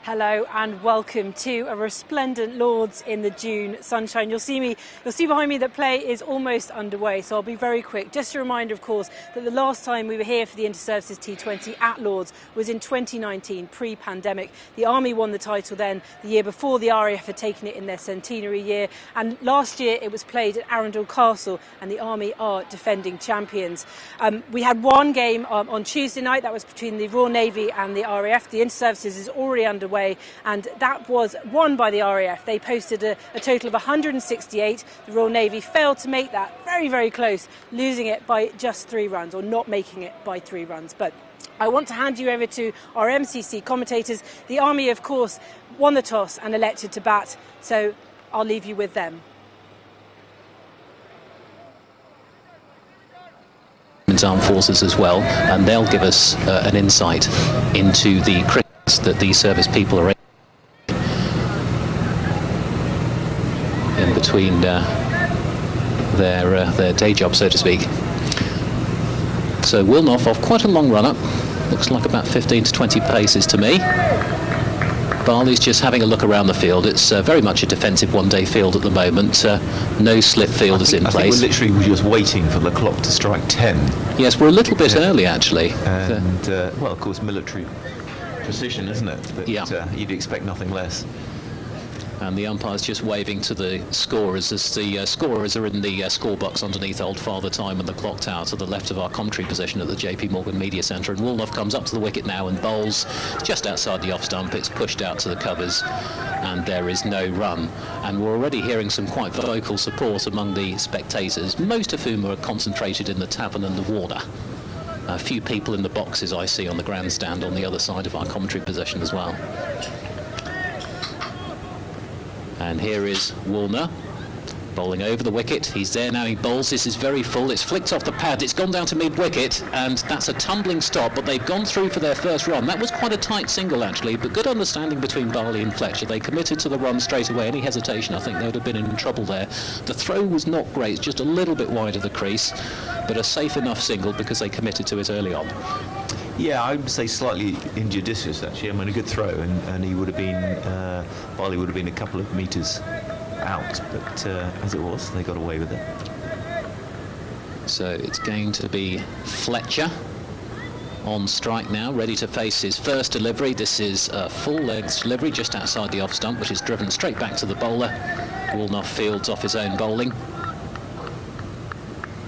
Hello and welcome to a resplendent Lords in the June sunshine. You'll see behind me that play is almost underway, so I'll be very quick. Just a reminder, of course, that the last time we were here for the Inter-Services T20 at Lords was in 2019, pre-pandemic. The Army won the title then. The year before, the RAF had taken it in their centenary year, and last year it was played at Arundel Castle, and the Army are defending champions. We had one game on Tuesday night. That was between the Royal Navy and the RAF. The Inter-Services is already underway, and that was won by the RAF. They posted a total of 168. The Royal Navy failed to make that, very, very close, losing it by just 3 runs, or not making it by 3 runs. But I want to hand you over to our MCC commentators. The Army, of course, won the toss and elected to bat, so I'll leave you with them. Armed Forces as well, and they'll give us an insight into the cricket that these service people are in between their day job, so to speak. So Wilnoff off quite a long run up, looks like about 15 to 20 paces to me. Barley's just having a look around the field. It's very much a defensive one-day field at the moment. No slip fielders in place. I think we're literally just waiting for the clock to strike 10. Yes, we're a little bit early actually. And well, of course, military precision, isn't it? But you'd expect nothing less. And the umpire's just waving to the scorers as the scorers are in the score box underneath Old Father Time and the clock tower to the left of our commentary position at the JP Morgan Media Centre. And Wilnoff comes up to the wicket now and bowls just outside the off stump. It's pushed out to the covers and there is no run. And we're already hearing some quite vocal support among the spectators, most of whom are concentrated in the tavern and the water. A few people in the boxes I see on the grandstand on the other side of our commentary position as well. And here is Woolner bowling over the wicket. He's there now, he bowls. This is very full. It's flicked off the pad. It's gone down to mid-wicket, and that's a tumbling stop, but they've gone through for their first run. That was quite a tight single, actually, but good understanding between Barley and Fletcher. They committed to the run straight away. Any hesitation, I think they would have been in trouble there. The throw was not great. It's just a little bit wide of the crease, but a safe enough single because they committed to it early on. Yeah, I would say slightly injudicious, actually. I mean, a good throw, and he would have been, Barley would have been a couple of metres out, but as it was, they got away with it. So it's going to be Fletcher on strike now, ready to face his first delivery. This is a full-length delivery just outside the off stump, which is driven straight back to the bowler. Woolnoff fields off his own bowling.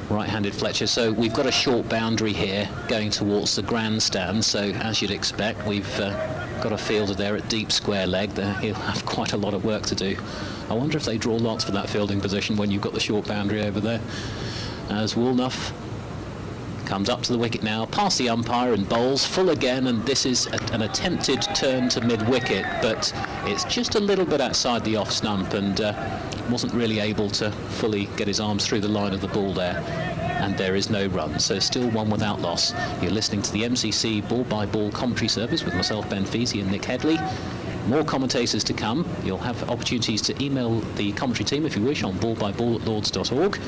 Right-handed Fletcher, so we've got a short boundary here going towards the grandstand, so as you'd expect we've got a fielder there at deep square leg. There he'll have quite a lot of work to do. I wonder if they draw lots for that fielding position when you've got the short boundary over there. As Woolnoff comes up to the wicket now, past the umpire and bowls full again, and this is an attempted turn to mid-wicket, but it's just a little bit outside the off stump and wasn't really able to fully get his arms through the line of the ball there, and there is no run, so still one without loss. You're listening to the MCC ball-by-ball commentary service with myself, Ben Feasey, and Nick Headley. More commentators to come. You'll have opportunities to email the commentary team if you wish on ballbyball@lords.org.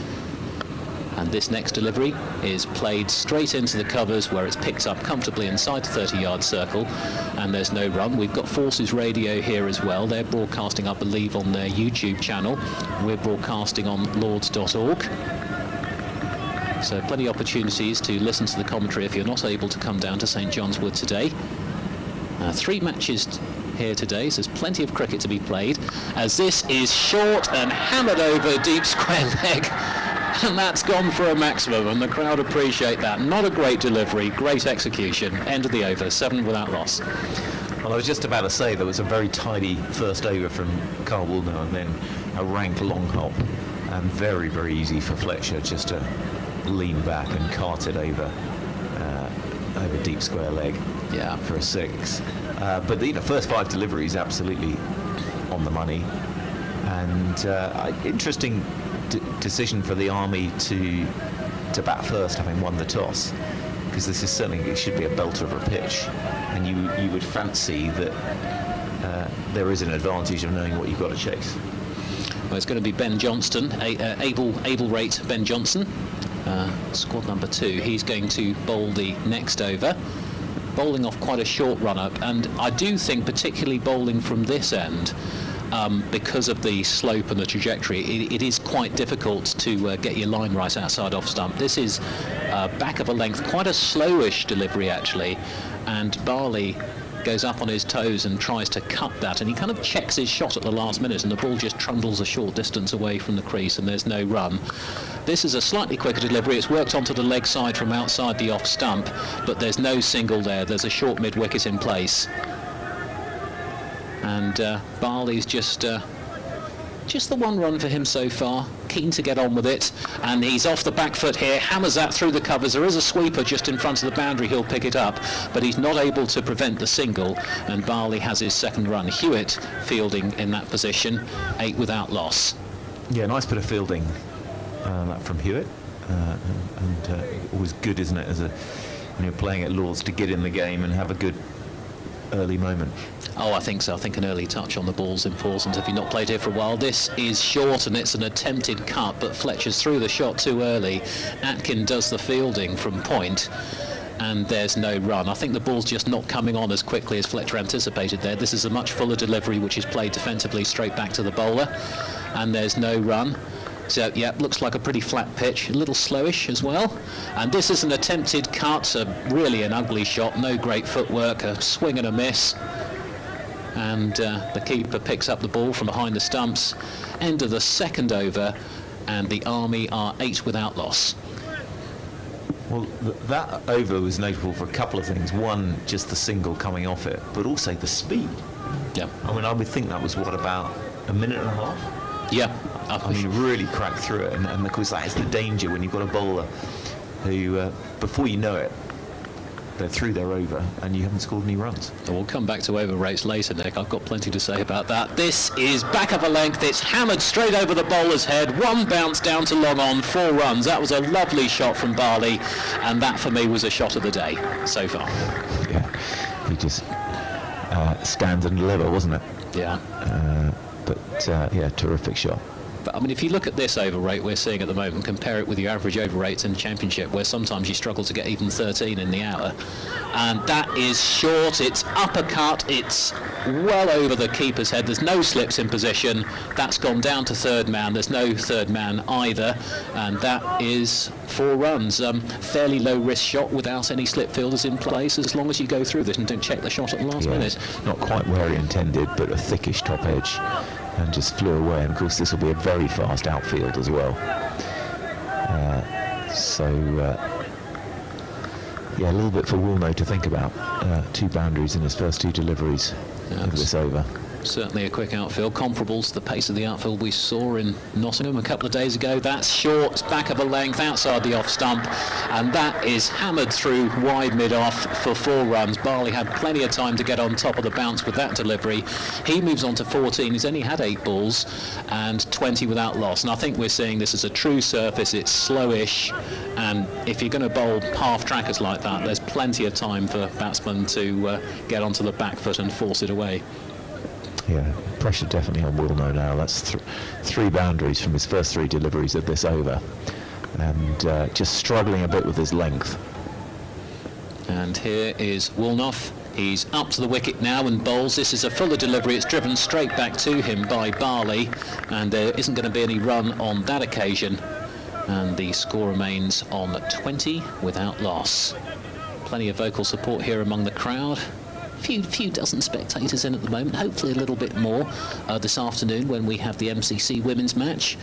And this next delivery is played straight into the covers where it's picked up comfortably inside the 30-yard circle, and there's no run. We've got Forces Radio here as well. They're broadcasting, I believe, on their YouTube channel. We're broadcasting on lords.org. So plenty of opportunities to listen to the commentary if you're not able to come down to St John's Wood today. 3 matches here today, so there's plenty of cricket to be played, as this is short and hammered over deep square leg. And that's gone for a maximum, and the crowd appreciate that. Not a great delivery, great execution. End of the over, 7 without loss. Well, I was just about to say there was a very tidy first over from Carl Woolner, and then a rank long hop, and very, very easy for Fletcher just to lean back and cart it over deep square leg for a 6. But the first 5 deliveries absolutely on the money, and interesting decision for the Army to bat first, having won the toss, because this is certainly, it should be a belter of a pitch, and you would fancy that there is an advantage of knowing what you've got to chase. Well, it's going to be Ben Johnston, able rate Ben Johnson, squad number 2. He's going to bowl the next over. bowling off quite a short run-up, and I do think particularly bowling from this end, because of the slope and the trajectory, it is quite difficult to get your line right outside off stump. This is back of a length, quite a slowish delivery actually, and Barley goes up on his toes and tries to cut that, and he kind of checks his shot at the last minute, and the ball just trundles a short distance away from the crease, and there's no run. This is a slightly quicker delivery. It's worked onto the leg side from outside the off stump, but there's no single there. There's a short mid wicket in place, and Barley's just the one run for him so far. Keen to get on with it, and he's off the back foot here, hammers that through the covers. There is a sweeper just in front of the boundary, he'll pick it up, but he's not able to prevent the single, and Barley has his second run. Hewitt fielding in that position, 8 without loss. Yeah, nice bit of fielding that from Hewitt, and always good, isn't it, when you're playing at Lord's, to get in the game and have a good early moment. Oh, I think so. I think an early touch on the ball's important if you've not played here for a while. This is short and it's an attempted cut, but Fletcher's threw the shot too early. Atkin does the fielding from point, and there's no run. I think the ball's just not coming on as quickly as Fletcher anticipated there. This is a much fuller delivery, which is played defensively straight back to the bowler, and there's no run. So, yeah, looks like a pretty flat pitch, a little slowish as well. And this is an attempted cut, really an ugly shot, no great footwork, a swing and a miss. And the keeper picks up the ball from behind the stumps. End of the second over, and the Army are 8 without loss. Well, that over was notable for a couple of things. One, just the single coming off it, but also the speed. Yeah. I mean, I would think that was, what, about a minute and a half? Yeah. I mean, really cracked through it, and of course that is the danger when you've got a bowler who, before you know it, they're through their over and you haven't scored any runs. We'll come back to over rates later, Nick. I've got plenty to say about that. This is back of a length. It's hammered straight over the bowler's head. One bounce down to long on, 4 runs. That was a lovely shot from Barley, and that for me was a shot of the day so far. Yeah, he just stand and deliver, wasn't it? Yeah. Yeah, terrific shot. But I mean, if you look at this over rate we're seeing at the moment, compare it with your average over rates in the Championship, where sometimes you struggle to get even 13 in the hour, and that is short, it's uppercut, it's well over the keeper's head, there's no slips in position, that's gone down to third man, there's no third man either, and that is 4 runs. Fairly low risk shot without any slip fielders in place, as long as you go through this and don't check the shot at the last minute. Not quite where he intended, but a thickish top edge, and just flew away. And of course this will be a very fast outfield as well. Yeah, a little bit for Woolnough to think about. 2 boundaries in his first 2 deliveries of this over. Certainly a quick outfield, comparable to the pace of the outfield we saw in Nottingham a couple of days ago. That's short, back of a length, outside the off stump, and that is hammered through wide mid-off for 4 runs. Barley had plenty of time to get on top of the bounce with that delivery. He moves on to 14. He's only had 8 balls and 20 without loss, and I think we're seeing this as a true surface. It's slowish, and if you're going to bowl half trackers like that, there's plenty of time for batsmen to get onto the back foot and force it away. Yeah, pressure definitely on Woolnough now. That's 3 boundaries from his first 3 deliveries of this over, and just struggling a bit with his length. And here is Woolnough. He's up to the wicket now and bowls. This is a fuller delivery. It's driven straight back to him by Barley, and there isn't going to be any run on that occasion, and the score remains on 20 without loss. Plenty of vocal support here among the crowd. Few dozen spectators in at the moment, hopefully a little bit more this afternoon when we have the MCC women's match,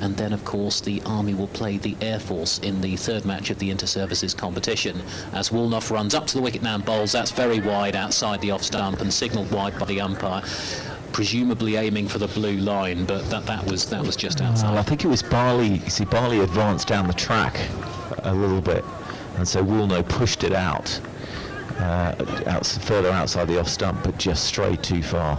and then of course the Army will play the Air Force in the 3rd match of the inter-services competition. As Woolnough runs up to the wicket now and bowls, that's very wide outside the off stump and signalled wide by the umpire, presumably aiming for the blue line, but that was just outside. Well, I think it was Barley. You see, Barley advanced down the track a little bit, and so Woolnough pushed it out. Further outside the off stump, but just strayed too far.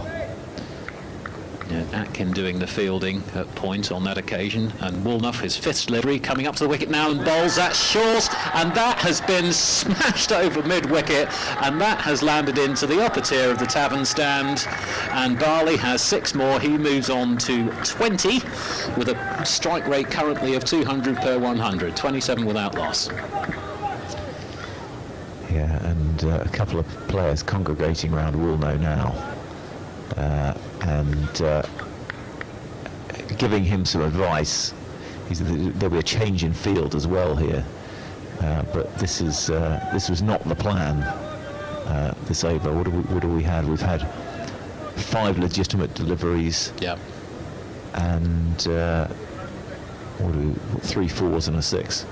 Yeah, Atkin doing the fielding at point on that occasion, and Woolnough, his 5th delivery, coming up to the wicket now and bowls. That's short, and that has been smashed over mid-wicket, and that has landed into the upper tier of the tavern stand, and Barley has 6 more. He moves on to 20 with a strike rate currently of 200 per 100, 27 without loss. Yeah, and a couple of players congregating around Woolnough now, and giving him some advice. There'll be a change in field as well here, but this was not the plan. This over. What do we had? We've had 5 legitimate deliveries. Yeah. And 3 4s and a 6.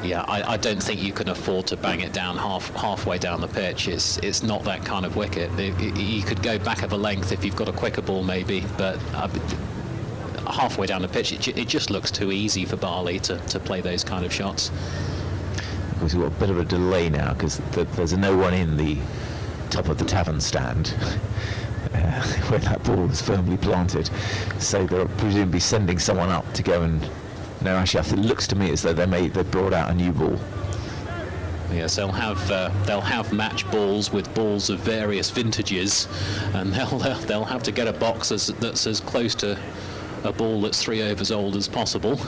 Yeah, I don't think you can afford to bang it down halfway down the pitch. It's not that kind of wicket. You could go back of a length if you've got a quicker ball maybe, but halfway down the pitch it just looks too easy for Barley to play those kind of shots. We've got a bit of a delay now because there's no one in the top of the tavern stand where that ball is firmly planted. So they're presumably sending someone up to go and... No, actually, it looks to me as though they've brought out a new ball. Yes, they'll have match balls with balls of various vintages, and they'll have to get a box that's as close to a ball that's 3 overs old as possible,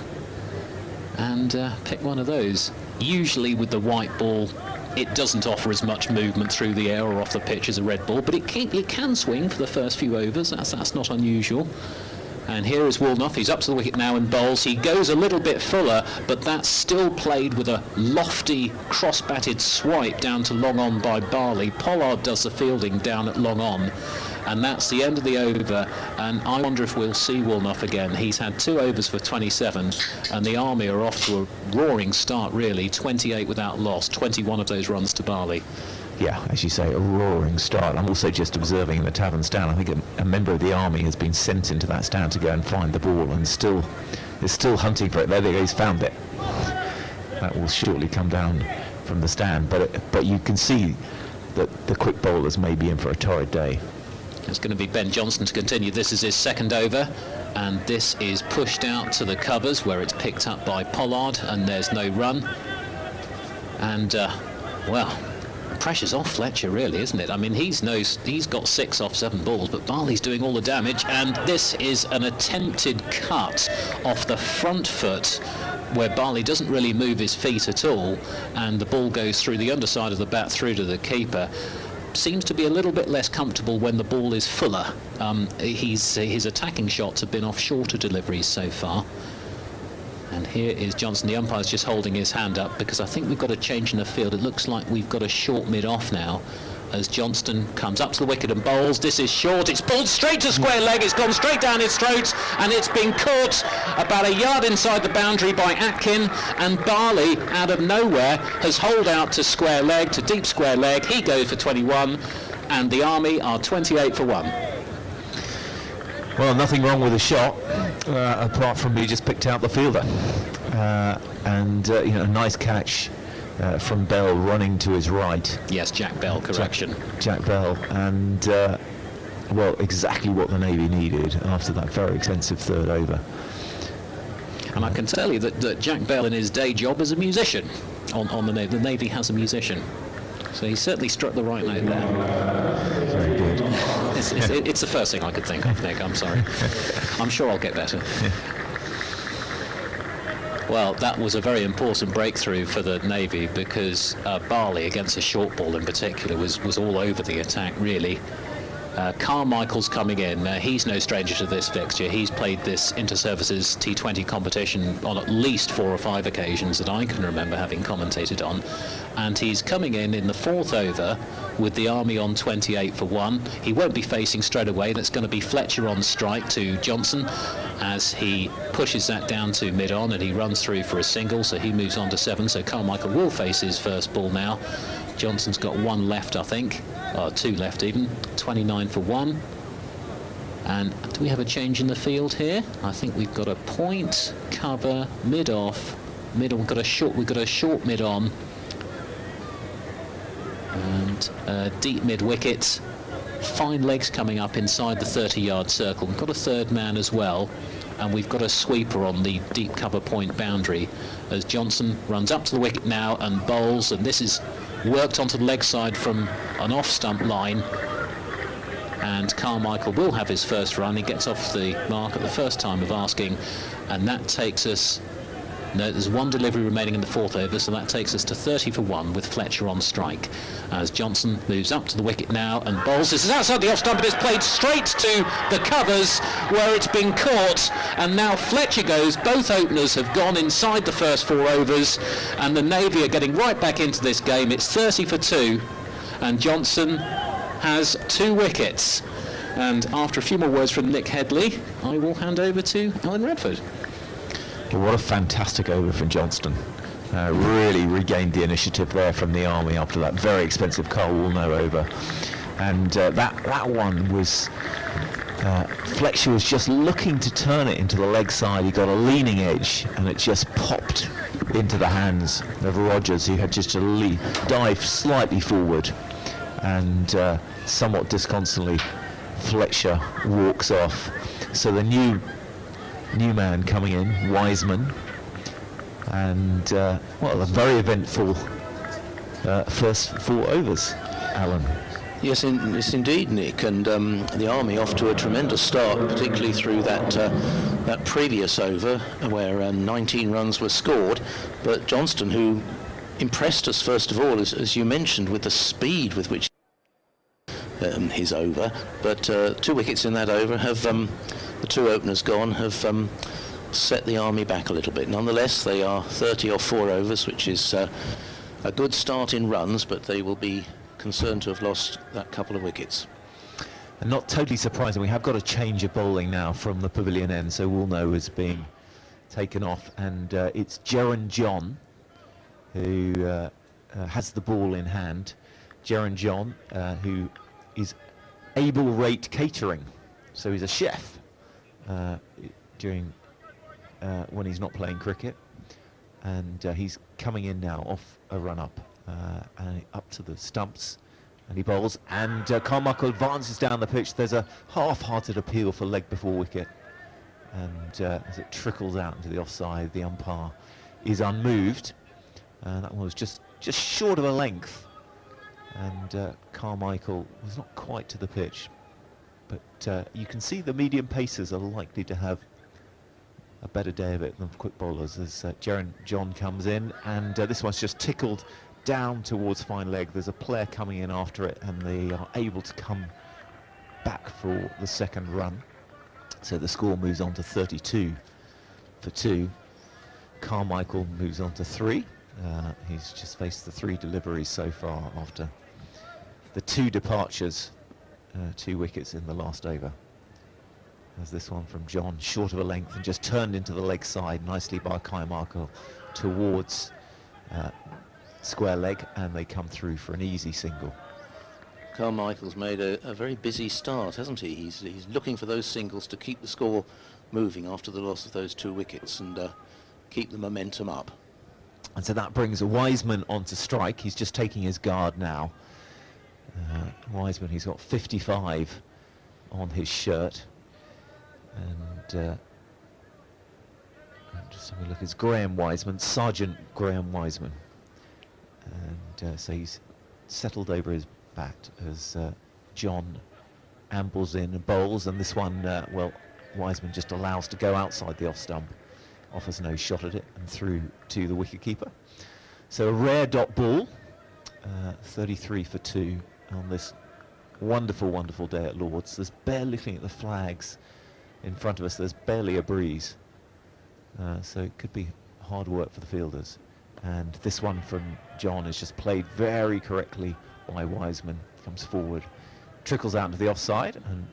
and pick one of those. Usually with the white ball, it doesn't offer as much movement through the air or off the pitch as a red ball, but it can swing for the first few overs. That's not unusual. And here is Woolnough. He's up to the wicket now and bowls. He goes a little bit fuller, but that's still played with a lofty cross-batted swipe down to long on by Barley. Pollard does the fielding down at long on, and that's the end of the over. And I wonder if we'll see Woolnough again. He's had 2 overs for 27, and the Army are off to a roaring start, really. 28 without loss, 21 of those runs to Barley. Yeah, as you say, a roaring start. I'm also just observing in the tavern stand, I think a member of the Army has been sent into that stand to go and find the ball, and is still hunting for it. There he's found it. That will shortly come down from the stand, but you can see that the quick bowlers may be in for a torrid day. It's going to be Ben Johnson to continue. This is his 2nd over, and this is pushed out to the covers where it's picked up by Pollard, and there's no run. And well, pressure's off Fletcher, really, isn't it? I mean, he's got 6 off 7 balls, but Barley's doing all the damage, and this is an attempted cut off the front foot where Barley doesn't really move his feet at all, and the ball goes through the underside of the bat through to the keeper. Seems to be a little bit less comfortable when the ball is fuller. His attacking shots have been off shorter deliveries so far. And here is Johnson. The umpire's just holding his hand up because I think we've got a change in the field. It looks like we've got a short mid-off now as Johnston comes up to the wicket and bowls. This is short. It's bowled straight to square leg. It's gone straight down his throat, and it's been caught about a yard inside the boundary by Atkin, and Barley, out of nowhere, has holed out to square leg, to deep square leg. He goes for 21, and the Army are 28 for 1. Well, nothing wrong with the shot, apart from he just picked out the fielder. And a nice catch from Bell running to his right. Yes, Jack Bell, correction. Jack Bell, and well, exactly what the Navy needed after that very expensive 3rd over. And I can tell you that Jack Bell in his day job is a musician on the Navy. The Navy has a musician. So he certainly struck the right note there. Very good. It's the first thing I could think of, Nick. I'm sorry. I'm sure I'll get better. Well, that was a very important breakthrough for the Navy because Barley, against a short ball in particular, was all over the attack, really. Carmichael's coming in. He's no stranger to this fixture. He's played this inter-services T20 competition on at least 4 or 5 occasions that I can remember having commentated on. And he's coming in the 4th over with the Army on 28 for 1. He won't be facing straight away. That's going to be Fletcher on strike to Johnson as he pushes that down to mid-on, and he runs through for a single, so he moves on to 7. So Carmichael will face his first ball now. Johnson's got 1 left, I think, or 2 left even. 29 for 1. And do we have a change in the field here? I think we've got a point, cover, mid-off, mid-on. We've got a short mid-on, and deep mid-wicket. Fine legs coming up inside the 30-yard circle. We've got a 3rd man as well, and we've got a sweeper on the deep cover point boundary as Johnson runs up to the wicket now and bowls, and this is worked onto the leg side from an off-stump line, and Carmichael will have his first run. He gets off the mark at the first time of asking, and that takes us No, there's one delivery remaining in the 4th over, so that takes us to 30 for 1 with Fletcher on strike. As Johnson moves up to the wicket now and bowls. This is outside the off stump, but it's played straight to the covers where it's been caught. And now Fletcher goes. Both openers have gone inside the first 4 overs, and the Navy are getting right back into this game. It's 30 for 2, and Johnson has 2 wickets. And after a few more words from Nick Headley, I will hand over to Alan Radford. What a fantastic over from Johnston. Really regained the initiative there from the Army after that very expensive Carl Woolnough over. And that one was... Fletcher was just looking to turn it into the leg side. He got a leaning edge and it just popped into the hands of Rogers, who had just to dive slightly forward. And somewhat disconsolately, Fletcher walks off. So the new man coming in, Wiseman, and well, a very eventful first 4 overs, Alan. Yes, yes indeed, Nick, and the Army off to a tremendous start, particularly through that previous over where 19 runs were scored. But Johnston, who impressed us first of all, as you mentioned, with the speed with which his over, but 2 wickets in that over have the 2 openers gone have set the Army back a little bit. Nonetheless, they are 30 or 4 overs, which is a good start in runs, but they will be concerned to have lost that couple of wickets. And not totally surprising, we have got a change of bowling now from the pavilion end, so Woolnough is being taken off, and it's Geron John who has the ball in hand. Geron John, who is Able Rate Catering, so he's a chef during when he's not playing cricket, and he's coming in now off a run-up and up to the stumps, and he bowls, and Carmichael advances down the pitch. There's a half-hearted appeal for leg before wicket, and as it trickles out into the offside, the umpire is unmoved, and that one was just short of a length, and Carmichael was not quite to the pitch. But you can see the medium pacers are likely to have a better day of it than quick bowlers, as Geron John comes in, and this one's just tickled down towards fine leg. There's a player coming in after it, and they are able to come back for the second run. So the score moves on to 32 for 2. Carmichael moves on to 3. He's just faced the 3 deliveries so far after the 2 departures. 2 wickets in the last over. There's this one from John, short of a length and just turned into the leg side nicely by Carmichael towards square leg, and they come through for an easy single. Carmichael's made a very busy start, hasn't he? He's looking for those singles to keep the score moving after the loss of those 2 wickets and keep the momentum up. And so that brings Wiseman onto strike. He's just taking his guard now. Wiseman, he's got 55 on his shirt, and just have a look, it's Graham Wiseman, Sergeant Graham Wiseman, and so he's settled over his bat as John ambles in and bowls, and this one, well, Wiseman just allows to go outside the off stump, offers no shot at it, and through to the wicketkeeper. So a rare dot ball, 33 for 2 on this wonderful, wonderful day at Lord's. There's barely, looking at the flags in front of us, there's barely a breeze. So it could be hard work for the fielders. And this one from John is just played very correctly by Wiseman. Comes forward, trickles out into the offside, and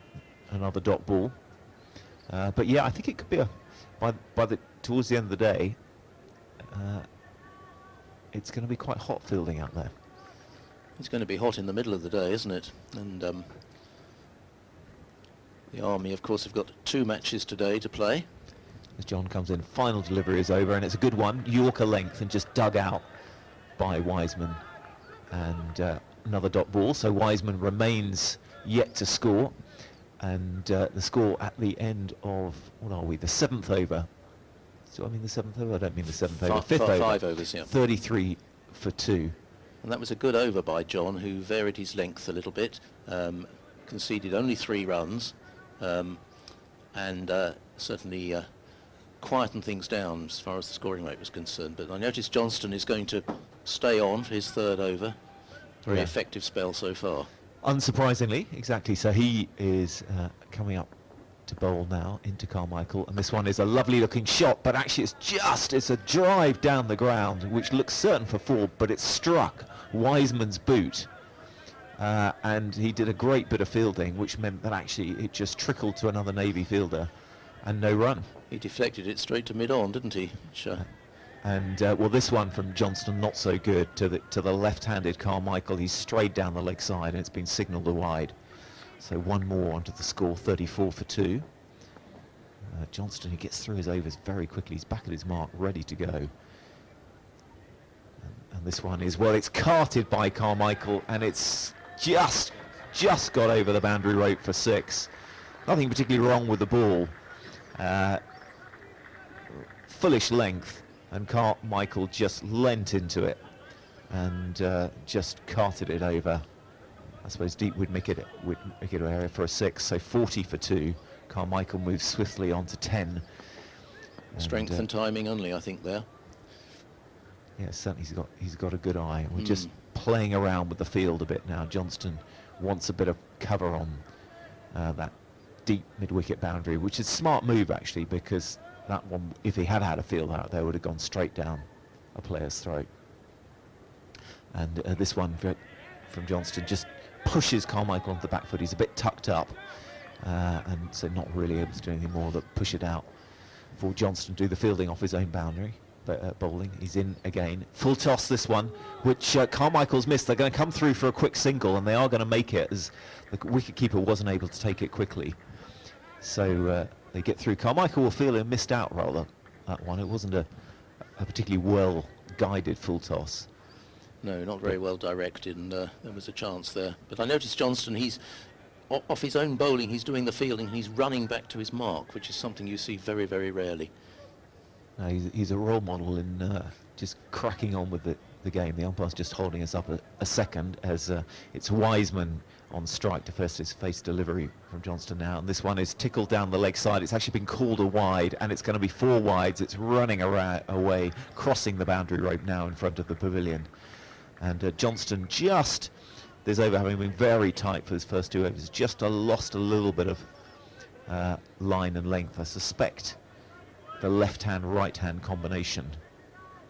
another dot ball. But yeah, I think it could be towards the end of the day, it's going to be quite hot fielding out there. It's going to be hot in the middle of the day, isn't it? And the Army, of course, have got 2 matches today to play. As John comes in, final delivery is over, and it's a good one. Yorker length and just dug out by Wiseman. And another dot ball, so Wiseman remains yet to score. And the score at the end of, what are we, the 7th over. So I mean the 7th over? I don't mean the 7th over. 5th over. 5 overs, yeah. 33 for 2. And that was a good over by John, who varied his length a little bit, conceded only 3 runs, and certainly quieten things down as far as the scoring rate was concerned. But I noticed Johnston is going to stay on for his third over. Very effective spell so far. Unsurprisingly, exactly. So he is coming up to bowl now into Carmichael, and this one is a lovely looking shot, but actually it's a drive down the ground which looks certain for four, but it struck Wiseman's boot, and he did a great bit of fielding, which meant that actually it just trickled to another Navy fielder and no run. He deflected it straight to mid-on, didn't he? And well, this one from Johnston not so good to the left-handed Carmichael. He's strayed down the leg side and it's been signalled wide. So one more onto the score, 34 for 2. Johnston, who gets through his overs very quickly, he's back at his mark, ready to go. And this one is, well, it's carted by Carmichael, and it's just got over the boundary rope for 6. Nothing particularly wrong with the ball. Fullish length, and Carmichael just leant into it and just carted it over. I suppose deep would make it area for a 6, so 40 for 2. Carmichael moves swiftly on to 10. Strength and timing only, I think, there. Yeah, certainly he's got a good eye. We're just playing around with the field a bit now. Johnston wants a bit of cover on that deep mid-wicket boundary, which is a smart move actually, because that one, if he had had a field out there, would have gone straight down a player's throat. And this one from Johnston just pushes Carmichael onto the back foot. He's a bit tucked up, and so not really able to do anything more than push it out for Johnston to do the fielding off his own boundary. But bowling, he's in again. Full toss this one, which Carmichael's missed. They're going to come through for a quick single, and they are going to make it, as the wicketkeeper wasn't able to take it quickly. So they get through. Carmichael will feel he missed out rather, that one. It wasn't a particularly well guided full toss. No, not very well directed, and there was a chance there. But I noticed Johnston, he's off his own bowling, he's doing the fielding, and he's running back to his mark, which is something you see very, very rarely. No, he's a role model in just cracking on with the game. The umpire's just holding us up a second, as it's Wiseman on strike to face delivery from Johnston now, and this one is tickled down the leg side. It's actually been called a wide, and it's going to be 4 wides. It's running away, crossing the boundary rope now in front of the pavilion. And Johnston, just this over having been very tight for his first 2 overs, just lost a little bit of line and length. I suspect the left-hand, right-hand combination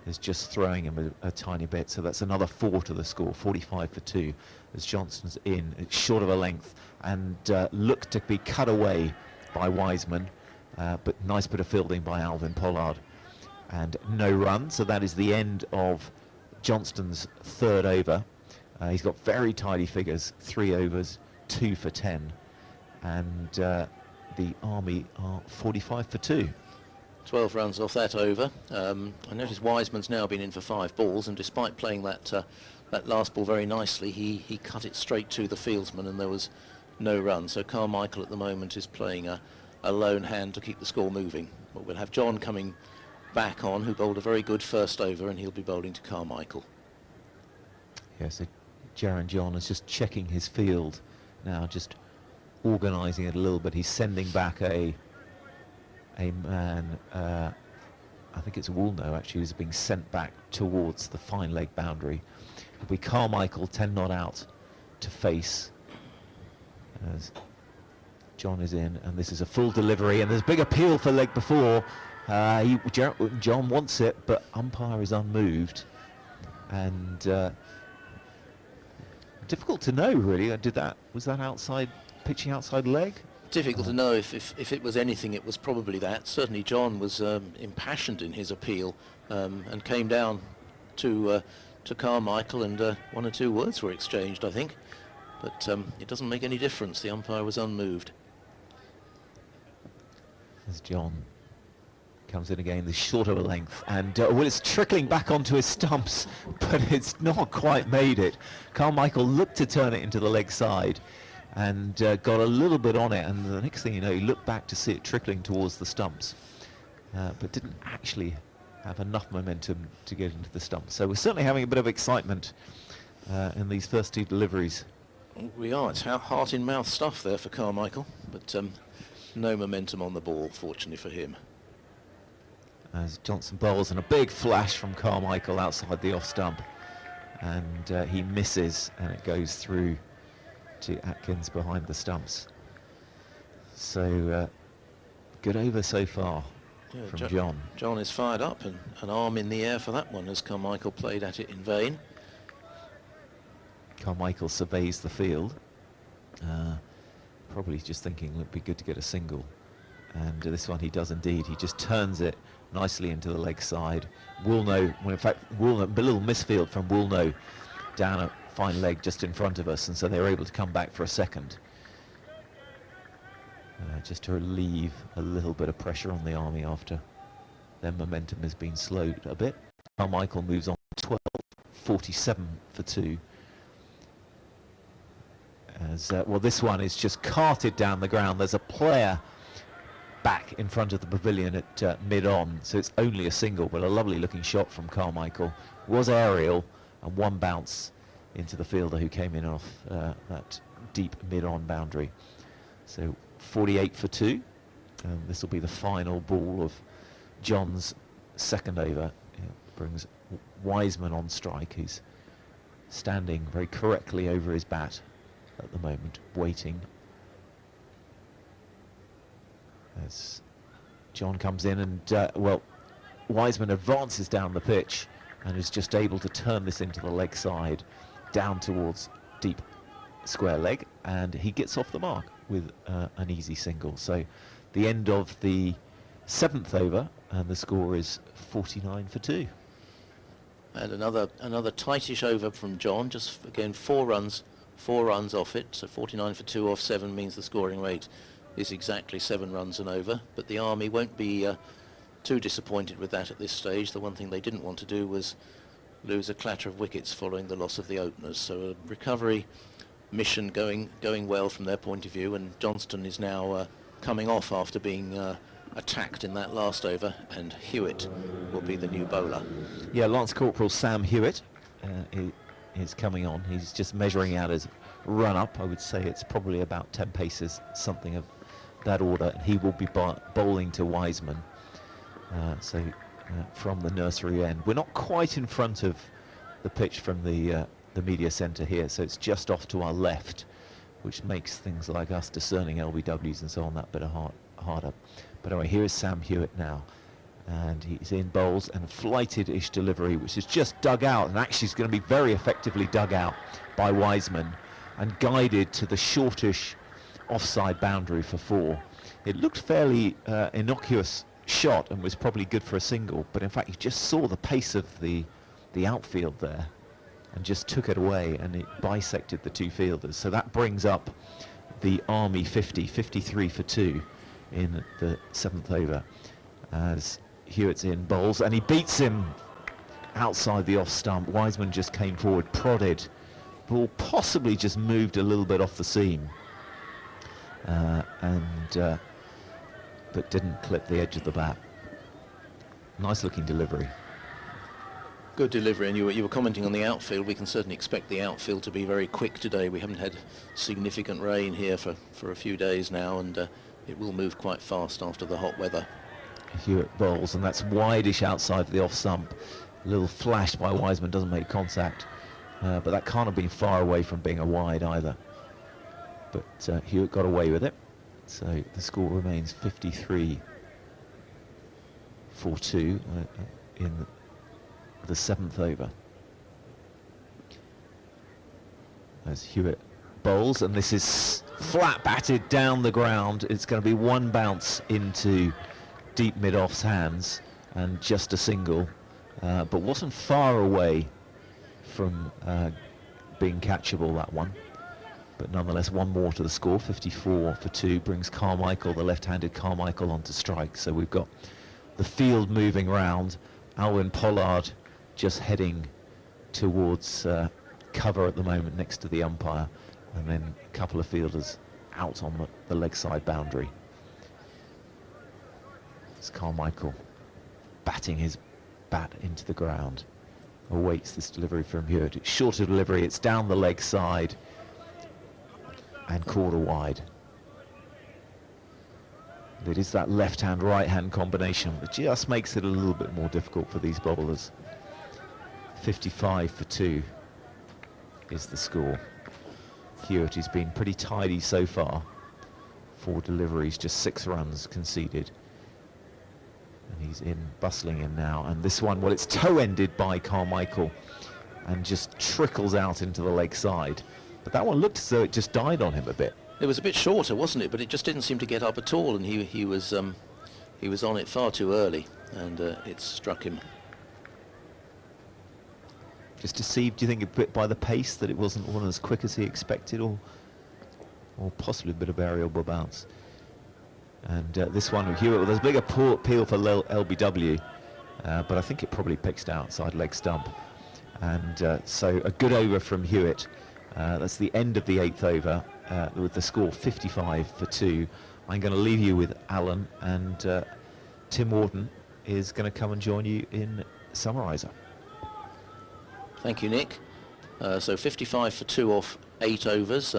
is just throwing him a tiny bit. So that's another 4 to the score, 45 for 2, as Johnston's in. It's short of a length and looked to be cut away by Wiseman, but nice bit of fielding by Alvin Pollard. And no run, so that is the end of Johnston's 3rd over. He's got very tidy figures, 3 overs, 2 for 10, and the Army are 45 for 2. 12 runs off that over. I noticed Wiseman's now been in for 5 balls, and despite playing that last ball very nicely, he cut it straight to the fieldsman, and there was no run. So Carmichael at the moment is playing a lone hand to keep the score moving. But we'll have John coming back on, who bowled a very good first over, and he'll be bowling to Carmichael. Yeah, so Jaron John is just checking his field now, just organising it a little bit. He's sending back a man, I think it's Woolnough actually, who's being sent back towards the fine leg boundary. It'll be Carmichael 10 not out to face, as John is in, and this is a full delivery, and there's a big appeal for leg before. John wants it, but umpire is unmoved, and difficult to know really. Was that outside, pitching outside leg? Difficult to know. If it was anything, it was probably that. Certainly John was impassioned in his appeal, and came down to Carmichael, and 1 or 2 words were exchanged, I think, but it doesn't make any difference. The umpire was unmoved. As John comes in again, the short of a length, and well, it's trickling back onto his stumps, but it's not quite made it. Carmichael looked to turn it into the leg side, and got a little bit on it, and the next thing you know, he looked back to see it trickling towards the stumps, but didn't actually have enough momentum to get into the stumps. So we're certainly having a bit of excitement in these first 2 deliveries. We are. It's heart-in-mouth stuff there for Carmichael, but no momentum on the ball, fortunately for him. as Johnson bowls, and a big flash from Carmichael outside the off stump, and he misses, and it goes through to Atkins behind the stumps. So good over so far from John. John is fired up, and an arm in the air for that one as Carmichael played at it in vain. Carmichael surveys the field, probably just thinking it would be good to get a single, and this one he does indeed. He just turns it nicely into the leg side. Woolnough, well, in fact, Woolnough, a little misfield from Woolnough down a fine leg just in front of us, and so they were able to come back for a second, just to relieve a little bit of pressure on the Army after their momentum has been slowed a bit. Carmichael moves on 12.47 for 2. As well, this one is just carted down the ground. There's a player back in front of the pavilion at mid-on, so it's only a single, but a lovely looking shot from Carmichael. Was aerial, and one bounce into the fielder who came in off that deep mid-on boundary. So 48 for 2, and this will be the final ball of John's second over. It brings Wiseman on strike, who's standing very correctly over his bat at the moment, waiting. As John comes in, and well, Wiseman advances down the pitch and is just able to turn this into the leg side down towards deep square leg, and he gets off the mark with an easy single. So the end of the 7th over, and the score is 49 for 2. And another tightish over from John, just again 4 runs off it, so 49 for 2 off 7 means the scoring rate is exactly 7 runs and over, but the Army won't be too disappointed with that at this stage. The one thing they didn't want to do was lose a clatter of wickets following the loss of the openers, so a recovery mission going well from their point of view, and Johnston is now coming off after being attacked in that last over, and Hewitt will be the new bowler. Yeah, Lance Corporal Sam Hewitt is coming on. He's just measuring out his run-up. I would say it's probably about 10 paces, something of that order. He will be bowling to Wiseman. From the nursery end. We're not quite in front of the pitch from the media centre here, so it's just off to our left, which makes things like us discerning LBWs and so on that bit harder. But anyway, here is Sam Hewitt now, and he's in bowls, and a flighted-ish delivery, which is just dug out, and actually is going to be very effectively dug out by Wiseman and guided to the shortish offside boundary for 4. It looked fairly innocuous shot and was probably good for a single, but in fact you just saw the pace of the outfield there and just took it away, and it bisected the 2 fielders. So that brings up the Army 53 for 2 in the 7th over, as Hewitt's in bowls, and he beats him outside the off stump. Wiseman just came forward, prodded, ball possibly just moved a little bit off the seam, but didn't clip the edge of the bat. Nice looking delivery. Good delivery, and you were commenting on the outfield. We can certainly expect the outfield to be very quick today. We haven't had significant rain here for a few days now, and it will move quite fast after the hot weather. Hewitt bowls, and that's wide-ish outside the off stump. A little flash by Wiseman, doesn't make contact, but that can't have been far away from being a wide either. But Hewitt got away with it. So the score remains 53 for 2 in the 7th over. As Hewitt bowls, and this is flat batted down the ground. It's going to be one bounce into deep mid-off's hands and just a single, but wasn't far away from being catchable, that one. But nonetheless, one more to the score. 54 for 2 brings Carmichael, the left-handed Carmichael, onto strike. So we've got the field moving round. Alvin Pollard just heading towards cover at the moment next to the umpire, and then a couple of fielders out on the leg side boundary. It's Carmichael batting his bat into the ground. Awaits this delivery from Hewitt. It's shorter delivery, it's down the leg side and quarter wide. It is that left-hand, right-hand combination that just makes it a little bit more difficult for these bowlers. 55 for 2 is the score. Hewitt has been pretty tidy so far. 4 deliveries, just 6 runs conceded. And he's bustling in now. And this one, well, it's toe-ended by Carmichael and just trickles out into the leg side. But that one looked as though it just died on him a bit. It was a bit shorter, wasn't it? But it just didn't seem to get up at all, and he was on it far too early, and it struck him. Just deceived, do you think, a bit by the pace, that it wasn't one as quick as he expected, or possibly a bit of aerial bounce? And this one with Hewitt, well, there's a big appeal for LBW, but I think it probably pitched outside leg stump. And so a good over from Hewitt. That's the end of the 8th over with the score 55 for 2. I'm going to leave you with Alan, and Tim Wharton is going to come and join you in summariser. Thank you, Nick. So 55 for 2 off 8 overs.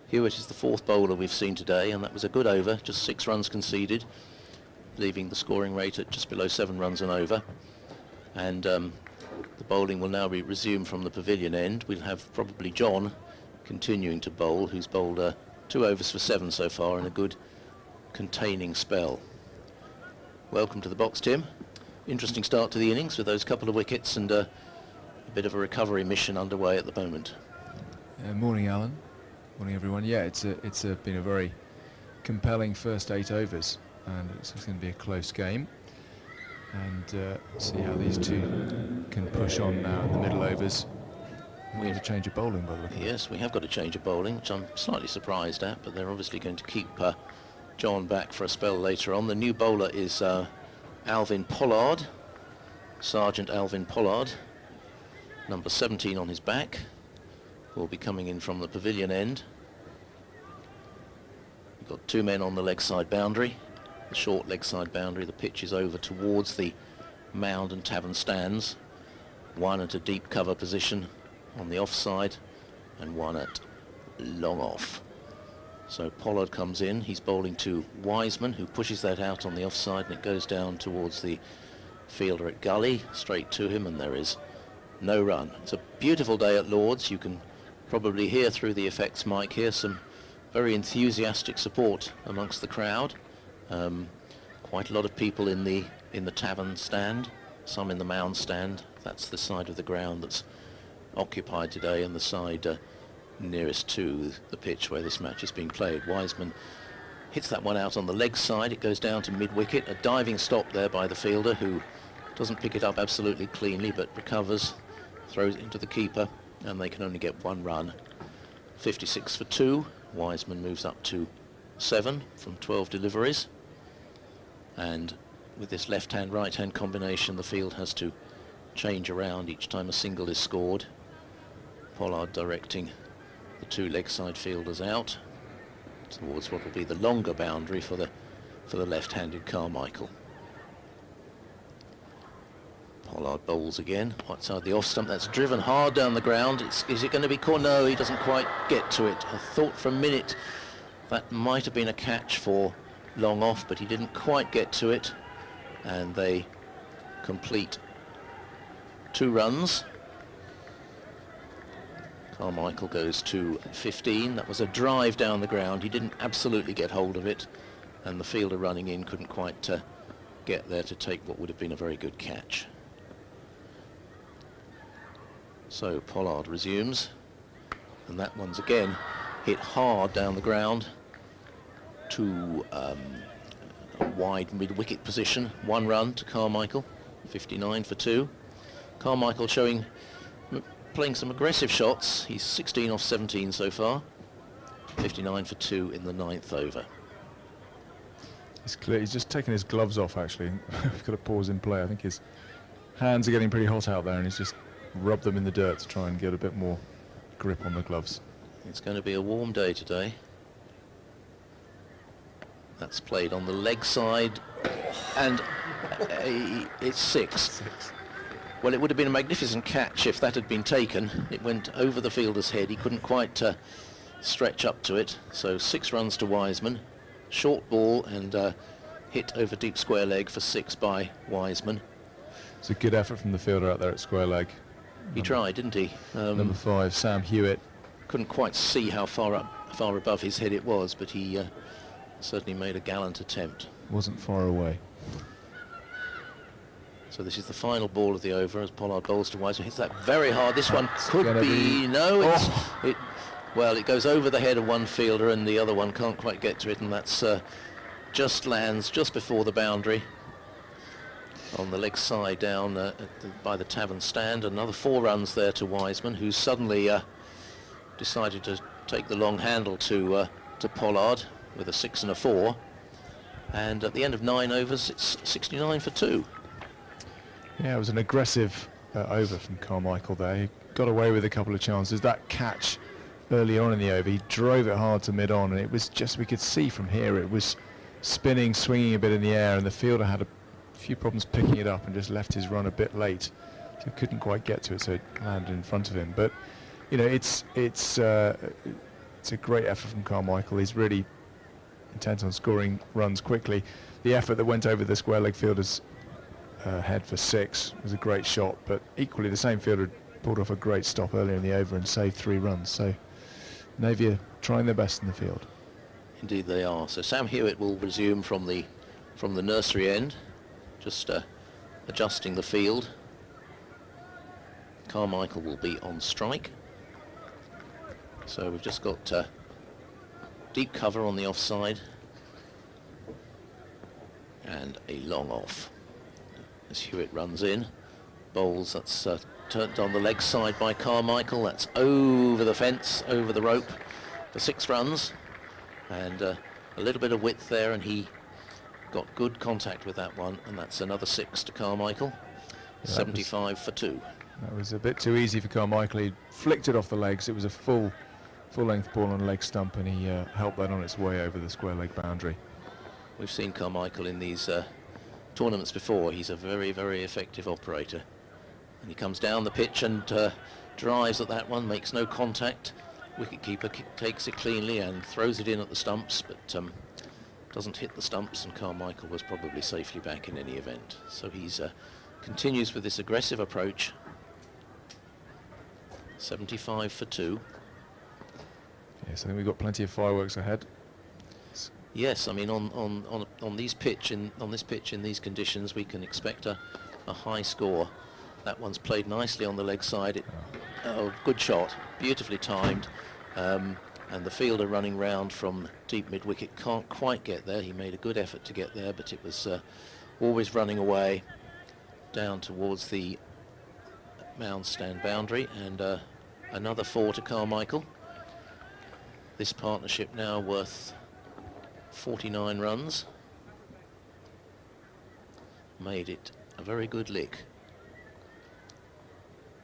Hewitt is the 4th bowler we've seen today, and that was a good over, just 6 runs conceded, leaving the scoring rate at just below 7 runs an over. And the bowling will now be resumed from the pavilion end. We'll have probably John continuing to bowl, who's bowled 2 overs for 7 so far in a good containing spell. Welcome to the box, Tim. Interesting start to the innings with those couple of wickets, and a bit of a recovery mission underway at the moment. Morning, Alan. Morning, everyone. Yeah, it's been a very compelling first 8 overs, and it's going to be a close game. And see how these two can push on now in the middle overs. We have a change of bowling, by the way. Yes, we have got a change of bowling, which I'm slightly surprised at, but they're obviously going to keep John back for a spell later on. The new bowler is Alvin Pollard, Sergeant Alvin Pollard, number 17 on his back, will be coming in from the pavilion end. We've got 2 men on the leg side boundary. The short leg side boundary. The pitch is over towards the mound and tavern stands. 1 at a deep cover position on the offside, and 1 at long off. So Pollard comes in. He's bowling to Wiseman, who pushes that out on the offside, and it goes down towards the fielder at gully, straight to him, and there is no run. It's a beautiful day at Lord's. You can probably hear through the effects mic here some very enthusiastic support amongst the crowd. Quite a lot of people in the tavern stand, some in the mound stand. That's the side of the ground that's occupied today, and the side nearest to the pitch where this match is being played. Wiseman hits that one out on the leg side. It goes down to mid-wicket. A diving stop there by the fielder, who doesn't pick it up absolutely cleanly, but recovers, throws it into the keeper, and they can only get 1 run. 56 for 2. Wiseman moves up to 7 from 12 deliveries. And with this left-hand, right-hand combination, the field has to change around each time a single is scored. Pollard directing the 2 leg side fielders out towards what will be the longer boundary for the left-handed Carmichael. Pollard bowls again, outside the off stump. That's driven hard down the ground. Is it going to be caught? No, he doesn't quite get to it. I thought for a minute that might have been a catch for long off, but he didn't quite get to it, and they complete 2 runs. Carmichael goes to 15. That was a drive down the ground. He didn't absolutely get hold of it, and the fielder running in couldn't quite get there to take what would have been a very good catch. So Pollard resumes, and that one's again hit hard down the ground to a wide mid-wicket position. 1 run to Carmichael. 59 for 2. Carmichael playing some aggressive shots. He's 16 off 17 so far. 59 for 2 in the 9th over. It's clear he's just taken his gloves off, actually. We've got a pause in play. I think his hands are getting pretty hot out there, and he's just rubbed them in the dirt to try and get a bit more grip on the gloves. It's going to be a warm day today. That's played on the leg side, and it's 6. Well, it would have been a magnificent catch if that had been taken. It went over the fielder's head. He couldn't quite stretch up to it. So 6 runs to Wiseman, short ball and hit over deep square leg for 6 by Wiseman. It's a good effort from the fielder out there at square leg. He tried, didn't he? Number 5, Sam Hewitt. Couldn't quite see how far above his head it was, but he certainly made a gallant attempt. Wasn't far away. So this is the final ball of the over as Pollard bowls to Wiseman. Hits that very hard. This one could be no. Well, it goes over the head of one fielder and the other one can't quite get to it, and that's just lands just before the boundary on the leg side down by the tavern stand. Another 4 runs there to Wiseman, who suddenly decided to take the long handle to Pollard with a 6 and a 4. And at the end of 9 overs, it's 69 for 2. Yeah, it was an aggressive over from Carmichael there. He got away with a couple of chances. That catch early on in the over, he drove it hard to mid-on, and it was just, we could see from here, it was spinning, swinging a bit in the air, and the fielder had a few problems picking it up and just left his run a bit late. So couldn't quite get to it, so it landed in front of him. But, you know, it's a great effort from Carmichael. He's really intent on scoring runs quickly. The effort that went over the square leg fielder's head for 6 was a great shot, but equally the same fielder pulled off a great stop earlier in the over and saved 3 runs. So Navy are trying their best in the field. Indeed they are. So Sam Hewitt will resume from the nursery end, just adjusting the field. Carmichael will be on strike. So we've just got deep cover on the offside and a long off as Hewitt runs in, bowls. That's turned on the leg side by Carmichael. That's over the fence, over the rope for 6 runs, and a little bit of width there, and he got good contact with that one, and that's another 6 to Carmichael. Yeah, 75 for 2. That was a bit too easy for Carmichael. He flicked it off the legs. It was a full-length ball on a leg stump, and he helped that on its way over the square leg boundary. We've seen Carmichael in these tournaments before. He's a very, very effective operator. And he comes down the pitch and drives at that one, makes no contact. Wicketkeeper takes it cleanly and throws it in at the stumps, but doesn't hit the stumps, and Carmichael was probably safely back in any event. So he's continues with this aggressive approach. 75 for 2. Yes, I think we've got plenty of fireworks ahead. Yes, I mean on this pitch in these conditions, we can expect a high score. That one's played nicely on the leg side. Good shot, beautifully timed, and the fielder running round from deep mid-wicket can't quite get there. He made a good effort to get there, but it was always running away down towards the mound stand boundary, and another 4 to Carmichael. This partnership now worth 49 runs. Made it a very good lick.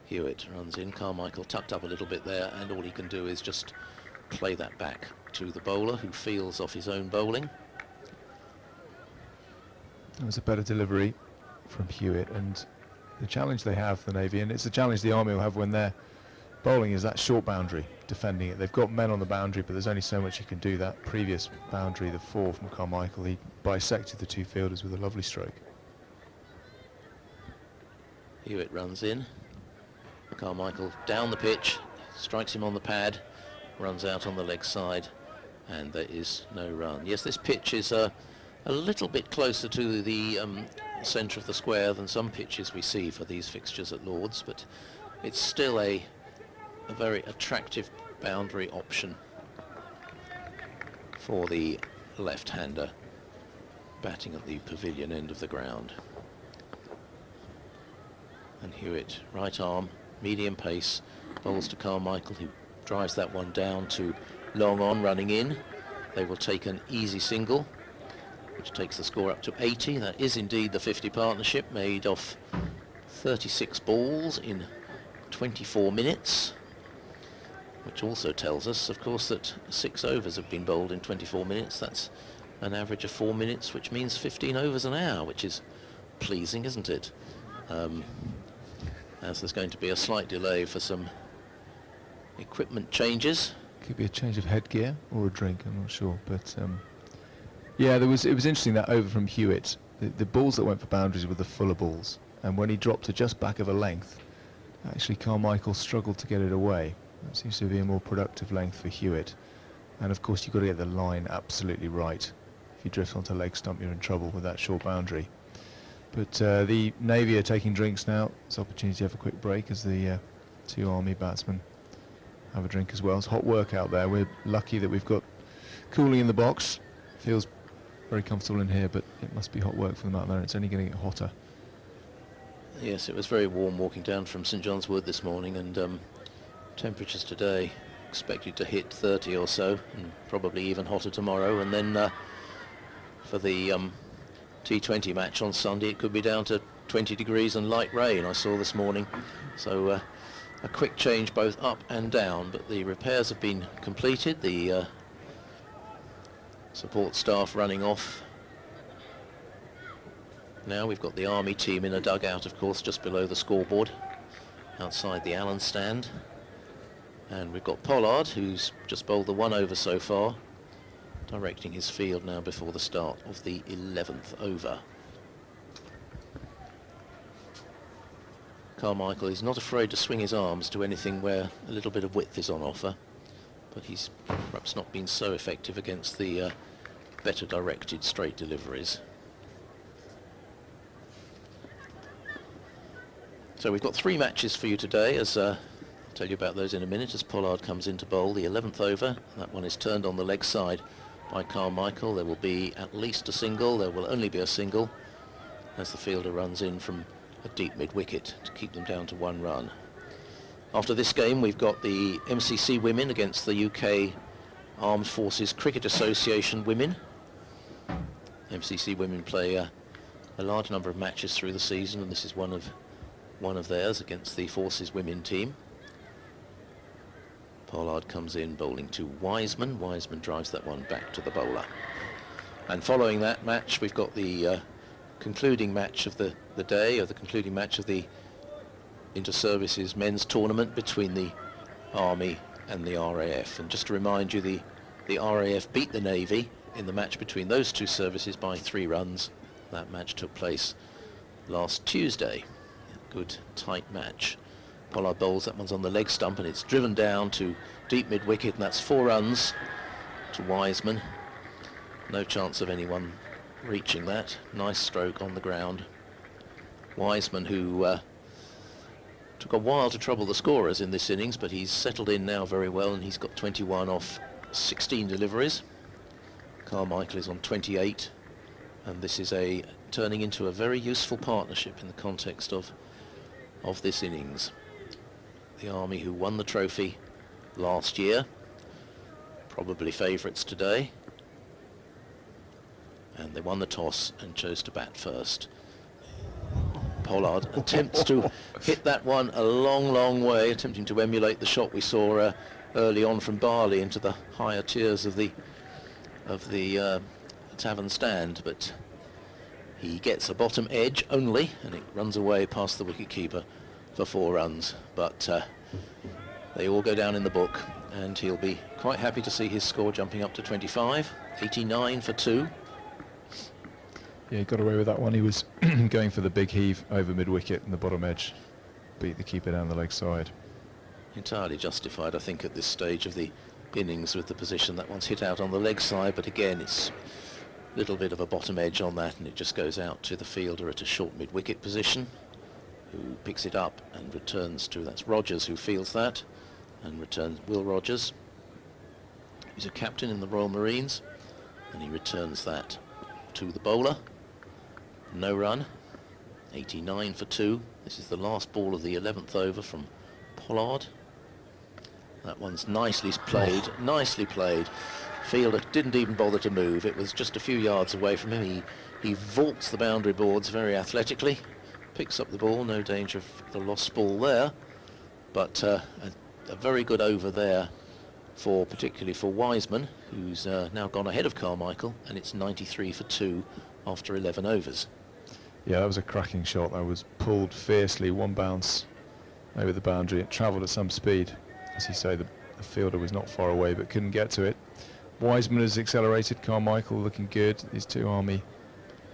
Hewitt runs in, Carmichael tucked up a little bit there, and all he can do is just play that back to the bowler, who feels off his own bowling. It was a better delivery from Hewitt, and the challenge they have, the Navy, and it's a challenge the Army will have when they're bowling, is that short boundary, defending it. They've got men on the boundary, but there's only so much you can do. That previous boundary, the 4 from Carmichael, he bisected the 2 fielders with a lovely stroke. Hewitt runs in. Carmichael down the pitch, strikes him on the pad, runs out on the leg side, and there is no run. Yes, this pitch is a little bit closer to the centre of the square than some pitches we see for these fixtures at Lord's, but it's still a very attractive boundary option for the left-hander batting at the pavilion end of the ground. And Hewitt, right arm, medium pace, bowls to Carmichael, who drives that one down to long on, running in. They will take an easy single, which takes the score up to 80. That is indeed the 50 partnership, made off 36 balls in 24 minutes, which also tells us, of course, that 6 overs have been bowled in 24 minutes. That's an average of 4 minutes, which means 15 overs an hour, which is pleasing, isn't it? As there's going to be a slight delay for some equipment changes. Could be a change of headgear or a drink, I'm not sure, but Yeah, it was interesting, that over from Hewitt. The balls that went for boundaries were the fuller balls, and when he dropped to just back of a length, actually Carmichael struggled to get it away. That seems to be a more productive length for Hewitt. And of course you've got to get the line absolutely right. If you drift onto leg stump, you're in trouble with that short boundary. But the Navy are taking drinks now. It's an opportunity to have a quick break as the two Army batsmen have a drink as well. It's hot work out there. We're lucky that we've got cooling in the box. Feels very comfortable in here, but it must be hot work for them out there. It's only going to get hotter. Yes, it was very warm walking down from St John's Wood this morning, and temperatures today expected to hit 30 or so, and probably even hotter tomorrow. And then for the T20 match on Sunday, it could be down to 20 degrees and light rain, I saw this morning. So a quick change both up and down, but the repairs have been completed. The support staff running off. Now we've got the Army team in a dugout, of course, just below the scoreboard, outside the Allen stand. And we've got Pollard, who's just bowled the 1 over so far, directing his field now before the start of the 11th over. Carmichael is not afraid to swing his arms to anything where a little bit of width is on offer, but he's perhaps not been so effective against the better directed straight deliveries. So we've got 3 matches for you today, as I'll tell you about those in a minute, as Pollard comes in to bowl the 11th over. That one is turned on the leg side by Carmichael. There will be at least a single. There will only be a single as the fielder runs in from a deep mid-wicket to keep them down to 1 run. After this game, we've got the MCC women against the UK Armed Forces Cricket Association women. MCC women play a large number of matches through the season, and this is one of theirs against the Forces women team. Pollard comes in bowling to Wiseman. Wiseman drives that one back to the bowler. And following that match, we've got the concluding match of the day, or the concluding match of the Inter-Services men's tournament between the Army and the RAF. And just to remind you, the RAF beat the Navy in the match between those two services by 3 runs. That match took place last Tuesday. Good tight match. Pollard bowls, that one's on the leg stump, and it's driven down to deep mid-wicket, and that's 4 runs to Wiseman. No chance of anyone reaching that. Nice stroke on the ground. Wiseman, who took a while to trouble the scorers in this innings, but he's settled in now very well, and he's got 21 off 16 deliveries. Carmichael is on 28, and this is turning into a very useful partnership in the context of this innings. The Army, who won the trophy last year, probably favourites today, and they won the toss and chose to bat first. Pollard attempts to hit that one a long way, attempting to emulate the shot we saw early on from Barley into the higher tiers of the tavern stand, but he gets a bottom edge only, and it runs away past the wicketkeeper for 4 runs. But they all go down in the book, and he'll be quite happy to see his score jumping up to 25, 89 for 2. Yeah, he got away with that one. He was going for the big heave over mid-wicket and the bottom edge. Beat the keeper down the leg side. Entirely justified, I think, at this stage of the innings with the position. That one's hit out on the leg side, but again, it's a little bit of a bottom edge on that, and it just goes out to the fielder at a short mid-wicket position, who picks it up and returns to, that's Rogers who fields that, and returns, Will Rogers. He's a captain in the Royal Marines, and he returns that to the bowler. No run, 89 for 2. This is the last ball of the 11th over from Pollard. That one's nicely played, nicely played. Fielder didn't even bother to move. It was just a few yards away from him. He vaults the boundary boards very athletically, picks up the ball, no danger of the lost ball there, but a very good over there, particularly for Wiseman, who's now gone ahead of Carmichael, and it's 93 for 2 after 11 overs. Yeah, that was a cracking shot. That was pulled fiercely, 1 bounce over the boundary. It travelled at some speed. As you say, the fielder was not far away but couldn't get to it. Wiseman has accelerated. Carmichael looking good. These two Army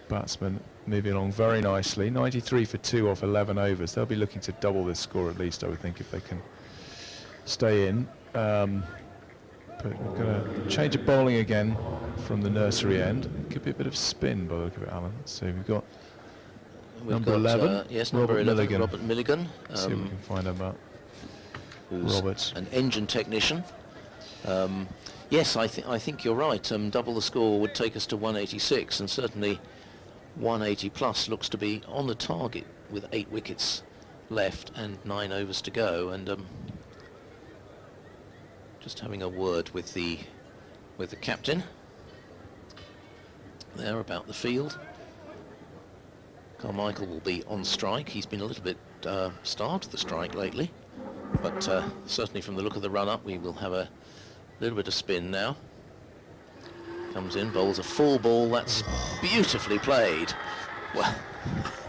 batsmen moving along very nicely. 93 for 2 off 11 overs. They'll be looking to double this score at least, I would think, if they can stay in. But we're going to change of bowling again from the nursery end. It could be a bit of spin by the look of it, Alan. So we've got number 11. Yes, number 11, Milligan. Robert Milligan. See what we can find out about Who's Roberts. an engine technician. Yes, I think you're right. Double the score would take us to 186, and certainly 180 plus looks to be on the target with 8 wickets left and 9 overs to go. And just having a word with the captain there about the field. Carmichael will be on strike. He's been a little bit starved of the strike lately, but certainly from the look of the run-up, we will have a little bit of spin now. Comes in, bowls a full ball. That's beautifully played. Well,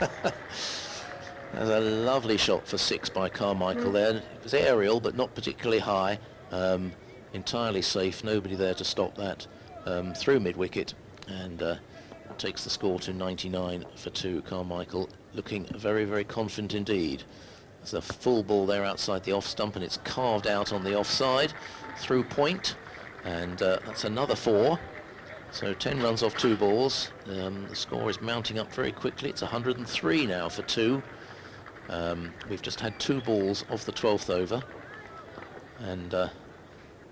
that's a lovely shot for 6 by Carmichael there. It was aerial, but not particularly high. Entirely safe. Nobody there to stop that through mid-wicket, and takes the score to 99 for 2. Carmichael looking very, very confident indeed. There's a full ball there outside the off stump, and it's carved out on the offside through point, and that's another 4. So 10 runs off 2 balls. The score is mounting up very quickly. It's 103 now for 2. We've just had 2 balls off the 12th over, and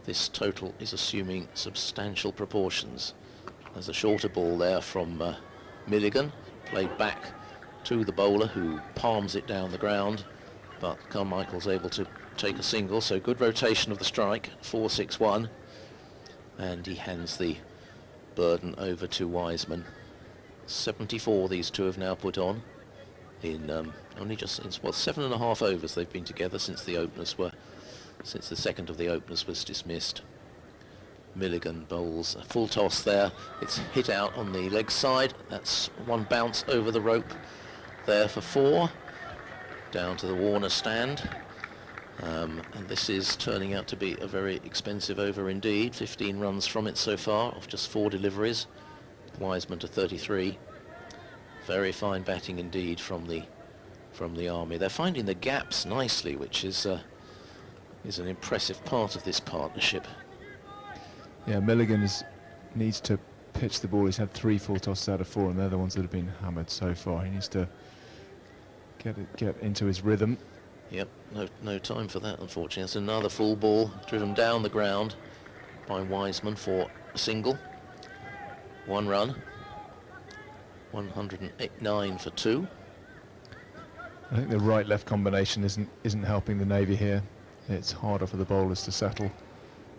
this total is assuming substantial proportions. There's a shorter ball there from Milligan, played back to the bowler, who palms it down the ground, but Carmichael's able to take a single, so good rotation of the strike, 4-6-1, and he hands the burden over to Wiseman. 74 these two have now put on in only just 7.5 overs they've been together since the second of the openers was dismissed. Milligan bowls a full toss there. It's hit out on the leg side. That's one bounce over the rope there for 4, down to the Warner stand. And this is turning out to be a very expensive over indeed. 15 runs from it so far, off just 4 deliveries. Wiseman to 33. Very fine batting indeed from the Army. They're finding the gaps nicely, which is an impressive part of this partnership. Yeah, Milligan needs to pitch the ball. He's had 3 full tosses out of 4, and they're the ones that have been hammered so far. He needs to get into his rhythm. Yep, no time for that, unfortunately. That's another full ball driven down the ground by Wiseman for a single. 1 run. 109 for 2. I think the right-left combination isn't helping the Navy here. It's harder for the bowlers to settle.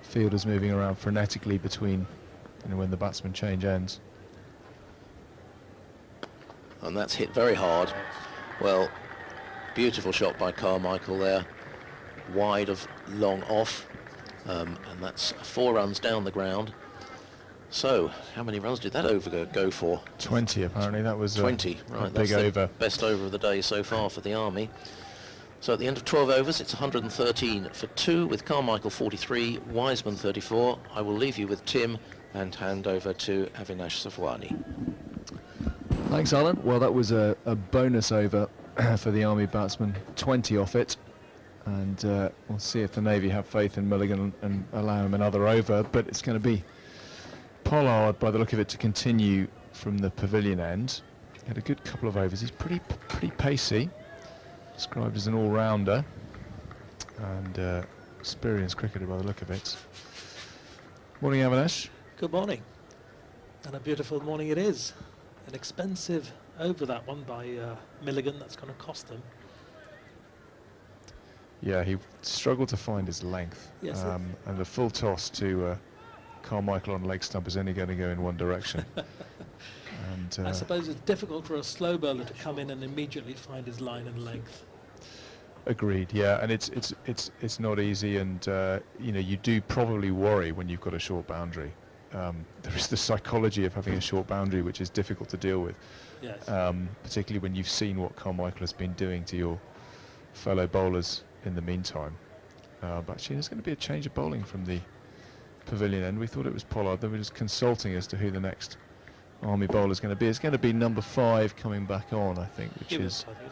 Fielders moving around frenetically between, when the batsmen change ends. And that's hit very hard. Well, beautiful shot by Carmichael there, wide of long off, and that's 4 runs down the ground. So, how many runs did that over go for? 20 apparently. That was 20, right? A big over. Best over of the day so far for the Army. So at the end of 12 overs, it's 113 for 2, with Carmichael 43, Wiseman 34. I will leave you with Tim and hand over to Avinash Safwani. Thanks, Alan. Well, that was a bonus over for the Army batsman, 20 off it, and we'll see if the Navy have faith in Milligan and allow him another over, but it's going to be Pollard, by the look of it, to continue from the pavilion end. He had a good couple of overs. He's pretty pacey, described as an all-rounder, and experienced cricketer by the look of it. Morning, Avinash. Good morning, and a beautiful morning it is. An expensive over, that one by Milligan. That's going to cost him. Yeah, he struggled to find his length. Yes, and the full toss to Carmichael on leg stump is only going to go in one direction. And I suppose it's difficult for a slow bowler to come in and immediately find his line and length. Agreed. Yeah, and it's not easy, and you do probably worry when you've got a short boundary. There is the psychology of having a short boundary, which is difficult to deal with. Yes. Particularly when you've seen what Carmichael has been doing to your fellow bowlers in the meantime. But actually, there's going to be a change of bowling from the pavilion end. We thought it was Pollard. They were just consulting as to who the next Army bowler is going to be. It's going to be number 5 coming back on, I think, which Hewitt, is, I think,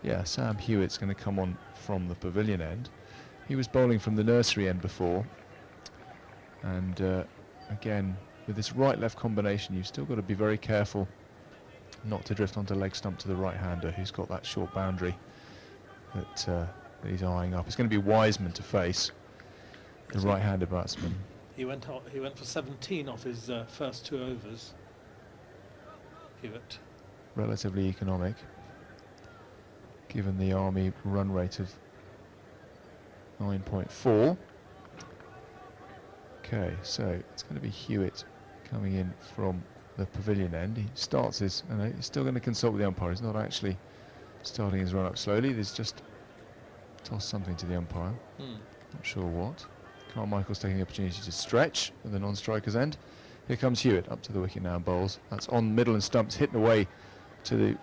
yeah, Sam Hewitt's going to come on from the pavilion end. He was bowling from the nursery end before, and again, with this right-left combination, you've still got to be very careful not to drift onto leg stump to the right-hander, who's got that short boundary that he's eyeing up. It's going to be Wiseman to face, the right-handed batsman. He went for 17 off his first 2 overs. Hewitt. Relatively economic, given the Army run rate of 9.4. Okay, so it's going to be Hewitt coming in from the pavilion end. He starts his, he's still going to consult with the umpire. He's not actually starting his run up slowly. He's just tossed something to the umpire. Not sure what. Carmichael's taking the opportunity to stretch at the non-striker's end. Here comes Hewitt up to the wicket now and bowls. That's on middle and stumps, hitting away to the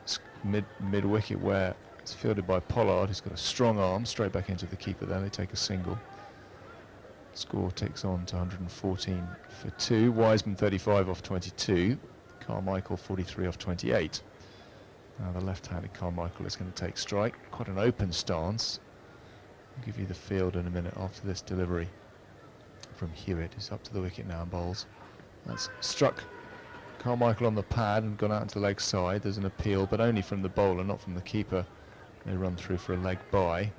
mid wicket where it's fielded by Pollard, who's got a strong arm, straight back into the keeper there. They take a single. Score takes on to 114 for 2. Wiseman 35 off 22. Carmichael 43 off 28. Now the left-handed Carmichael is going to take strike. Quite an open stance. I'll give you the field in a minute after this delivery from Hewitt. He's up to the wicket now and bowls. That's struck Carmichael on the pad and gone out into the leg side. There's an appeal, but only from the bowler, not from the keeper. They run through for a leg by.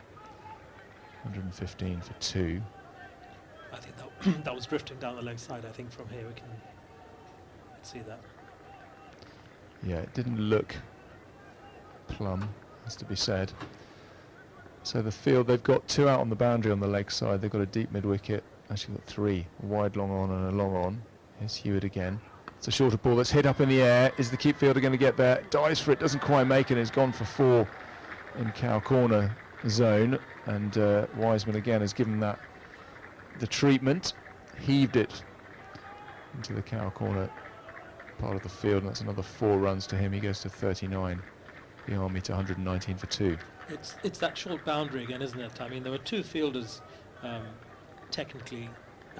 115 for 2. I think that was drifting down the leg side. I think from here we can see that. Yeah, it didn't look plumb, has to be said. So the field, they've got 2 out on the boundary on the leg side. They've got a deep mid-wicket. Actually got 3, a wide long on and a long on. Here's Hewitt again. It's a shorter ball that's hit up in the air. Is the keep fielder going to get there? Dives for it, doesn't quite make it. It's gone for 4 in cow corner zone. And Wiseman again has given that the treatment, heaved it into the cow corner part of the field, and that's another 4 runs to him. He goes to 39. The Army to 119 for 2. It's that short boundary again, isn't it? I mean, there were 2 fielders technically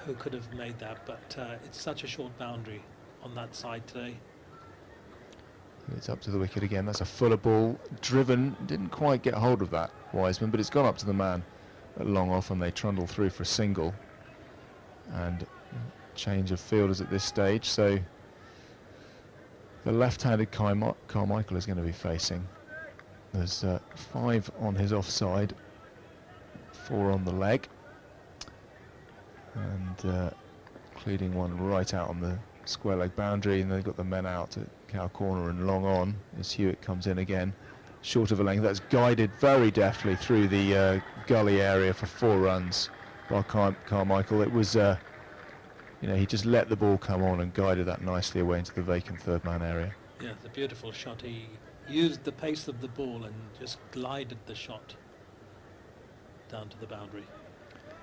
who could have made that, but it's such a short boundary on that side today. It's up to the wicket again. That's a fuller ball, driven, didn't quite get hold of that, Wiseman, but it's gone up to the man at long off, and they trundle through for a single. And change of fielders at this stage, so the left-handed Carmichael is going to be facing. There's 5 on his offside, 4 on the leg, and including 1 right out on the square leg boundary, and they've got the men out at cow corner and long on as Hewitt comes in again. Short of a length, that's guided very deftly through the gully area for 4 runs by Carmichael. It was, he just let the ball come on and guided that nicely away into the vacant 3rd man area. Yeah, it's a beautiful shot. He used the pace of the ball and just glided the shot down to the boundary.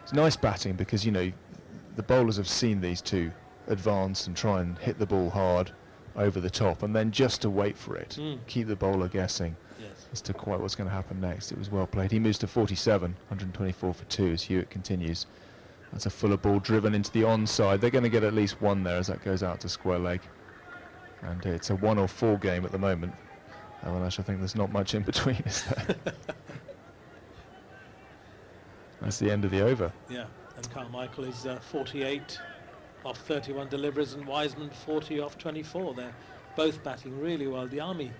It's nice batting because, the bowlers have seen these 2 advance and try and hit the ball hard over the top, and then just to wait for it, keep the bowler guessing as to quite what's going to happen next. It was well played. He moves to 47, 124 for 2 as Hewitt continues. That's a fuller ball driven into the onside. They're going to get at least 1 there as that goes out to square leg. And it's a 1 or 4 game at the moment. Avinash, I think there's not much in between, is there? That's the end of the over. Yeah, and Carmichael is 48 off 31 deliveries, and Wiseman 40 off 24. They're both batting really well. The Army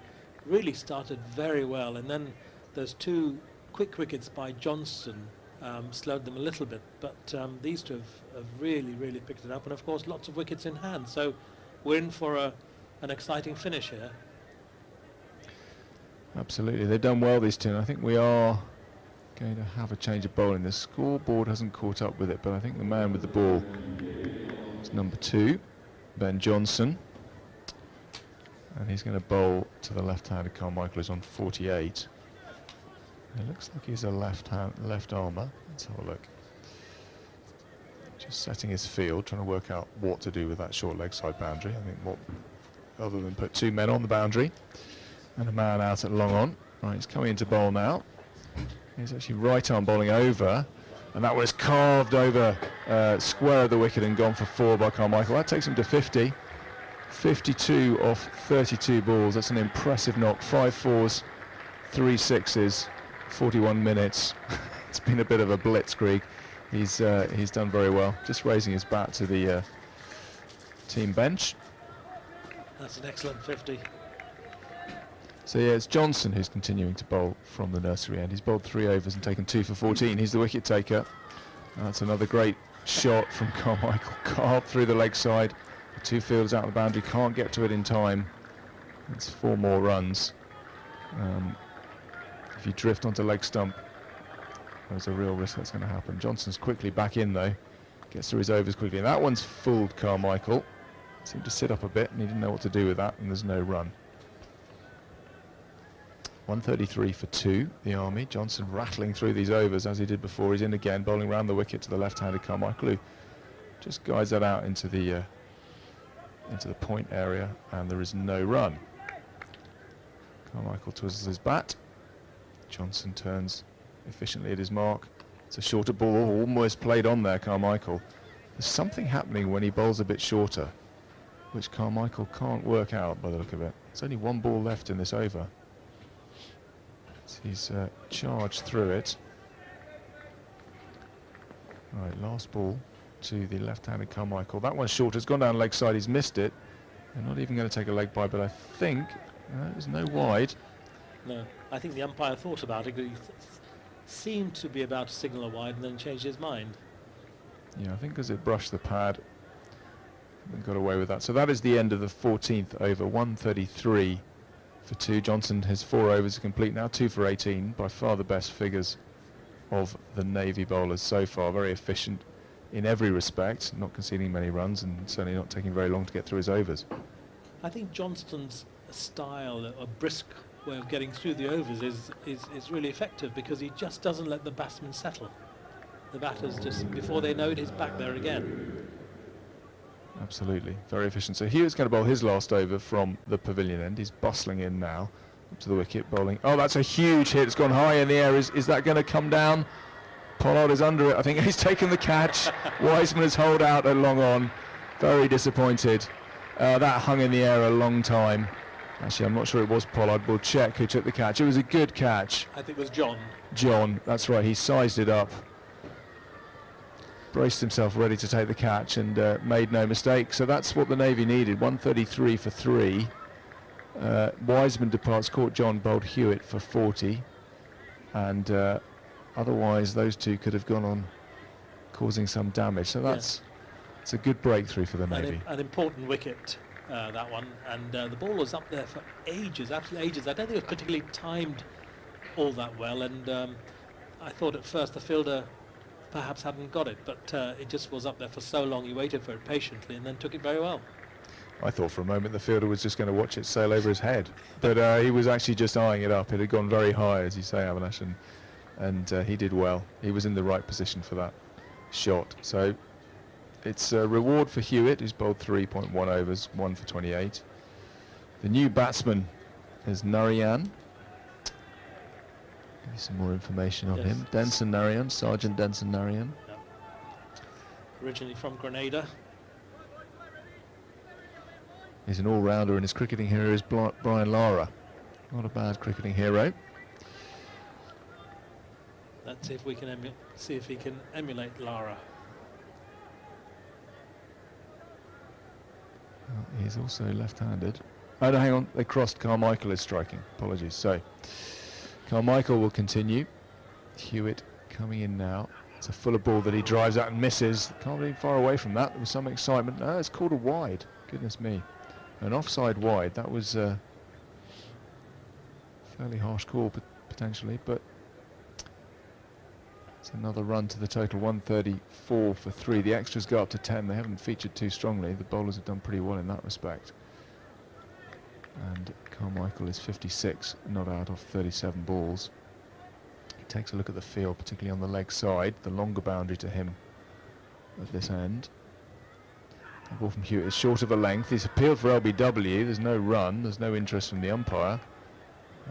really started very well, and then there's 2 quick wickets by Johnston slowed them a little bit, but these 2 have really picked it up, and of course lots of wickets in hand, so we're in for an exciting finish here. Absolutely, they've done well, these 2, and I think we are going to have a change of bowling. The scoreboard hasn't caught up with it, but I think the man with the ball is number 2, Ben Johnson, and he's going to bowl to the left-handed Carmichael, who's on 48. It looks like he's a left armer. Let's have a look. Just setting his field, trying to work out what to do with that short leg side boundary. I think what, other than put 2 men on the boundary and a man out at long on. Right, he's coming into bowl now. He's actually right arm bowling over, and that was carved over square of the wicket and gone for 4 by Carmichael. That takes him to 50. 52 off 32 balls. That's an impressive knock. 5 fours, 3 sixes, 41 minutes. It's been a bit of a blitzkrieg. He's done very well. Just raising his bat to the team bench. That's an excellent 50. So yeah, it's Johnson who's continuing to bowl from the nursery end. He's bowled 3 overs and taken 2 for 14. He's the wicket taker. That's another great shot from Carmichael. Carved through the leg side. The 2 fielders out of the boundary, can't get to it in time. It's 4 more runs. If you drift onto leg stump, there's a real risk that's going to happen. Johnson's quickly back in though. Gets through his overs quickly. And that one's fooled Carmichael. Seemed to sit up a bit and he didn't know what to do with that, and there's no run. 133 for 2, the Army. Johnson rattling through these overs as he did before. He's in again, bowling round the wicket to the left-handed Carmichael, who just guides that out into the point area, and there is no run. Carmichael twizzles his bat. Johnson turns efficiently at his mark. It's a shorter ball, almost played on there, Carmichael. There's something happening when he bowls a bit shorter, which Carmichael can't work out by the look of it. There's only 1 ball left in this over. So he's charged through it. Right, last ball to the left-handed Carmichael. That one's short. It's gone down leg side. He's missed it. They're not even going to take a leg by, but I think there's no wide. No, I think the umpire thought about it. He seemed to be about to signal a wide and then changed his mind. Yeah, I think because it brushed the pad, they got away with that. So that is the end of the 14th over. 133 for 2. Johnson has 4 overs complete now, 2 for 18. By far the best figures of the Navy bowlers so far. Very efficient in every respect, not conceding many runs and certainly not taking very long to get through his overs. I think Johnston's style, a brisk way of getting through the overs is really effective, because he just doesn't let the batsmen settle. The batters just, before they know it, he's back there again. Absolutely, very efficient. So Hewitt's going to bowl his last over from the pavilion end. He's bustling in now up to the wicket, bowling. Oh, that's a huge hit. It's gone high in the air. Is that going to come down? Pollard is under it. I think he's taken the catch. Wiseman has holed out at long on. Very disappointed. That hung in the air a long time. Actually, I'm not sure it was Pollard. We'll check who took the catch. It was a good catch. I think it was John. John, that's right. He sized it up, braced himself ready to take the catch, and made no mistake. So that's what the Navy needed. 133 for 3. Wiseman departs, caught John, bowled Hewitt for 40. And otherwise, those two could have gone on causing some damage. So that's it's a good breakthrough for the Navy. An important wicket, that one. And the ball was up there for ages, absolutely ages. I don't think it was particularly timed all that well. And I thought at first the fielder perhaps hadn't got it, but it just was up there for so long. He waited for it patiently and then took it very well. I thought for a moment the fielder was just going to watch it sail over his head, but he was actually just eyeing it up. It had gone very high, as you say, Avinash, and he did well. He was in the right position for that shot. So it's a reward for Hewitt, who's bowled 3.1 overs, 1 for 28. The new batsman is Narayan. Give you some more information on him. Denson Narayan, Sergeant Denson Narayan. Yep. Originally from Grenada. He's an all-rounder, and his cricketing hero is Brian Lara. Not a bad cricketing hero. Let's see if we can see if he can emulate Lara. He's also left-handed. Oh no, hang on, they crossed. Carmichael is striking. Apologies. So Carmichael will continue. Hewitt coming in now. It's a fuller ball that he drives out and misses. Can't be far away from that. There was some excitement. No, it's called a wide. Goodness me. An offside wide. That was a fairly harsh call potentially, but it's another run to the total. 134 for 3. The extras go up to 10. They haven't featured too strongly. The bowlers have done pretty well in that respect. And Carmichael is 56, not out of 37 balls. He takes a look at the field, particularly on the leg side. The longer boundary to him at this end. The ball from Hewitt is short of a length. He's appealed for LBW. There's no run. There's no interest from the umpire.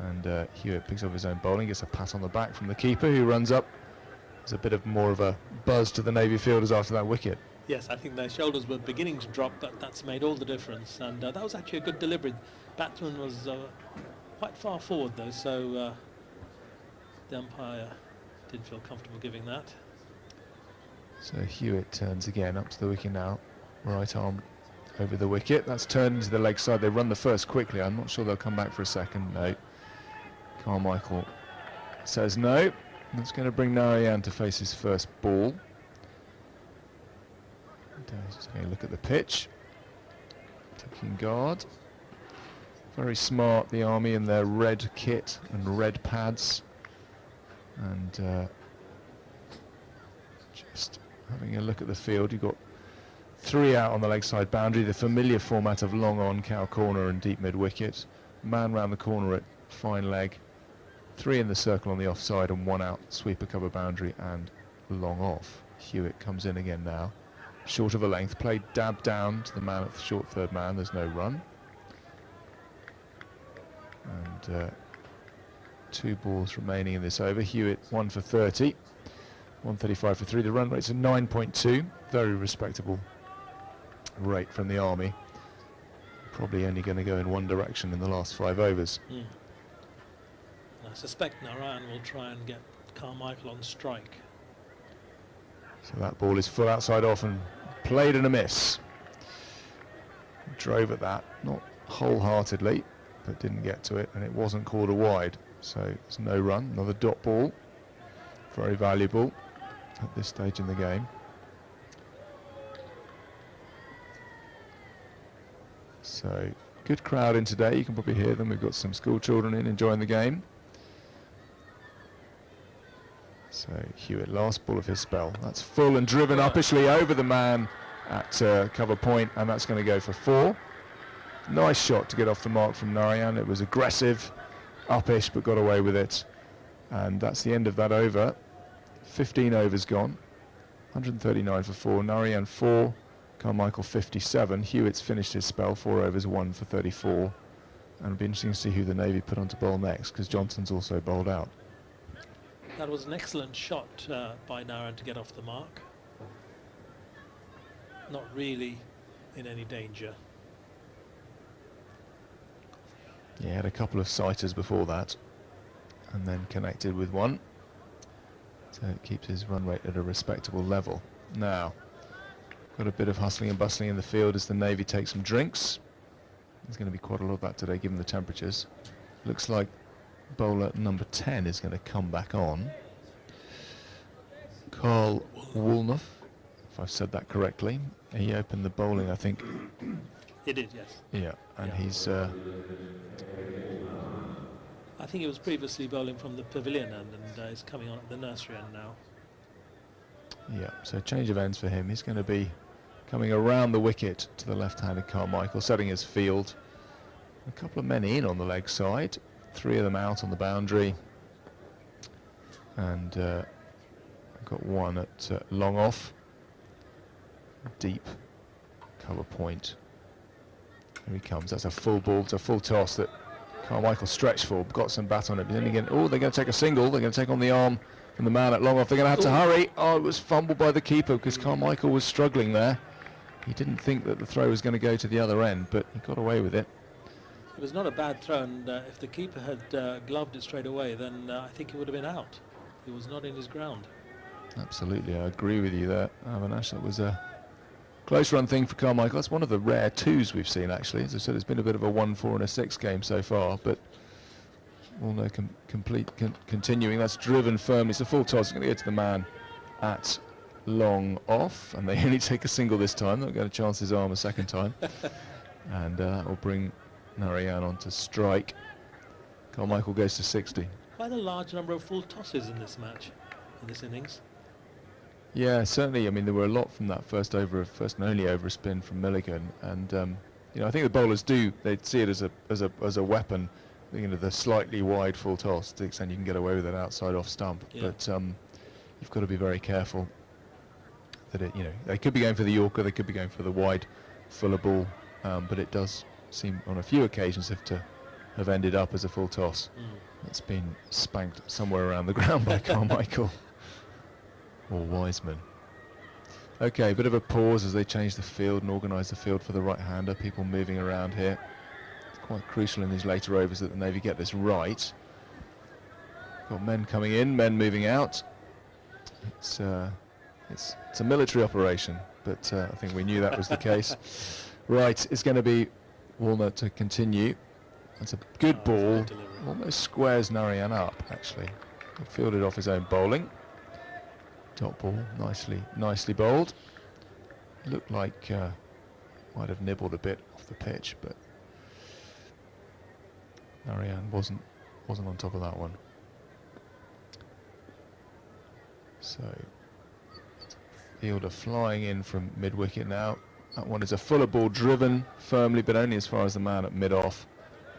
And Hewitt picks up his own bowling, gets a pat on the back from the keeper, who runs up There's a bit of more of a buzz to the Navy fielders after that wicket. Yes, I think their shoulders were beginning to drop, but that's made all the difference. And that was actually a good delivery. Batsman was quite far forward, though, so the umpire didn't feel comfortable giving that. So Hewitt turns again up to the wicket now. Right arm over the wicket. That's turned into the leg side. They run the first quickly. I'm not sure they'll come back for a second. No. Carmichael says no. That's going to bring Narayan to face his first ball. Just going to look at the pitch. Taking guard. Very smart, the Army, in their red kit and red pads. And just having a look at the field, you've got 3 out on the leg side boundary, the familiar format of long on, cow corner and deep mid wicket. Man round the corner at fine leg. 3 in the circle on the offside and 1 out, sweeper cover boundary and long off. Hewitt comes in again now. Short of a length, played dab down to the man at the short third man, there's no run. And 2 balls remaining in this over. Hewitt 1 for 30, 135 for 3. The run rate's a 9.2, very respectable rate from the Army. Probably only going to go in one direction in the last 5 overs. And I suspect Narayan will try and get Carmichael on strike. So that ball is full outside off and played and a miss. Drove at that, not wholeheartedly, but didn't get to it, and it wasn't called a wide. So it's no run, another dot ball. Very valuable at this stage in the game. So good crowd in today, you can probably hear them. We've got some school children in enjoying the game. So Hewitt, last ball of his spell. That's full and driven uppishly over the man at cover point, and that's going to go for 4. Nice shot to get off the mark from Narayan. It was aggressive, uppish, but got away with it. And that's the end of that over. 15 overs gone. 139 for 4. Narayan 4. Carmichael 57. Hewitt's finished his spell. 4 overs, 1 for 34. And it'll be interesting to see who the Navy put on to bowl next, because Johnson's also bowled out. That was an excellent shot by Narayan to get off the mark. Not really in any danger. He had a couple of sighters before that, and then connected with one. So it keeps his run rate at a respectable level. Now, got a bit of hustling and bustling in the field as the Navy takes some drinks. There's going to be quite a lot of that today, given the temperatures. Looks like bowler number 10 is going to come back on. Carl Woolnough, if I've said that correctly. He opened the bowling, I think. He did, yes. Yeah, and yeah. He's... I think he was previously bowling from the pavilion end and is coming on at the nursery end now. Yeah, so change of ends for him. He's going to be coming around the wicket to the left-handed Carmichael, setting his field. A couple of men in on the leg side. 3 of them out on the boundary, and I've got 1 at long off, deep cover point. Here he comes. That's a full ball. It's a full toss that Carmichael stretched for, got some bat on it, but then again, oh, they're going to take a single. They're going to take on the arm from the man at long off. They're going to have to hurry. Oh, it was fumbled by the keeper because Carmichael was struggling there. He didn't think that the throw was going to go to the other end, but he got away with it. It was not a bad throw, and if the keeper had gloved it straight away, then I think he would have been out. He was not in his ground. Absolutely, I agree with you there, Avinash. That was a close run thing for Carmichael. That's one of the rare 2s we've seen, actually. As I said, it's been a bit of a 1, 4 and a 6 game so far, but all no continuing. That's driven firmly. It's a full toss. It's going to go to the man at long off, and they only take a single this time. They're not going to chance his arm a second time. And that will bring Narayan on to strike. Carmichael goes to 60. Quite a large number of full tosses in this match, in this innings. Yeah, certainly. I mean, there were a lot from that first and only over spin from Milligan, and you know, I think the bowlers they'd see it as a weapon. You know, the slightly wide full toss, to the extent you can get away with it outside off stump. Yeah. But you've got to be very careful that it, you know, they could be going for the Yorker, they could be going for the wide fuller ball, but it does seem on a few occasions to have ended up as a full toss. It's been spanked somewhere around the ground by Carmichael. or Wiseman. Okay, a bit of a pause as they change the field and organise the field for the right-hander. People moving around here. It's quite crucial in these later overs that the Navy get this right. Got men coming in, men moving out. It's a military operation, but I think we knew that was the case. Right, it's going to be Walner to continue. That's a good ball. Almost squares Narayan up, actually. He fielded off his own bowling. Dot ball, nicely bowled. Looked like might have nibbled a bit off the pitch, but Narayan wasn't on top of that one. So fielder flying in from mid-wicket now. That one is a fuller ball, driven firmly, but only as far as the man at mid-off.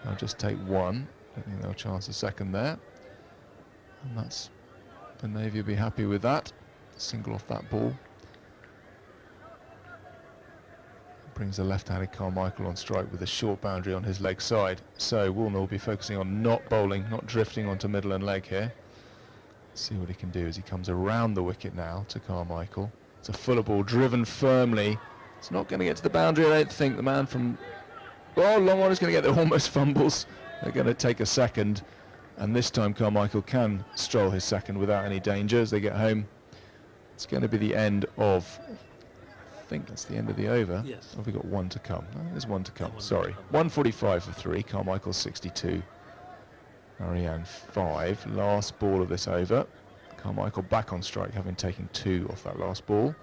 I'll just take one. Don't think they'll chance a second there. And that's, the Navy will be happy with that. Single off that ball. Brings the left-handed Carmichael on strike with a short boundary on his leg side. So Woolner will be focusing on not bowling, not drifting onto middle and leg here. See what he can do as he comes around the wicket now to Carmichael. It's a fuller ball, driven firmly. It's not going to get to the boundary, I don't think. The man from... Oh, long on is going to get there, almost fumbles. They're going to take a second. And this time Carmichael can stroll his second without any danger as they get home. It's going to be the end of... I think that's the end of the over. Yes. Or have we got one to come? No, there's one to come, sorry. 145 for 3, Carmichael 62. Narayan 5, last ball of this over. Carmichael back on strike, having taken 2 off that last ball.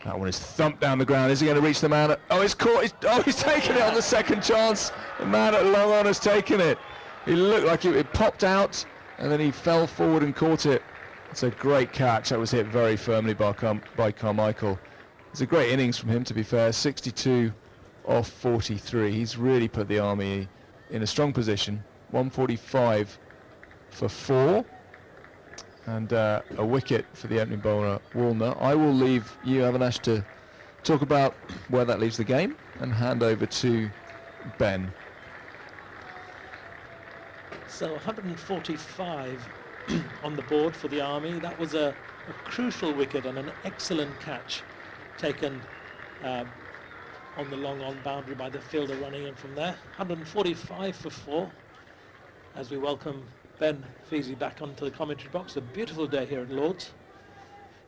That one is thumped down the ground. Is he going to reach the man? Oh, it's caught. He's taken it on the second chance. The man at long on has taken it. He looked like it popped out, and then he fell forward and caught it. It's a great catch. That was hit very firmly by Carmichael. It's a great innings from him, to be fair. 62 off 43. He's really put the Army in a strong position. 145 for 4. And a wicket for the opening bowler, Woolner. I will leave you, Avinash, to talk about where that leaves the game and hand over to Ben. So 145 on the board for the Army. That was a crucial wicket and an excellent catch taken on the long on boundary by the fielder running in from there. 145 for 4 as we welcome Ben Feasey back onto the commentary box. A beautiful day here at Lord's.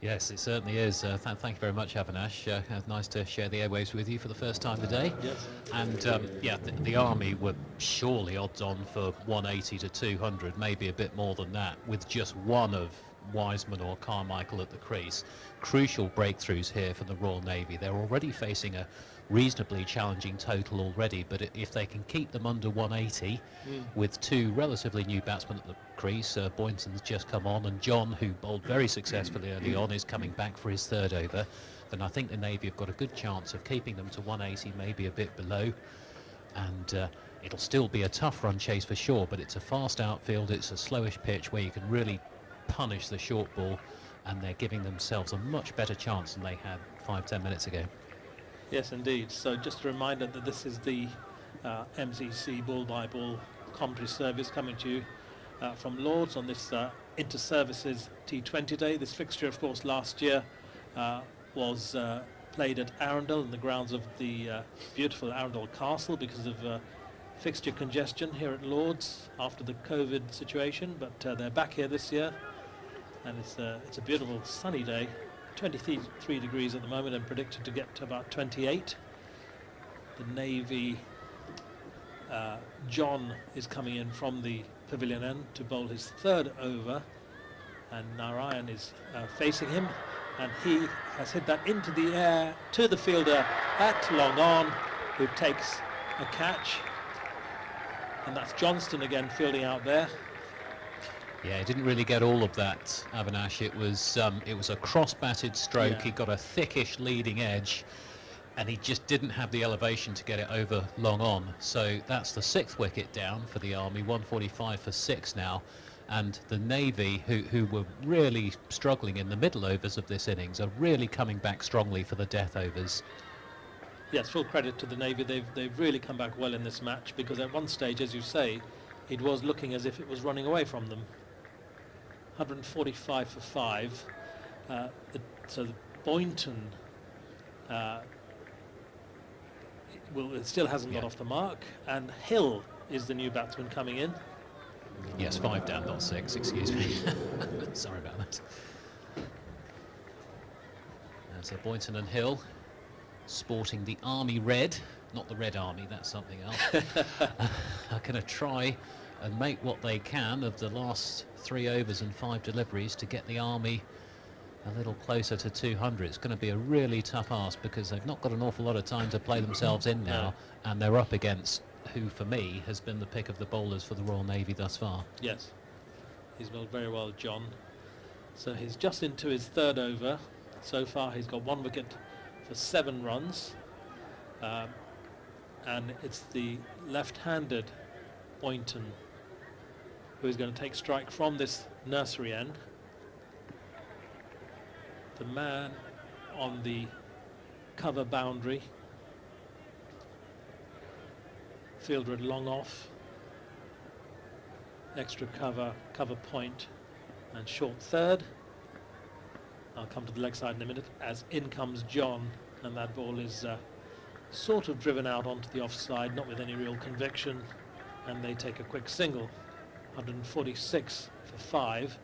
Yes, it certainly is. Thank you very much, Avinash. Nice to share the airwaves with you for the first time today. Yes. And yeah, the Army were surely odds on for 180 to 200, maybe a bit more than that, with just one of Wiseman or Carmichael at the crease. Crucial breakthroughs here for the Royal Navy. They're already facing a reasonably challenging total already, but if they can keep them under 180 with 2 relatively new batsmen at the crease, Boynton's just come on, and John, who bowled very successfully early on, is coming back for his 3rd over, then I think the Navy have got a good chance of keeping them to 180, maybe a bit below. And it'll still be a tough run chase for sure, but it's a fast outfield, it's a slowish pitch where you can really punish the short ball, and they're giving themselves a much better chance than they had 5-10 minutes ago. Yes, indeed. So just a reminder that this is the MCC ball-by-ball commentary service coming to you from Lord's on this Inter-Services T20 day. This fixture, of course, last year was played at Arundel in the grounds of the beautiful Arundel Castle because of fixture congestion here at Lord's after the COVID situation. But they're back here this year, and it's a beautiful sunny day. 23 degrees at the moment and predicted to get to about 28. The Navy, John is coming in from the pavilion end to bowl his 3rd over, and Narayan is facing him, and he has hit that into the air to the fielder at long on, who takes a catch, and that's Johnston again fielding out there. Yeah, he didn't really get all of that, Avinash. It was a cross-batted stroke. Yeah. He got a thickish leading edge, and he just didn't have the elevation to get it over long on. So that's the 6th wicket down for the Army, 145 for 6 now. And the Navy, who were really struggling in the middle overs of this innings, are really coming back strongly for the death overs. Yes, full credit to the Navy. They've really come back well in this match, because at one stage, as you say, it was looking as if it was running away from them. 145 for 5. So the Boynton it still hasn't got off the mark, and Hill is the new batsman coming in. Yes, 5 down, not 6, excuse me. Sorry about that. And so Boynton and Hill sporting the army red, not the Red Army, that's something else. Are going to try and make what they can of the last 3 overs and 5 deliveries to get the army a little closer to 200. It's going to be a really tough ask because they've not got an awful lot of time to play themselves in now, and they're up against who, for me, has been the pick of the bowlers for the Royal Navy thus far. Yes, he's bowled very well, John. So he's just into his 3rd over. So far he's got 1 wicket for 7 runs, and it's the left-handed Boynton who is going to take strike from this nursery end. The man on the cover boundary, fielder at long off, extra cover point, and short 3rd. I'll come to the leg side in a minute as in comes John, and that ball is sort of driven out onto the offside, not with any real conviction, and they take a quick single. 146 for 5.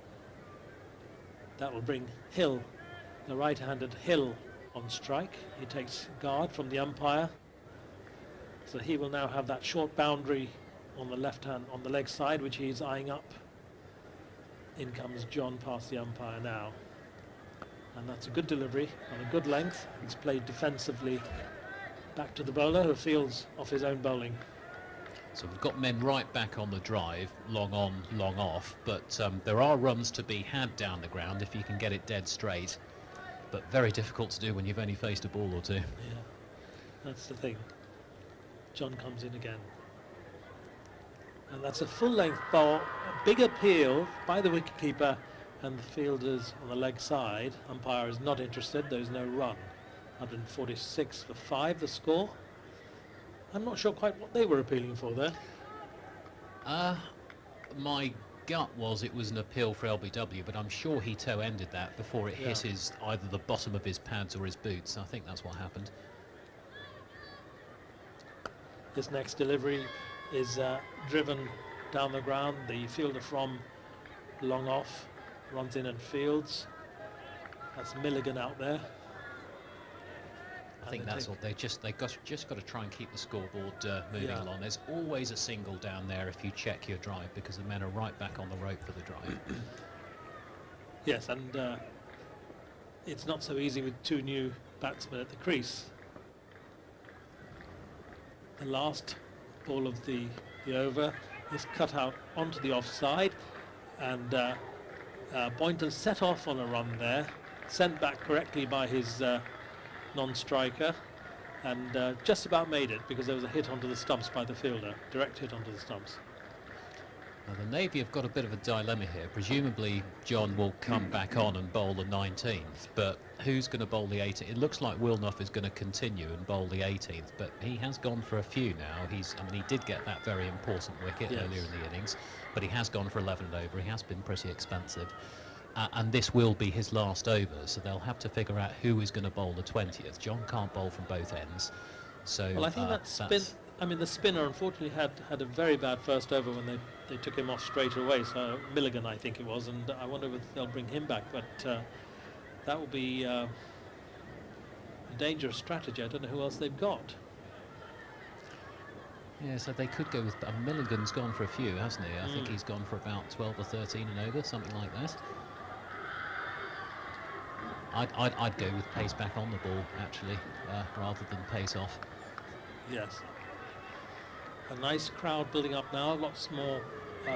That will bring Hill, the right-handed Hill, on strike. He takes guard from the umpire, so he will now have that short boundary on the left hand, on the leg side, which he's eyeing up. In comes John past the umpire now, and that's a good delivery on a good length. It's played defensively back to the bowler, who fields off his own bowling. So we've got men right back on the drive, long on, long off, but there are runs to be had down the ground if you can get it dead straight, but very difficult to do when you've only faced a ball or 2. Yeah, that's the thing. John comes in again, and that's a full-length ball, a big appeal by the wicketkeeper and the fielders on the leg side. Umpire is not interested, there's no run. 146 for 5 the score. I'm not sure quite what they were appealing for there. My gut was it was an appeal for LBW, but I'm sure he toe-ended that before it hit either the bottom of his pads or his boots. I think that's what happened. This next delivery is driven down the ground. The fielder from long off runs in and fields. That's Milligan out there. I think that's what they've just got to try and keep the scoreboard moving along. There's always a single down there if you check your drive, because the men are right back on the rope for the drive. Yes, and it's not so easy with 2 new batsmen at the crease. The last ball of the over is cut out onto the offside, and Boynton set off on a run there, sent back correctly by his non-striker, and just about made it because there was a hit onto the stumps by the fielder, direct hit onto the stumps. Now the Navy have got a bit of a dilemma here. Presumably John will come back on and bowl the 19th, but who's going to bowl the 18th? It looks like Wilnoff is going to continue and bowl the 18th, but he has gone for a few now. He did get that very important wicket earlier in the innings, but he has gone for 11 and over. He has been pretty expensive. And this will be his last over, so they'll have to figure out who is going to bowl the 20th. John can't bowl from both ends. So well, I think the spinner unfortunately had a very bad first over when they took him off straight away. So Milligan, I think it was, and I wonder if they'll bring him back. But that will be a dangerous strategy. I don't know who else they've got. Yeah, so they could go with... Milligan's gone for a few, hasn't he? I think he's gone for about 12 or 13 and over, something like that. I'd go with pace back on the ball, actually, rather than pace off. Yes. A nice crowd building up now. Lots more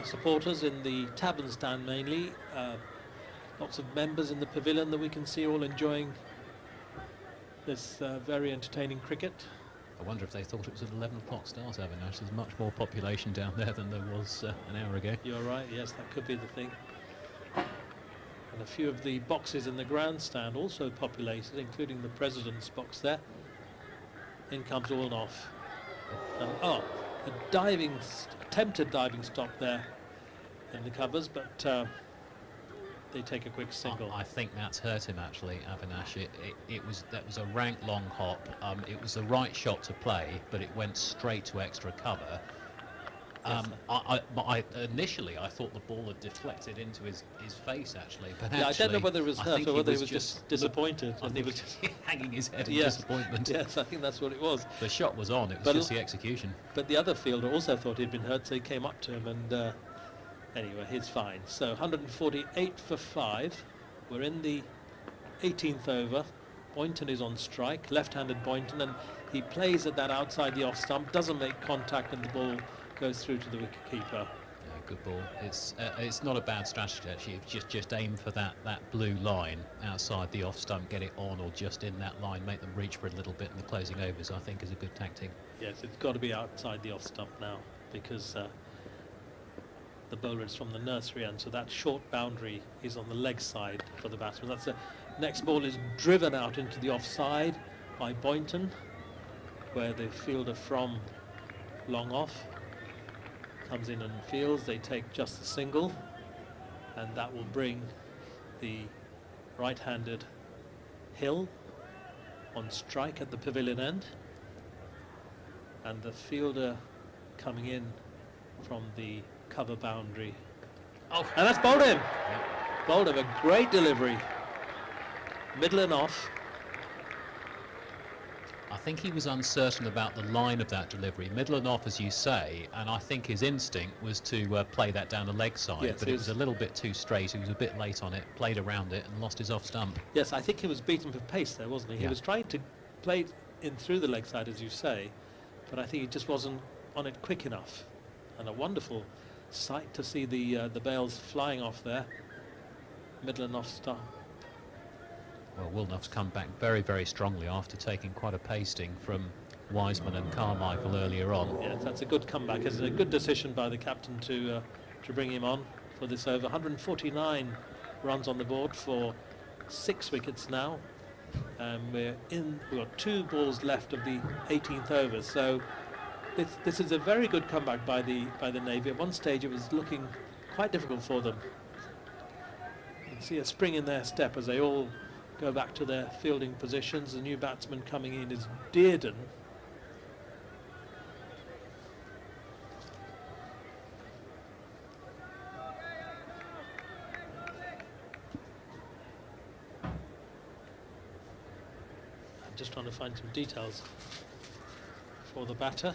supporters in the tavern stand mainly. Lots of members in the pavilion that we can see all enjoying this very entertaining cricket. I wonder if they thought it was an 11 o'clock start, Avinash. There's much more population down there than there was an hour ago. You're right, yes, that could be the thing. And a few of the boxes in the grandstand also populated, including the President's box there. In comes Wilnoff. And a attempted diving stop there in the covers, but they take a quick single. I think that's hurt him actually, Avinash. That was a rank long hop. It was the right shot to play, but it went straight to extra cover. Initially I thought the ball had deflected into his face actually, but yeah, actually, I don't know whether it was hurt or whether he was just disappointed. And he was just hanging his head in yes, disappointment. Yes, I think that's what it was. The shot was on, it was just the execution. But the other fielder also thought he'd been hurt, so he came up to him, and anyway, he's fine. So 148 for 5. We're in the 18th over. Boynton is on strike, left-handed Boynton, and he plays at that outside the off stump, doesn't make contact, and the ball goes through to the wicket-keeper. Yeah, good ball. It's not a bad strategy actually. Just aim for that blue line outside the off stump, get it on or just in that line, make them reach for it a little bit in the closing overs. I think is a good tactic. Yes, it's got to be outside the off stump now, because the bowler is from the nursery end, so that short boundary is on the leg side for the batsman. That's the next ball is driven out into the offside by Boynton, where the fielder from long off comes in and fields. They take just a single, and that will bring the right-handed Hill on strike at the pavilion end, and the fielder coming in from the cover boundary. Oh, and that's bowled him. Yep. Bowled him, a great delivery, middle and off. I think he was uncertain about the line of that delivery, middle and off as you say, and I think his instinct was to play that down the leg side, yes, but it was a little bit too straight. He was a bit late on it, played around it and lost his off stump. Yes, I think he was beaten for pace there, wasn't he? Yeah. He was trying to play it in through the leg side as you say, but I think he just wasn't on it quick enough. And a wonderful sight to see the bails flying off there, middle and off stump. Well, Wilnoff's come back very, very strongly after taking quite a pasting from Wiseman and Carmichael earlier on. Yes, that's a good comeback. It's a good decision by the captain to bring him on for this over. 149 runs on the board for 6 wickets now. We've got 2 balls left of the 18th over. So this is a very good comeback by the Navy. At one stage it was looking quite difficult for them. You can see a spring in their step as they all go back to their fielding positions. The new batsman coming in is Dearden. I'm just trying to find some details for the batter.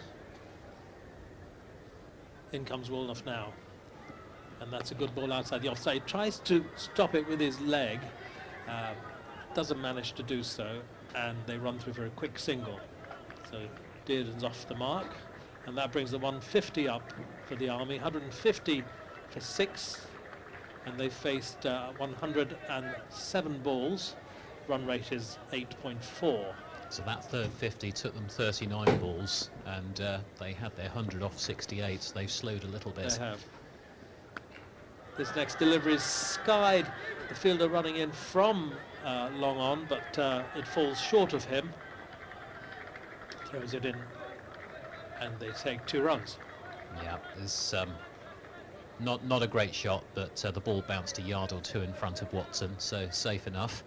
In comes Wilnoff now, and that's a good ball outside the offside. Tries to stop it with his leg, doesn't manage to do so, and they run through for a quick single. So Dearden's off the mark, and that brings the 150 up for the Army. 150 for 6, and they faced 107 balls. Run rate is 8.4. So that third 50 took them 39 balls, and they had their 100 off 68, so they've slowed a little bit. They have. This next delivery is skied. The fielder running in from long on, but it falls short of him. Throws it in, and they take 2 runs. Yeah, it's not a great shot, but the ball bounced a yard or 2 in front of Watson, so safe enough.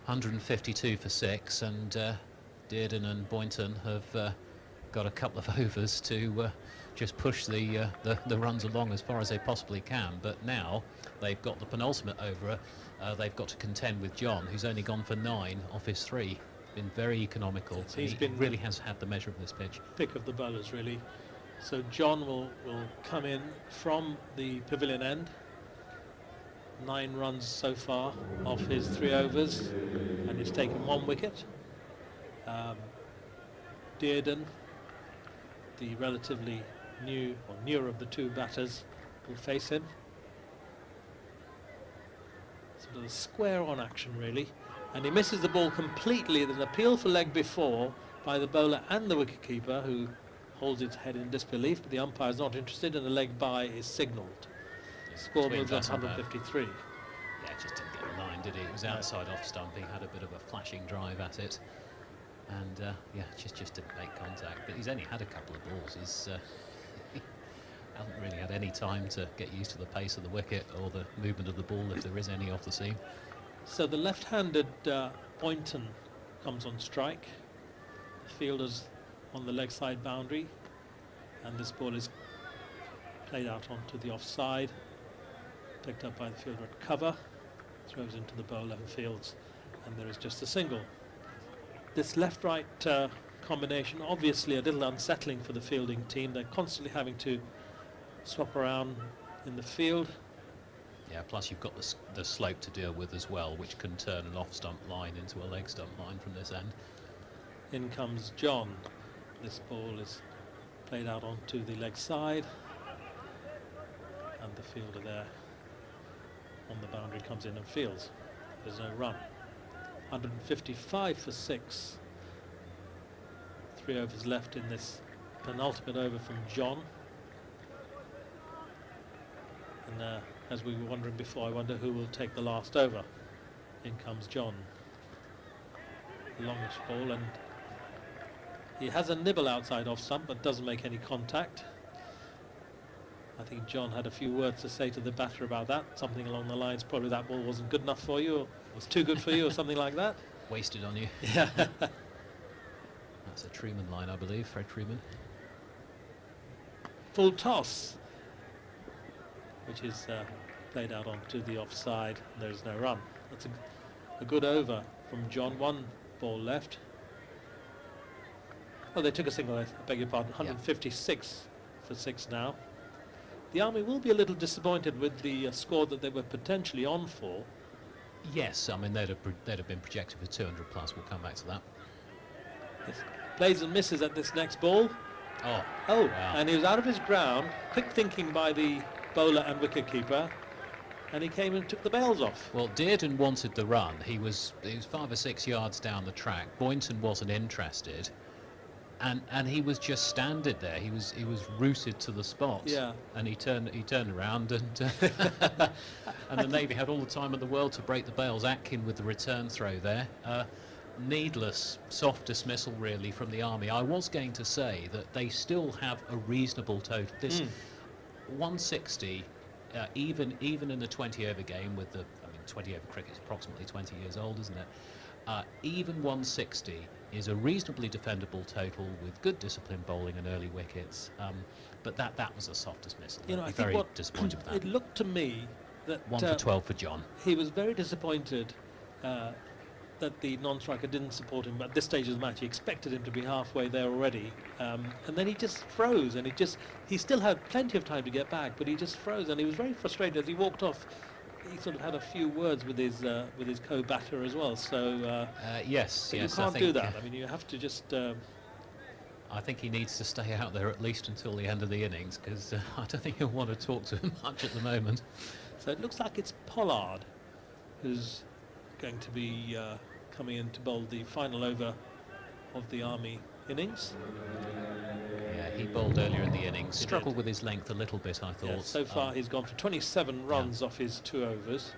152 for 6, and Dearden and Boynton have got a couple of overs to just push the runs along as far as they possibly can. But now they've got the penultimate over. They've got to contend with John, who's only gone for 9 off his 3. Been very economical. Yes, he really has had the measure of this pitch. Pick of the bowlers, really. So John will come in from the pavilion end. 9 runs so far off his 3 overs, and he's taken 1 wicket. Dearden, the relatively new or newer of the 2 batters, will face him. Sort of a square on action really, and he misses the ball completely. There's an appeal for leg before by the bowler and the wicketkeeper, who holds its head in disbelief, but the umpire is not interested, and the leg by is signalled. Score moves on 153. Yeah, just didn't get the line, did he? It was outside off stump. He had a bit of a flashing drive at it, and yeah, just didn't make contact. But he's only had a couple of balls. He's hasn't really had any time to get used to the pace of the wicket or the movement of the ball, if there is any off the seam. So the left-handed Boynton comes on strike. The fielder's on the leg side boundary, and this ball is played out onto the offside, picked up by the fielder at cover, throws into the bowler and fields, and there is just a single. This left-right combination obviously a little unsettling for the fielding team. They're constantly having to swap around in the field. Yeah, plus you've got the slope to deal with as well, which can turn an off-stump line into a leg stump line from this end. In comes John. This ball is played out onto the leg side, and the fielder there on the boundary comes in and fields. There's no run. 155 for 6. 3 overs left in this penultimate over from John. And as we were wondering before, I wonder who will take the last over. In comes John. Longish ball, and he has a nibble outside off stump but doesn't make any contact. I think John had a few words to say to the batter about that, something along the lines, probably that ball wasn't good enough for you, or was too good for you, or something like that. Wasted on you. Yeah. That's a Truman line, I believe, Fred Truman. Full toss, which is played out onto the offside. There's no run. That's a good over from John. 1 ball left. Oh, they took a single, I beg your pardon. 156 for 6 now. The Army will be a little disappointed with the score that they were potentially on for. Yes, I mean they'd have been projected for 200 plus. We'll come back to that. Yes. Plays and misses at this next ball. Oh, wow. And he was out of his ground. Quick thinking by the bowler and wicketkeeper, and he came and took the bails off. Well, Dearden wanted the run. He was 5 or 6 yards down the track. Boynton wasn't interested. And he was just standing there. He was rooted to the spot. Yeah. And he turned around, and and the Navy had all the time in the world to break the bails. Atkin with the return throw there. Needless soft dismissal really from the Army. I was going to say that they still have a reasonable total. This 160, even in the 20-over game with the 20-over cricket is approximately 20 years old, isn't it? Even 160 is a reasonably defendable total with good disciplined bowling and early wickets, but that was a soft dismissal. You know, I very think what disappointed with that. it looked to me that 1 for 12 for John. He was very disappointed that the non-striker didn't support him at this stage of the match. He expected him to be halfway there already, and then he just froze, and he still had plenty of time to get back, but he just froze, and he was very frustrated as he walked off. He sort of had a few words with his co-batter as well. So yes, you can't do that. I mean, you have to just. I think he needs to stay out there at least until the end of the innings, because I don't think he'll want to talk to him much at the moment. So it looks like it's Pollard who's going to be coming in to bowl the final over of the Army innings. Yeah, he bowled earlier in the innings. Struggled with his length a little bit, I thought. Yeah, so far he's gone for 27 runs off his 2 overs.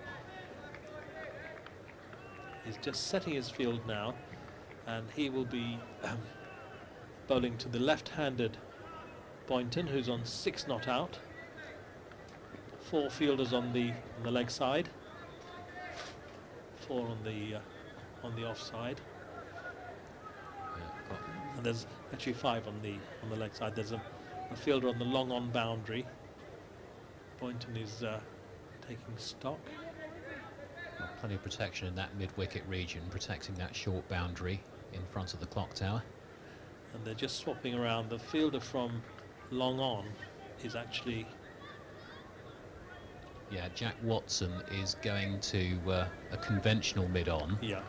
He's just setting his field now, and he will be bowling to the left-handed Boynton, who's on 6 not out. 4 fielders on the leg side. 4 on the offside. And there's actually 5 on the leg side. There's a fielder on the long on boundary. Boynton is taking stock. Well, plenty of protection in that mid-wicket region, protecting that short boundary in front of the clock tower. And they're just swapping around. The fielder from long on is actually... Yeah, Jack Watson is going to a conventional mid-on. Yeah.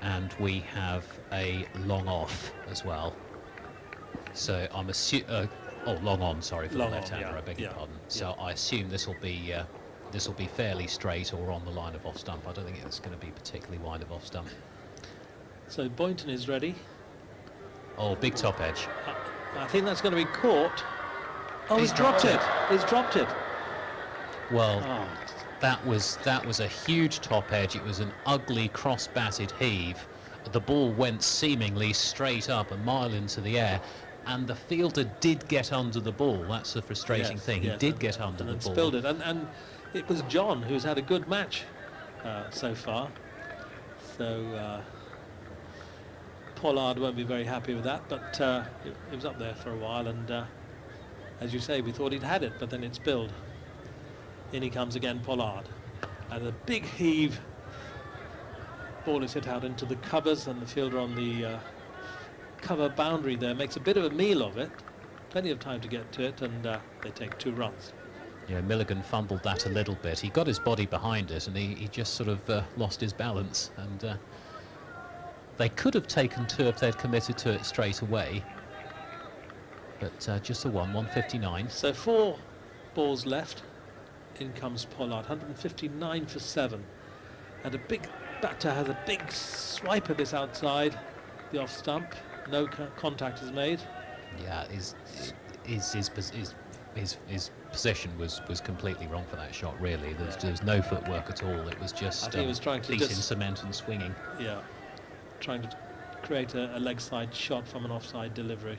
And we have a long off as well. So I'm assuming, long on, sorry, for the left-hander, I beg your pardon. So I assume this will be fairly straight or on the line of off stump. I don't think it's going to be particularly wide of off stump. So Boynton is ready. Oh, big top edge. I think that's going to be caught. Oh, he's dropped it. He's dropped it. Well, that was a huge top edge. It was an ugly cross-batted heave. The ball went seemingly straight up a mile into the air. and the fielder did get under the ball. That's the frustrating thing. He did get under the ball. Spilled it, and it was John who's had a good match so far. So Pollard won't be very happy with that, but it was up there for a while, and as you say, we thought he'd had it, but then it spilled. In he comes again, Pollard, and a big heave. Ball is hit out into the covers, and the fielder on the cover boundary there makes a bit of a meal of it. Plenty of time to get to it, and they take 2 runs. Yeah, Milligan fumbled that a little bit. He got his body behind it, and he just sort of lost his balance. And they could have taken 2 if they'd committed to it straight away. But just the 159. So 4 balls left. In comes Pollard, 159 for 7. And a big batter has a big swipe of this outside the off stump. No contact is made. Yeah, his position was completely wrong for that shot. Really, there's no footwork at all. It was just he was trying to feet in cement and swinging. Yeah, trying to create a leg side shot from an offside delivery.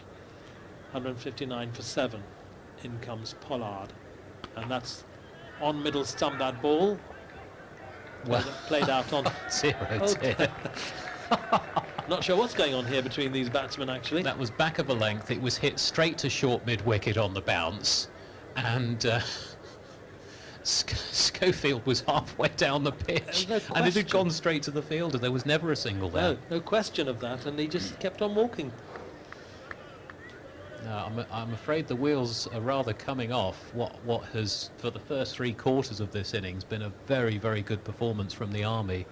159 for 7. In comes Pollard, and that's on middle stump. That ball. Well, played out on 0-2. Not sure what's going on here between these batsmen, actually. That was back of a length. It was hit straight to short mid-wicket on the bounce, and Schofield was halfway down the pitch, and it had gone straight to the fielder. There was never a single there. No question of that, and he just kept on walking. No, I'm afraid the wheels are rather coming off what has, for the first 3 quarters of this innings, been a very, very good performance from the Army.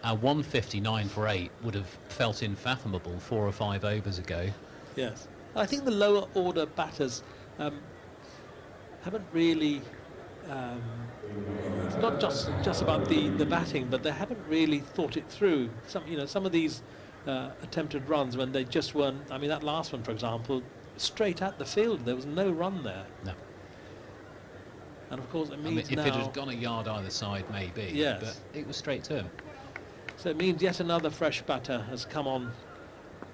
159 for 8 would have felt unfathomable 4 or 5 overs ago. Yes, I think the lower order batters haven't really. It's not just about the batting, but they haven't really thought it through. Some of these attempted runs when they just weren't. I mean, that last one, for example, straight at the field. There was no run there. No. And of course, it means if it had gone a yard either side, maybe. Yes. But it was straight to him. So it means yet another fresh batter has come on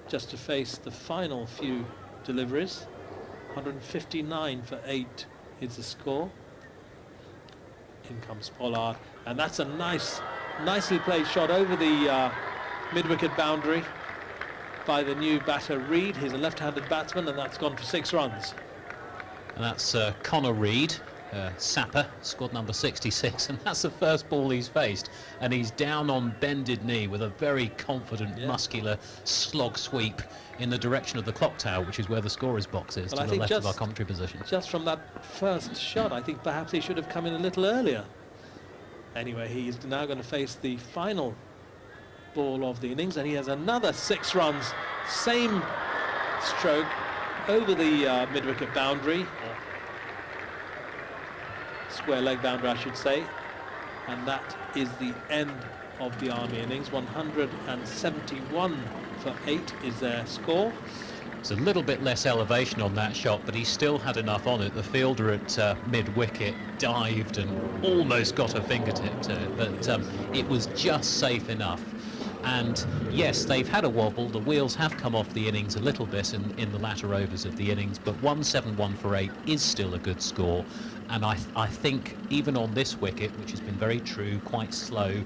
just to face the final few deliveries. 159 for 8 is the score. In comes Pollard, and that's a nicely played shot over the mid-wicket boundary by the new batter Reid. He's a left-handed batsman, and that's gone for 6 runs. And that's Connor Reid, Sapper, squad number 66, and that's the first ball he's faced, and he's down on bended knee with a very confident, muscular slog sweep in the direction of the clock tower, which is where the scorer's box is, to the left of our commentary position. Just from that first shot, I think perhaps he should have come in a little earlier. Anyway, he's now going to face the final ball of the innings, and he has another 6 runs, same stroke over the mid-wicket boundary, square leg boundary I should say, and that is the end of the Army innings. 171 for 8 is their score. It's a little bit less elevation on that shot, but he still had enough on it. The fielder at mid-wicket dived and almost got a fingertip to it, but it was just safe enough. And yes, they've had a wobble. The wheels have come off the innings a little bit in the latter overs of the innings, but 171 for 8 is still a good score. And I think even on this wicket, which has been very true, quite slow,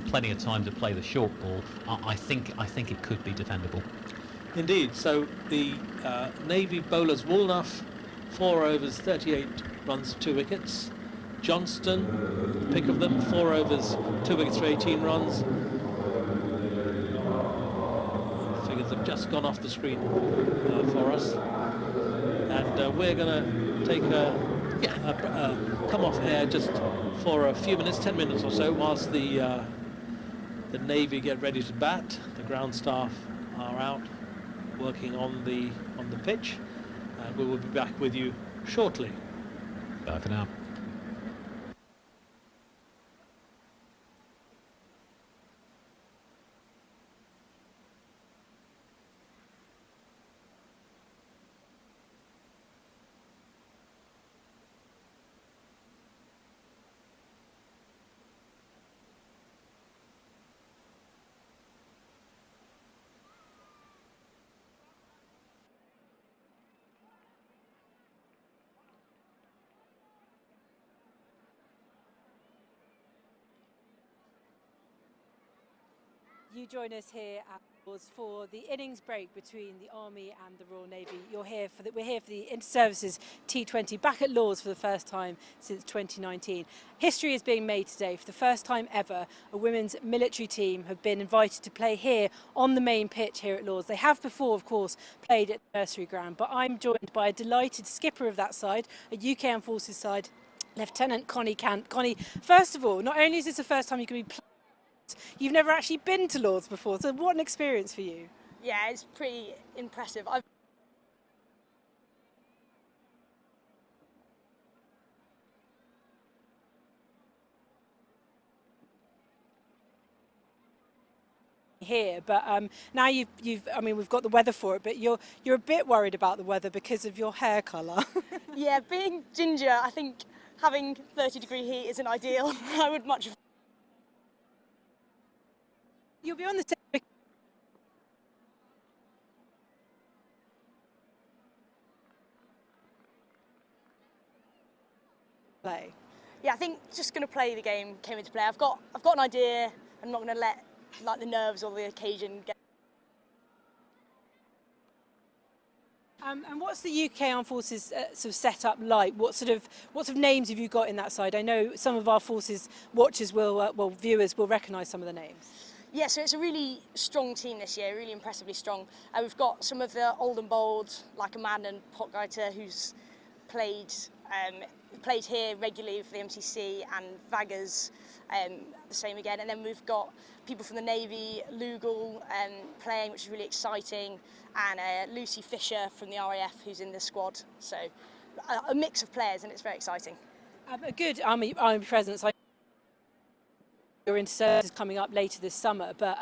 plenty of time to play the short ball, I think it could be defendable. Indeed. So the Navy bowlers, Woolnough, 4 overs, 38 runs, 2 wickets. Johnston, pick of them, 4 overs, 2 wickets for 18 runs. Figures have just gone off the screen for us, and we're going to take come off air just for a few minutes, 10 minutes or so, whilst the Navy get ready to bat. The ground staff are out working on the pitch, and we will be back with you shortly. Bye for now. You join us here at Lords for the innings break between the Army and the Royal Navy. We're here for the Inter-Services T20 back at Lords for the first time since 2019. History is being made today. For the first time ever, a women's military team have been invited to play here on the main pitch here at Lords. They have before, of course, played at the nursery ground, but I'm joined by a delighted skipper of that side, a UK Armed Forces side, Lieutenant Connie Cant. Connie, first of all, not only is this the first time you can be playing, you've never actually been to Lords before, so what an experience for you. Yeah, it's pretty impressive. I've here, but now we've got the weather for it, but you're a bit worried about the weather because of your hair colour. Yeah, being ginger, I think having 30-degree heat isn't ideal. I would much. You'll be on the same play. Yeah, I think just going to play the game came into play. I've got an idea. I'm not going to let the nerves or the occasion get. And what's the UK Armed Forces sort of set up like? What sort of names have you got in that side? I know some of our forces watchers viewers will recognise some of the names. Yeah, so it's a really strong team this year, really impressively strong. We've got some of the old and bold, like Amanda and Potgreiter, who's played here regularly for the MCC, and Vaggers, the same again. And then we've got people from the Navy, Lugal, playing, which is really exciting, and Lucy Fisher from the RAF, who's in the squad. So a mix of players, and it's very exciting. A good army presence. Your Inter-Services coming up later this summer, but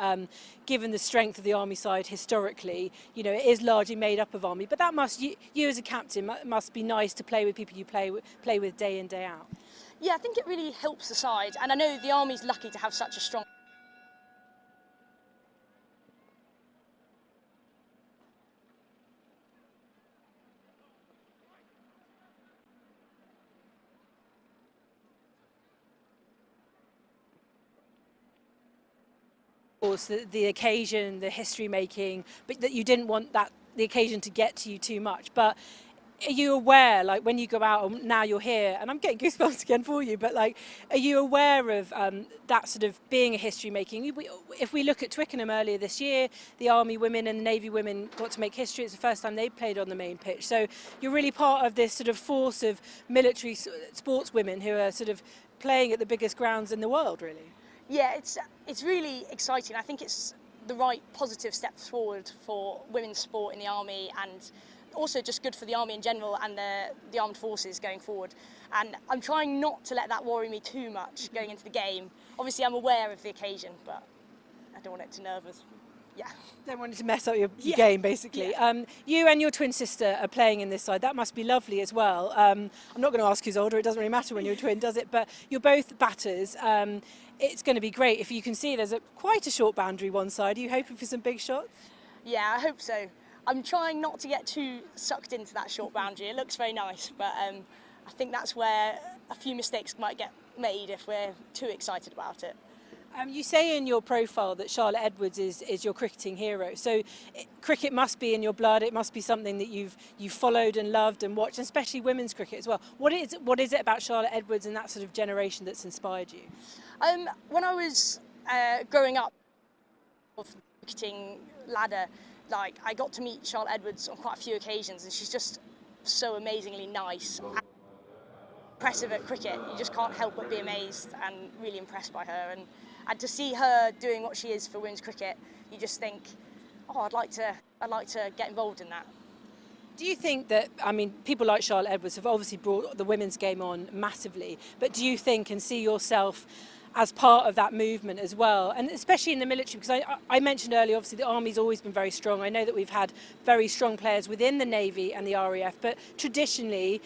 given the strength of the Army side historically, you know, it is largely made up of Army. But that you as a captain, must be nice to play with people you play with day in, day out. Yeah, I think it really helps the side, and I know the Army's lucky to have such a strong. Of course, the occasion, the history making, but that you didn't want the occasion to get to you too much. But are you aware, like when you go out, and now you're here, and I'm getting goosebumps again for you, but like, are you aware of that sort of being a history making? If we look at Twickenham earlier this year, the Army women and the Navy women got to make history. It's the first time they played on the main pitch. So you're really part of this sort of force of military sports women who are sort of playing at the biggest grounds in the world, really. Yeah, it's really exciting. I think it's the right positive steps forward for women's sport in the Army, and also just good for the Army in general and the armed forces going forward. And I'm trying not to let that worry me too much going into the game. Obviously, I'm aware of the occasion, but I don't want it to nervous. Yeah. Don't want it to mess up your game, basically. Yeah. You and your twin sister are playing in this side. That must be lovely as well. I'm not going to ask who's older. It doesn't really matter when you're a twin, does it? But you're both batters. It's going to be great. If you can see, there's quite a short boundary one side. Are you hoping for some big shots? Yeah, I hope so. I'm trying not to get too sucked into that short boundary. It looks very nice, but I think that's where a few mistakes might get made if we're too excited about it. You say in your profile that Charlotte Edwards is your cricketing hero. So cricket must be in your blood. It must be something that you've followed and loved and watched, especially women's cricket as well. What is it about Charlotte Edwards and that sort of generation that's inspired you? When I was growing up, of cricketing ladder, like I got to meet Charlotte Edwards on quite a few occasions, and she's just so amazingly nice. And impressive at cricket. You just can't help but be amazed and really impressed by her. And to see her doing what she is for women's cricket, you just think, oh, I'd like to get involved in that. Do you think that, I mean, people like Charlotte Edwards have obviously brought the women's game on massively, but do you think and see yourself as part of that movement as well, and especially in the military? Because I mentioned earlier, obviously the Army's always been very strong. I know that we've had very strong players within the Navy and the RAF, but traditionally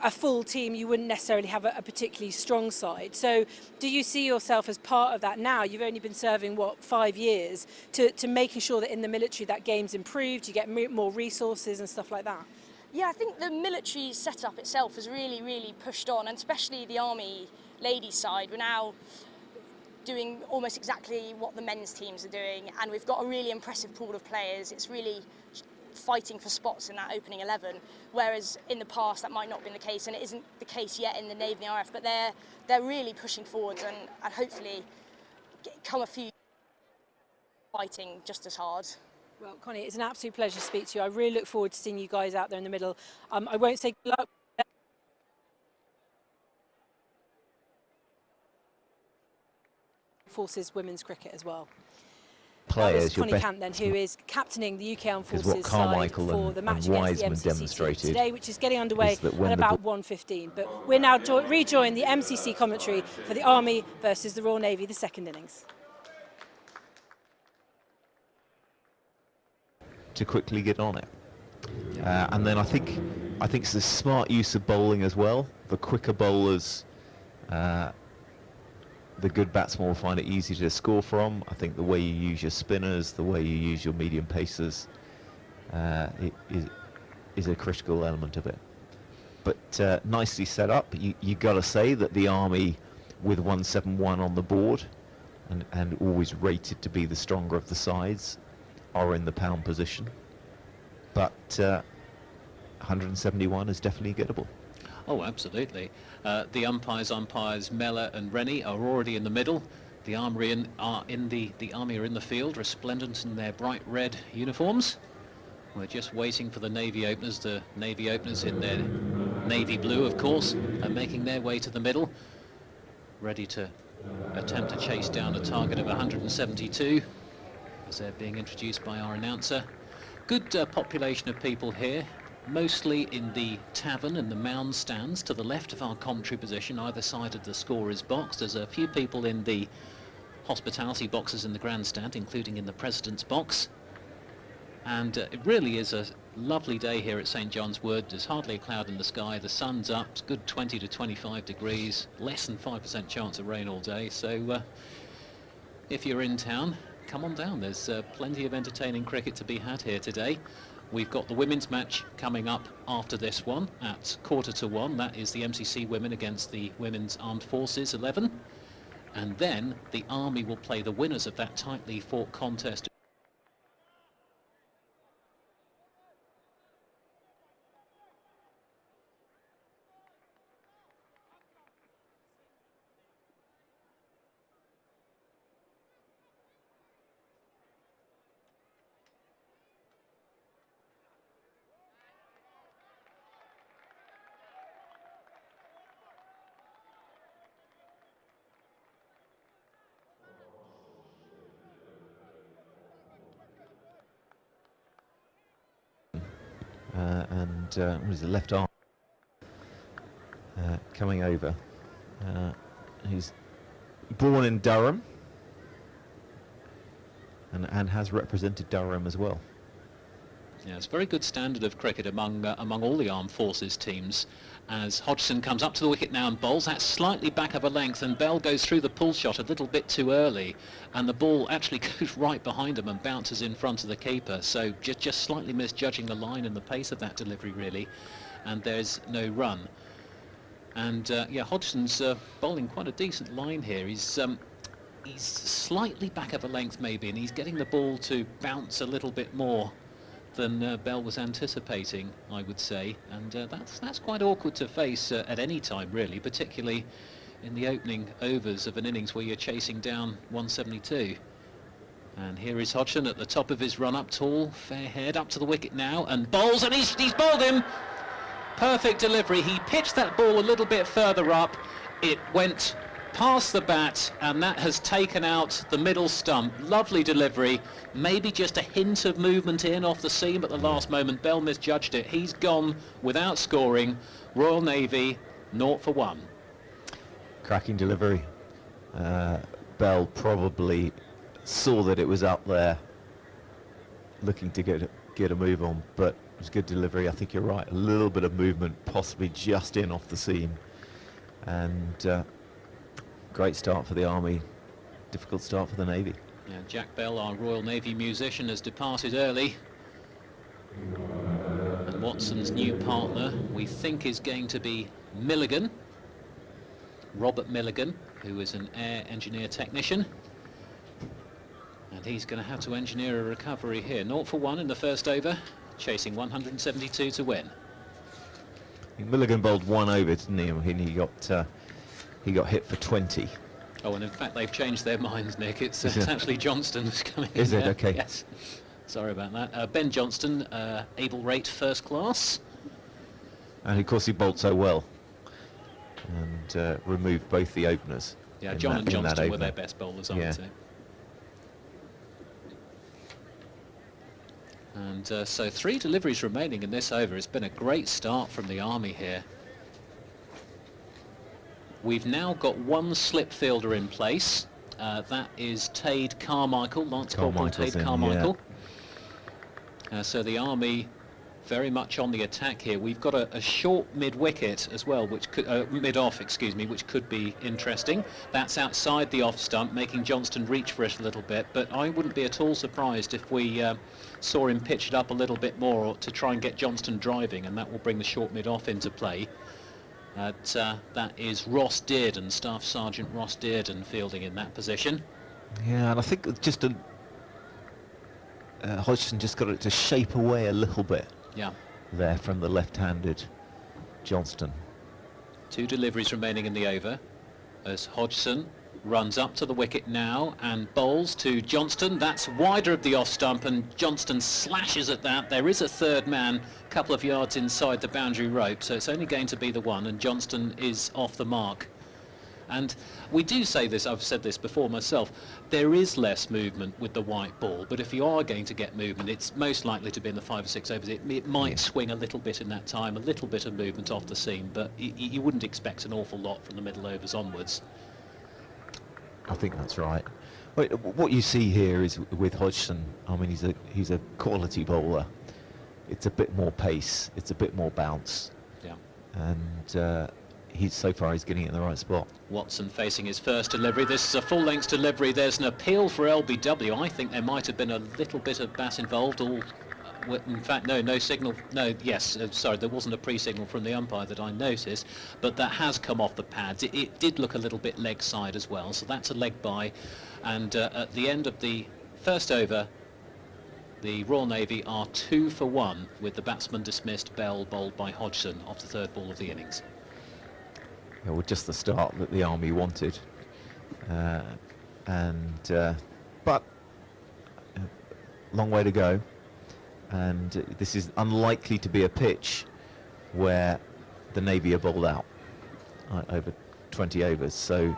a full team, you wouldn't necessarily have a particularly strong side. So do you see yourself as part of that now? You've only been serving, 5 years, to making sure that in the military that game's improved, you get more resources and stuff like that? Yeah, I think the military setup itself has really, really pushed on, and especially the Army ladies side. We're now doing almost exactly what the men's teams are doing, and we've got a really impressive pool of players. It's really fighting for spots in that opening 11, whereas in the past that might not have been the case, and it isn't the case yet in the Navy and the RF, but they're really pushing forwards and hopefully come a few fighting just as hard. Well, Connie, it's an absolute pleasure to speak to you. I really look forward to seeing you guys out there in the middle. I won't say good luck. Forces women's cricket as well. Players, Connie Cant then, who is captaining the UK Armed Forces what Carmichael side for the match against Wiseman the MCC demonstrated today, which is getting underway is that at when about 1:15. But we're now rejoin the MCC commentary for the Army versus the Royal Navy, the second innings. to quickly get on it. And then I think it's the smart use of bowling as well. The quicker bowlers, the good batsmen will find it easy to score from. I think the way you use your spinners, the way you use your medium pacers, is a critical element of it. But nicely set up. You got to say that the Army, with 171 on the board, and always rated to be the stronger of the sides, are in the pound position. But 171 is definitely gettable. Oh, absolutely. The umpires, Mellor and Rennie, are already in the middle. The Army are in the field, resplendent in their bright red uniforms. We're just waiting for the Navy openers. The Navy openers in their navy blue, of course, are making their way to the middle, ready to attempt to chase down a target of 172 as they're being introduced by our announcer. Good population of people here, mostly in the tavern and the mound stands to the left of our commentary position, either side of the scorer's box. There's a few people in the hospitality boxes in the grandstand, including in the President's box. And it really is a lovely day here at St John's Wood. There's hardly a cloud in the sky. The sun's up. It's good 20 to 25 degrees. Less than 5% chance of rain all day. So if you're in town, come on down. There's plenty of entertaining cricket to be had here today. We've got the women's match coming up after this one at 1:45. That is the MCC women against the Women's Armed Forces 11. And then the Army will play the winners of that tightly fought contest. What is the left arm coming over? He's born in Durham and has represented Durham as well. Yeah, it's a very good standard of cricket among all the armed forces teams. As Hodgson comes up to the wicket now and bowls, that's slightly back of a length, and Bell goes through the pull shot a little bit too early, and the ball actually goes right behind him and bounces in front of the keeper. So just slightly misjudging the line and the pace of that delivery, really, and there's no run. And yeah, Hodgson's bowling quite a decent line here. He's slightly back of a length maybe, and he's getting the ball to bounce a little bit more than Bell was anticipating, I would say, and that's quite awkward to face at any time, really, particularly in the opening overs of an innings where you're chasing down 172. And here is Hodgson at the top of his run-up, tall, fair-haired, up to the wicket now, and bowls, and he's bowled him. Perfect delivery. He pitched that ball a little bit further up. It went past the bat, and that has taken out the middle stump. Lovely delivery, maybe just a hint of movement in off the seam at the last moment. Bell misjudged it. He's gone without scoring. Royal Navy 0 for 1. Cracking delivery. Bell probably saw that it was up there, looking to get a move on, but it was good delivery. I think you're right, a little bit of movement, possibly just in off the seam, and great start for the Army, difficult start for the Navy. Yeah, Jack Bell, our Royal Navy musician, has departed early. And Watson's new partner, we think, is going to be Milligan, Robert Milligan. who is an air engineer technician. And he's going to have to engineer a recovery here. 0 for 1 in the first over, chasing 172 to win. Milligan bowled 1 over, didn't he? And he got hit for 20. Oh, and in fact they've changed their minds, Nick. It's actually Johnston who's coming in. Is it? There. Okay. Yes. Sorry about that. Ben Johnston, able rate first class. And of course he bowled so well and removed both the openers. Yeah, John and Johnston were their best bowlers, I would say. And so 3 deliveries remaining in this over. It's been a great start from the Army here. We've now got 1 slip fielder in place. That is Tade Carmichael, Lance Corporal Tade Carmichael. Yeah. So the Army very much on the attack here. We've got a short mid-wicket as well, which could mid-off, excuse me, which could be interesting. That's outside the off stump, making Johnston reach for it a little bit. But I wouldn't be at all surprised if we saw him pitch it up a little bit more to try and get Johnston driving, and that will bring the short mid-off into play. That is Ross Dearden, Staff Sergeant Ross Dearden, fielding in that position. Yeah, and I think just Hodgson just got it to shape away a little bit. Yeah. There from the left-handed Johnston. 2 deliveries remaining in the over as Hodgson runs up to the wicket now and bowls to Johnston. That's wider of the off stump, and Johnston slashes at that. There is a third man a couple of yards inside the boundary rope, so it's only going to be the one, and Johnston is off the mark. And we do say this, I've said this before myself, there is less movement with the white ball, but if you are going to get movement, it's most likely to be in the 5 or 6 overs. It might swing a little bit in that time, a little bit of movement off the seam, but you wouldn't expect an awful lot from the middle overs onwards. I think that's right. What you see here is with Hodgson, I mean, he's a quality bowler. It's a bit more pace, it's a bit more bounce. Yeah. And so far he's getting it in the right spot. Watson facing his first delivery. This is a full-length delivery. There's an appeal for LBW. I think there might have been a little bit of bat involved. In fact, no signal. No, yes, sorry, there wasn't a pre-signal from the umpire that I noticed, but that has come off the pads. It did look a little bit leg side as well, so that's a leg bye. And at the end of the first over, the Royal Navy are 2 for 1 with the batsman dismissed, Bell bowled by Hodgson off the 3rd ball of the innings. Yeah, well, just the start that the Army wanted, but long way to go, and this is unlikely to be a pitch where the Navy are bowled out over 20 overs, so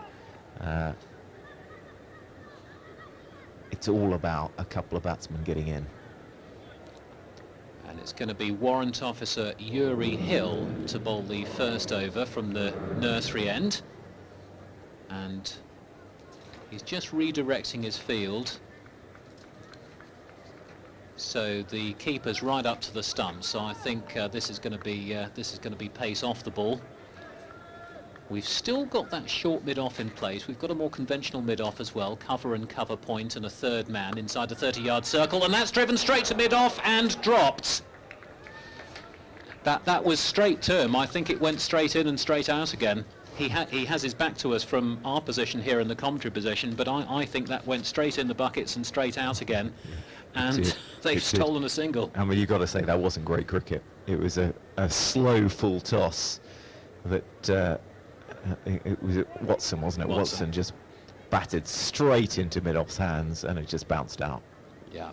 it's all about a couple of batsmen getting in. And it's going to be Warrant Officer Yuri Hill to bowl the first over from the nursery end. And he's just redirecting his field. So the keeper's right up to the stump. So I think this is going to be pace off the ball. We've still got that short mid-off in place. We've got a more conventional mid-off as well, cover and cover point, and a third man inside the 30-yard circle, and that's driven straight to mid-off and dropped. That was straight term. I think it went straight in and straight out again. He has his back to us from our position here in the commentary position, but I think that went straight in the buckets and straight out again, and they've stolen a single. I mean, you've got to say that wasn't great cricket. It was a slow full toss that it was Watson, wasn't it? Watson just batted straight into mid-off's hands, and it just bounced out. Yeah.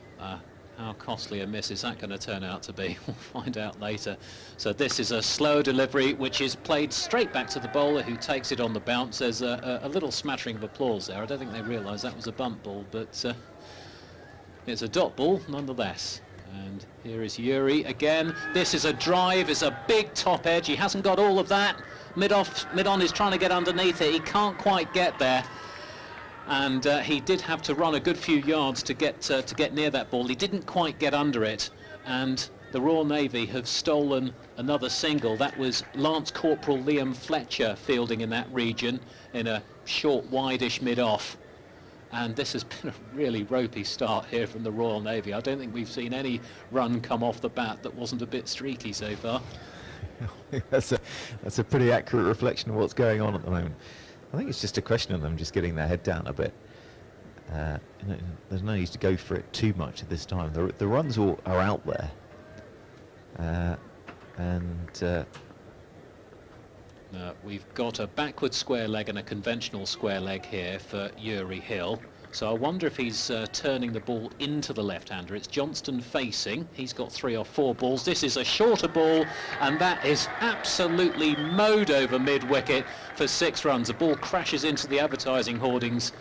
How costly a miss is that going to turn out to be? We'll find out later. So this is a slow delivery which is played straight back to the bowler, who takes it on the bounce. There's a little smattering of applause there. I don't think they realise that was a bump ball, but it's a dot ball nonetheless. And here is Yuri again. This is a drive. It's a big top edge. He hasn't got all of that. Mid-on is trying to get underneath it. He can't quite get there. And he did have to run a good few yards to get near that ball. He didn't quite get under it, and the Royal Navy have stolen another single. That was Lance Corporal Liam Fletcher fielding in that region in a short, wide-ish mid-off. And this has been a really ropey start here from the Royal Navy. I don't think we've seen any run come off the bat that wasn't a bit streaky so far. That's a pretty accurate reflection of what's going on at the moment. I think it's just a question of them just getting their head down a bit. There's no need to go for it too much at this time. The runs are out there. We've got a backward square leg and a conventional square leg here for Yuri Hill. So I wonder if he's turning the ball into the left-hander. It's Johnston facing. He's got 3 or 4 balls. This is a shorter ball, and that is absolutely mowed over mid-wicket for 6 runs. The ball crashes into the advertising hoardings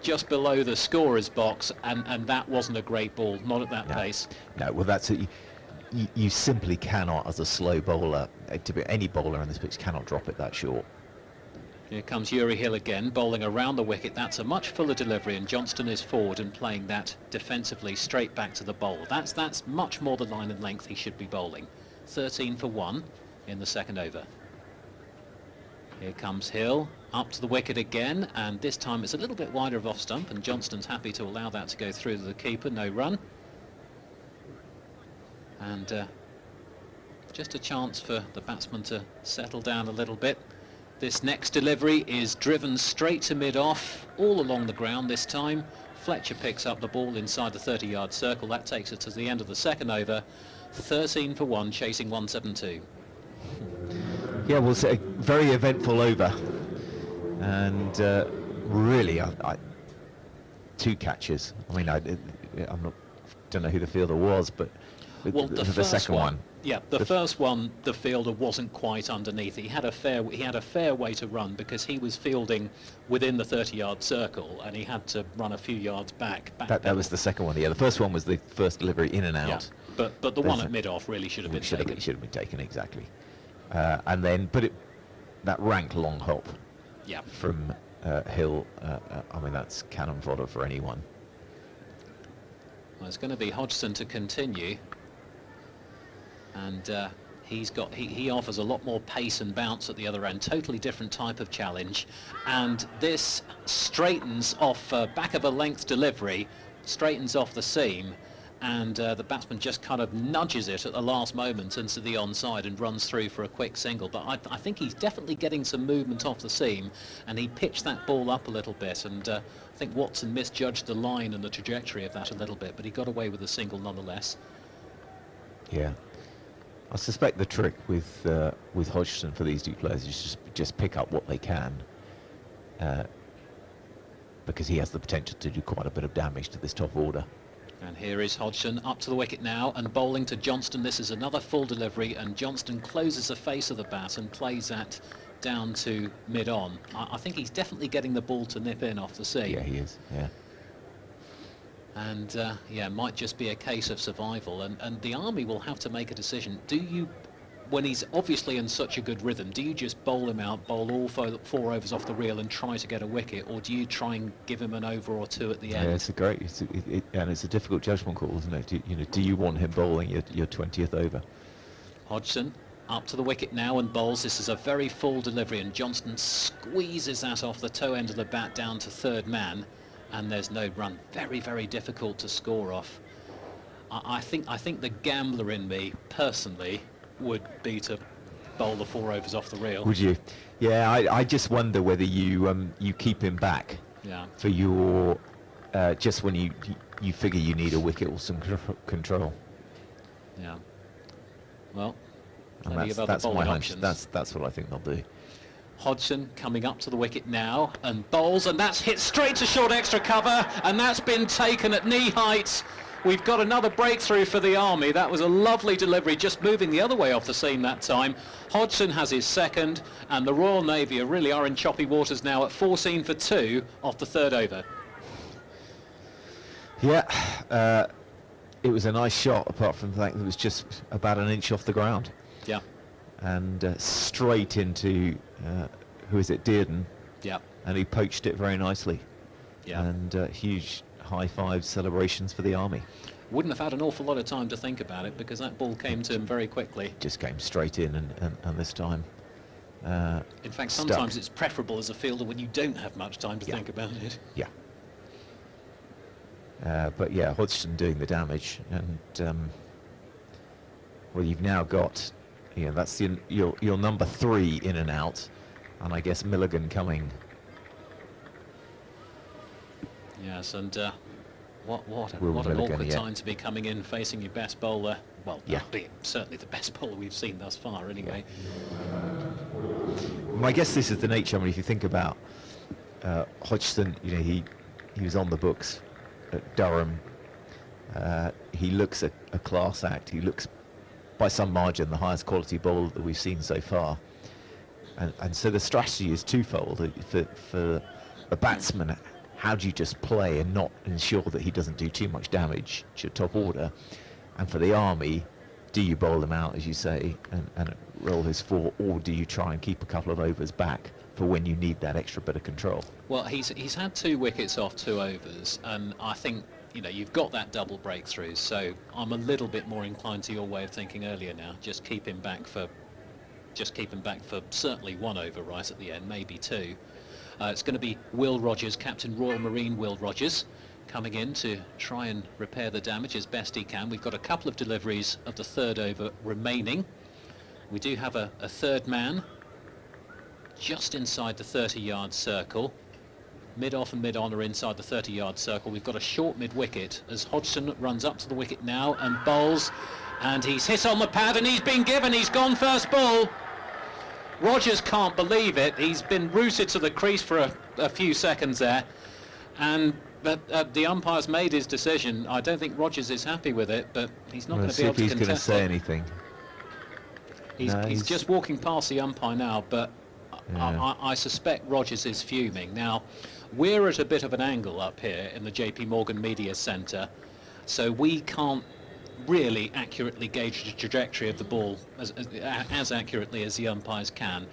just below the scorer's box, and that wasn't a great ball, not at that pace. No, well, that's it. You simply cannot, as a slow bowler, to be any bowler in this pitch, cannot drop it that short. Here comes Yuri Hill again, bowling around the wicket. That's a much fuller delivery, and Johnston is forward and playing that defensively straight back to the bowl. That's much more the line and length he should be bowling. 13 for 1 in the second over. Here comes Hill, up to the wicket again, and this time it's a little bit wider of off stump, and Johnston's happy to allow that to go through to the keeper, no run. And just a chance for the batsman to settle down a little bit. This next delivery is driven straight to mid-off, all along the ground this time. Fletcher picks up the ball inside the 30-yard circle. That takes it to the end of the second over. 13 for 1, chasing 172. Yeah, well, it's a very eventful over. And really, 2 catches. I mean, don't know who the fielder was, but well, the second one. Yeah, the first one, the fielder wasn't quite underneath. He had a fair way to run because he was fielding within the 30-yard circle, and he had to run a few yards back. That was the second one. Yeah, the first one was the first delivery in and out. Yeah, but the one at mid-off really should have been taken. Should have been taken, exactly. And then, that rank long hop. Yeah. From Hill. I mean, that's cannon fodder for anyone. Well, it's going to be Hodgson to continue. And he offers a lot more pace and bounce at the other end. Totally different type of challenge. And this straightens off back of a length delivery, straightens off the seam, and the batsman just kind of nudges it at the last moment into the onside and runs through for a quick single. But I think he's definitely getting some movement off the seam, and he pitched that ball up a little bit, and I think Watson misjudged the line and the trajectory of that a little bit, but he got away with a single nonetheless. Yeah. I suspect the trick with Hodgson for these 2 players is just pick up what they can, because he has the potential to do quite a bit of damage to this top order. And here is Hodgson up to the wicket now and bowling to Johnston. This is another full delivery, and Johnston closes the face of the bat and plays that down to mid-on. I think he's definitely getting the ball to nip in off the seam. Yeah, he is. Yeah. And yeah, might just be a case of survival, and the Army will have to make a decision. Do you, when he's obviously in such a good rhythm, do you just bowl him out, bowl all 4 overs off the reel and try to get a wicket, or do you try and give him an over or 2 at the end? Yeah, it's a difficult judgment call, isn't it? Do you want him bowling your 20th over? Hodgson up to the wicket now and bowls. This is a very full delivery, and Johnston squeezes that off the toe end of the bat down to third man. And there's no run. Very, very difficult to score off. I think the gambler in me, personally, would be to bowl the 4 overs off the reel. Would you? Yeah, I just wonder whether you keep him back. Yeah. For your just when you figure you need a wicket or some control. Yeah. Well, and that's my hunch. That's what I think they'll do. Hodgson coming up to the wicket now and bowls, and that's hit straight to short extra cover, and that's been taken at knee height. We've got another breakthrough for the Army. That was a lovely delivery, just moving the other way off the seam that time. Hodgson has his second, and the Royal Navy really are in choppy waters now at 14 for 2 off the 3rd over. Yeah, it was a nice shot, apart from the fact that it was just about an inch off the ground. Yeah. And straight into, who is it, Dearden? Yeah. And he poached it very nicely. Yeah. And huge high-five celebrations for the Army. Wouldn't have had an awful lot of time to think about it, because that ball came to him very quickly. Just came straight in, and this time in fact, sometimes it's preferable as a fielder when you don't have much time to think about it. Yeah. But yeah, Hodgson doing the damage, and well, you've now got, that's your number 3 in and out, and I guess Milligan coming Yes, and what Will an Milligan, awkward yeah. time to be coming in facing your best bowler. Well, Yeah. certainly the best bowler we've seen thus far, anyway. I guess this is the nature. I mean, if you think about Hodgson, you know, he was on the books at Durham. He looks a class act. He looks, by some margin, the highest quality bowler that we've seen so far. And so the strategy is twofold. For a batsman, how do you just play and not ensure that he doesn't do too much damage to your top order? And for the army, do you bowl him out, as you say, and roll his 4, or do you try and keep a couple of overs back for when you need that extra bit of control? Well, he's had 2 wickets off 2 overs, and I think, you know, you've got that double breakthrough, so I'm a little bit more inclined to your way of thinking earlier now. Just keep him back for certainly 1 over right at the end, maybe 2. It's going to be Will Rogers, Captain Royal Marine Will Rogers, coming in to try and repair the damage as best he can. We've got a couple of deliveries of the 3rd over remaining. We do have a 3rd man just inside the 30-yard circle. Mid-off and mid-on are inside the 30-yard circle. We've got a short mid-wicket as Hodgson runs up to the wicket now and bowls, and he's hit on the pad and he's been given. He's gone first ball. Rogers can't believe it. He's been rooted to the crease for a few seconds there, and the umpire's made his decision. I don't think Rogers is happy with it, but he's not going to be able to contest it. He's going to say anything. He's just walking past the umpire now, but yeah. I suspect Rogers is fuming. Now, we're at a bit of an angle up here in the JP Morgan Media Centre, so we can't really accurately gauge the trajectory of the ball as accurately as the umpires can,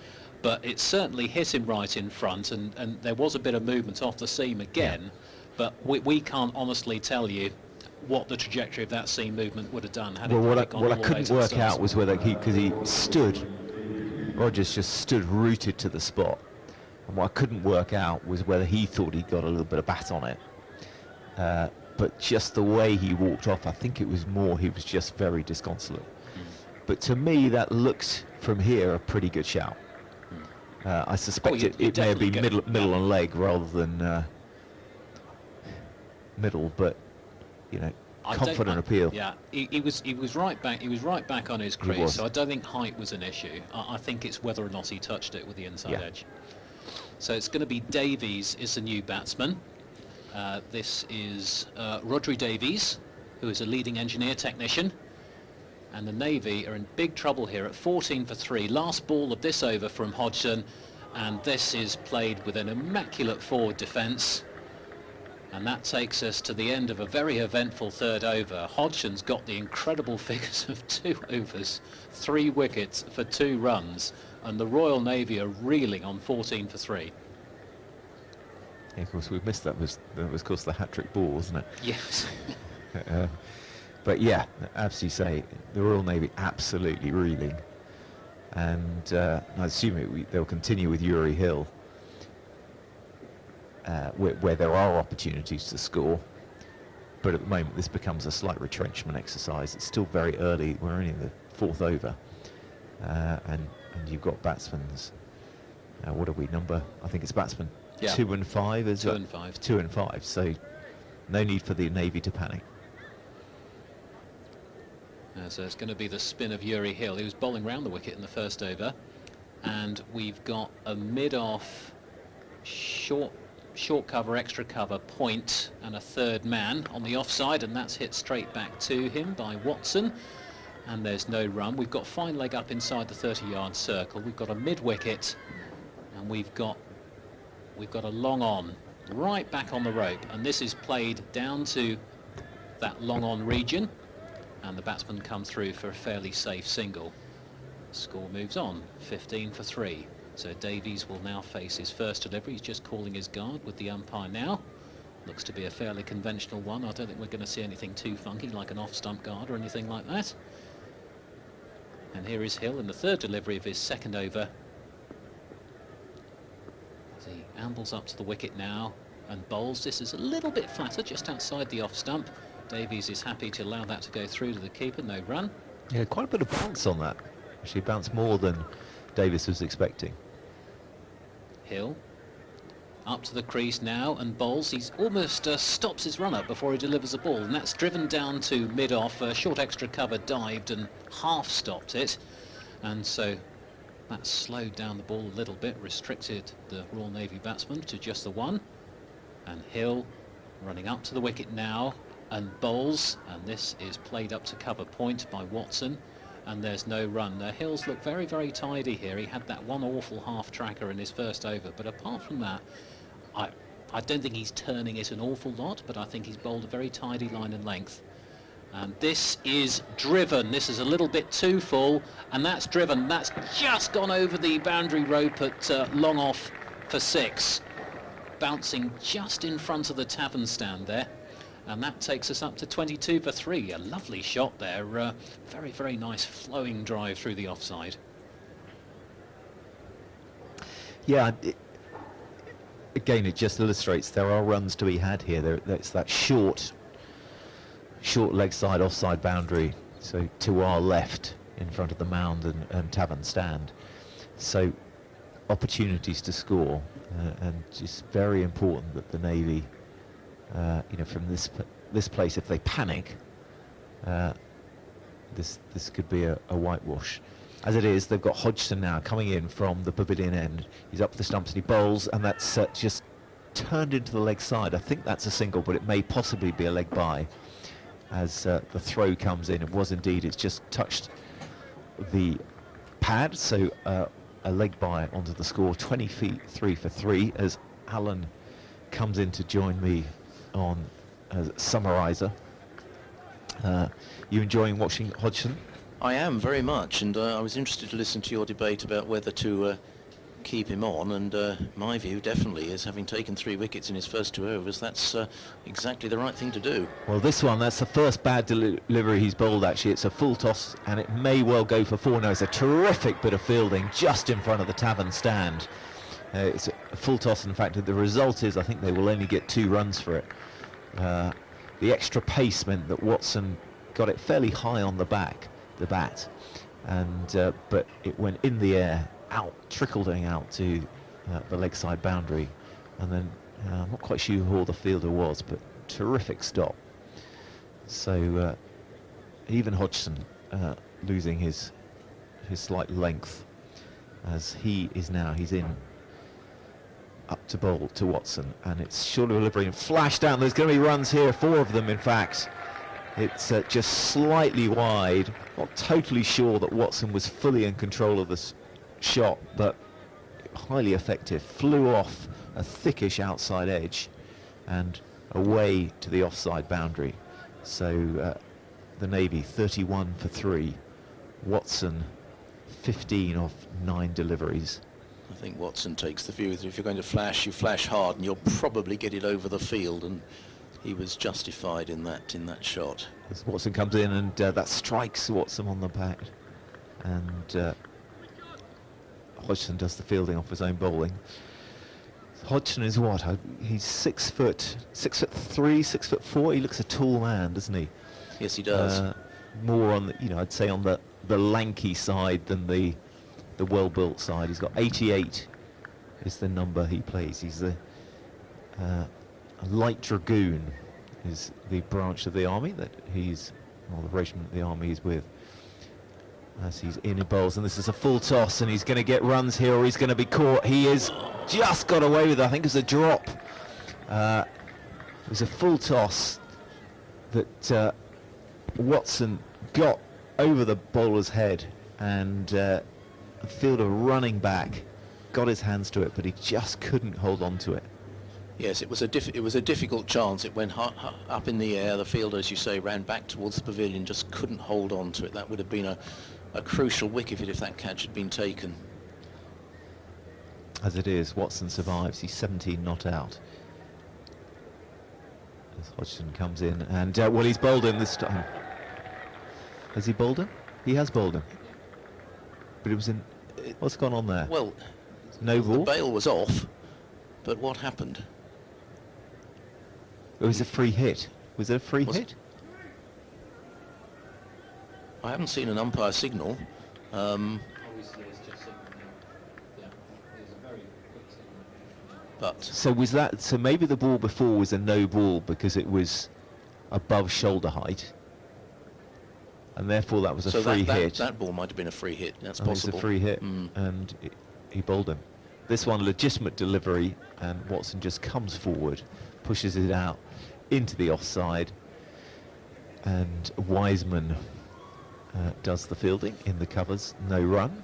but it certainly hit him right in front, and there was a bit of movement off the seam again, yeah. But we can't honestly tell you what the trajectory of that seam movement would have done. Well, what I couldn't work out was whether because he stood, Rogers just stood rooted to the spot, and what I couldn't work out was whether he thought he got a little bit of bat on it. But just the way he walked off, I think it was more he was just very disconsolate. But to me, that looked from here a pretty good shout. I suspect it may have been middle and leg rather than middle, but you know, confident appeal. Yeah, he was right back. He was right back on his crease. So I don't think height was an issue. I think it's whether or not he touched it with the inside edge. So it's going to be Davies is the new batsman. This is Rodri Davies, who is a leading engineer technician, and the Navy are in big trouble here at 14 for 3. Last ball of this over from Hodgson, and this is played with an immaculate forward defence, and that takes us to the end of a very eventful 3rd over. Hodgson's got the incredible figures of 2 overs, 3 wickets for 2 runs, and the Royal Navy are reeling on 14 for 3. Yeah, of course, we've missed that. Was of course the hat-trick ball, wasn't it? Yes. But yeah, absolutely say the Royal Navy absolutely reeling, and I assume they'll continue with Uri Hill, where there are opportunities to score. But at the moment, this becomes a slight retrenchment exercise. It's still very early. We're only in the 4th over, and you've got batsmen. What are we number? I think it's batsmen. Yeah. 2 and 5 is 2 and 5. 2 and 5. So no need for the Navy to panic. So it's going to be the spin of Uri Hill. He was bowling round the wicket in the 1st over, and we've got a mid-off short cover, extra cover point, and a 3rd man on the offside, and that's hit straight back to him by Watson, and there's no run. We've got fine leg up inside the 30-yard circle. We've got a mid-wicket, and we've got a long on right back on the rope, and this is played down to that long on region, and the batsman come through for a fairly safe single. Score moves on, 15 for 3. So Davies will now face his first delivery. He's just calling his guard with the umpire now. Looks to be a fairly conventional one. I don't think we're going to see anything too funky like an off-stump guard or anything like that. And here is Hill in the 3rd delivery of his 2nd over. He ambles up to the wicket now and bowls. This is a little bit flatter, just outside the off-stump. Davies is happy to allow that to go through to the keeper, no run. Yeah, quite a bit of bounce on that. Actually bounced more than Davies was expecting. Hill Up to the crease now and bowls. He's almost stops his run-up before he delivers a ball, and that's driven down to mid-off. Short extra cover, dived and half stopped it, and so that slowed down the ball a little bit, restricted the Royal Navy batsman to just the one. And Hill running up to the wicket now and bowls, and this is played up to cover point by Watson, and there's no run. Hill's looked very, very tidy here. He had that one awful half tracker in his first over, but apart from that, I don't think he's turning it an awful lot, but I think he's bowled a very tidy line and length. And this is driven. This is a little bit too full, and that's driven. That's just gone over the boundary rope at long off for 6. Bouncing just in front of the tavern stand there. And that takes us up to 22 for 3. A lovely shot there. Very, very nice flowing drive through the offside. Yeah, again, it just illustrates there are runs to be had here. It's that short leg side offside boundary, so to our left in front of the mound and tavern stand. So opportunities to score, and just very important that the Navy, from this place, if they panic, this could be a whitewash. As it is, they've got Hodgson now coming in from the pavilion end. He's up the stumps and he bowls, and that's just turned into the leg side. I think that's a single, but it may possibly be a leg by as the throw comes in. It was indeed. It's just touched the pad, so a leg by onto the score. 20 feet 3 for 3 as Alan comes in to join me on as summariser. You enjoying watching Hodgson? I am very much, and I was interested to listen to your debate about whether to keep him on, and my view definitely is, having taken 3 wickets in his first 2 overs, that's exactly the right thing to do. Well, this one, that's the first bad delivery he's bowled, actually. It's a full toss, and it may well go for 4. No, it's a terrific bit of fielding just in front of the tavern stand. It's a full toss. In fact, the result is I think they will only get 2 runs for it. The extra pace meant that Watson got it fairly high on the bat, and but it went in the air, out, trickling out to the leg side boundary, and then I'm not quite sure who the fielder was, but terrific stop. So even Hodgson losing his slight length, as he's in up to bowl to Watson, and it's short of delivery and flash down. There's going to be runs here, 4 of them in fact. It's just slightly wide. Not totally sure that Watson was fully in control of this shot, but highly effective. Flew off a thickish outside edge and away to the offside boundary. So the Navy 31 for 3. Watson 15 of 9 deliveries. I think Watson takes the view that if you're going to flash, you flash hard, and you'll probably get it over the field, and he was justified in that shot. As Watson comes in, and that strikes Watson on the back, and Hodgson does the fielding off his own bowling. Hodgson is what? He's 6 foot 3, 6 foot 4. He looks a tall man, doesn't he? Yes, he does. More on the, I'd say on the lanky side than the well-built side. He's got 88 is the number he plays. He's the a light dragoon is the branch of the army that the regiment of the army he's with, as he's in bowls. And this is a full toss, and he's going to get runs here, or he's going to be caught. He is just got away with it. I think it's a drop. It was a full toss that Watson got over the bowler's head, and a fielder running back got his hands to it, but he just couldn't hold on to it. Yes, it was a difficult chance. It went up in the air. The fielder, as you say, ran back towards the pavilion, just couldn't hold on to it. That would have been a crucial wicket if that catch had been taken. As it is, Watson survives. He's 17 not out. As Hodgson comes in, and well, he's bowled him this time. Has he bowled him? He has bowled him. But it was in. What's gone on there? Well, no ball. The bail was off, but what happened? It was a free hit. Was it a free hit? I haven't seen an umpire signal. Obviously, it's just signalling. Yeah, it's a very quick signal. But So was that? So maybe the ball before was a no ball because it was above shoulder height, and therefore that was a free hit. That ball might have been a free hit. That's It was possible. a free hit, and he bowled him. This one, legitimate delivery, and Watson just comes forward, pushes it out into the offside, and Wiseman does the fielding in the covers, no run.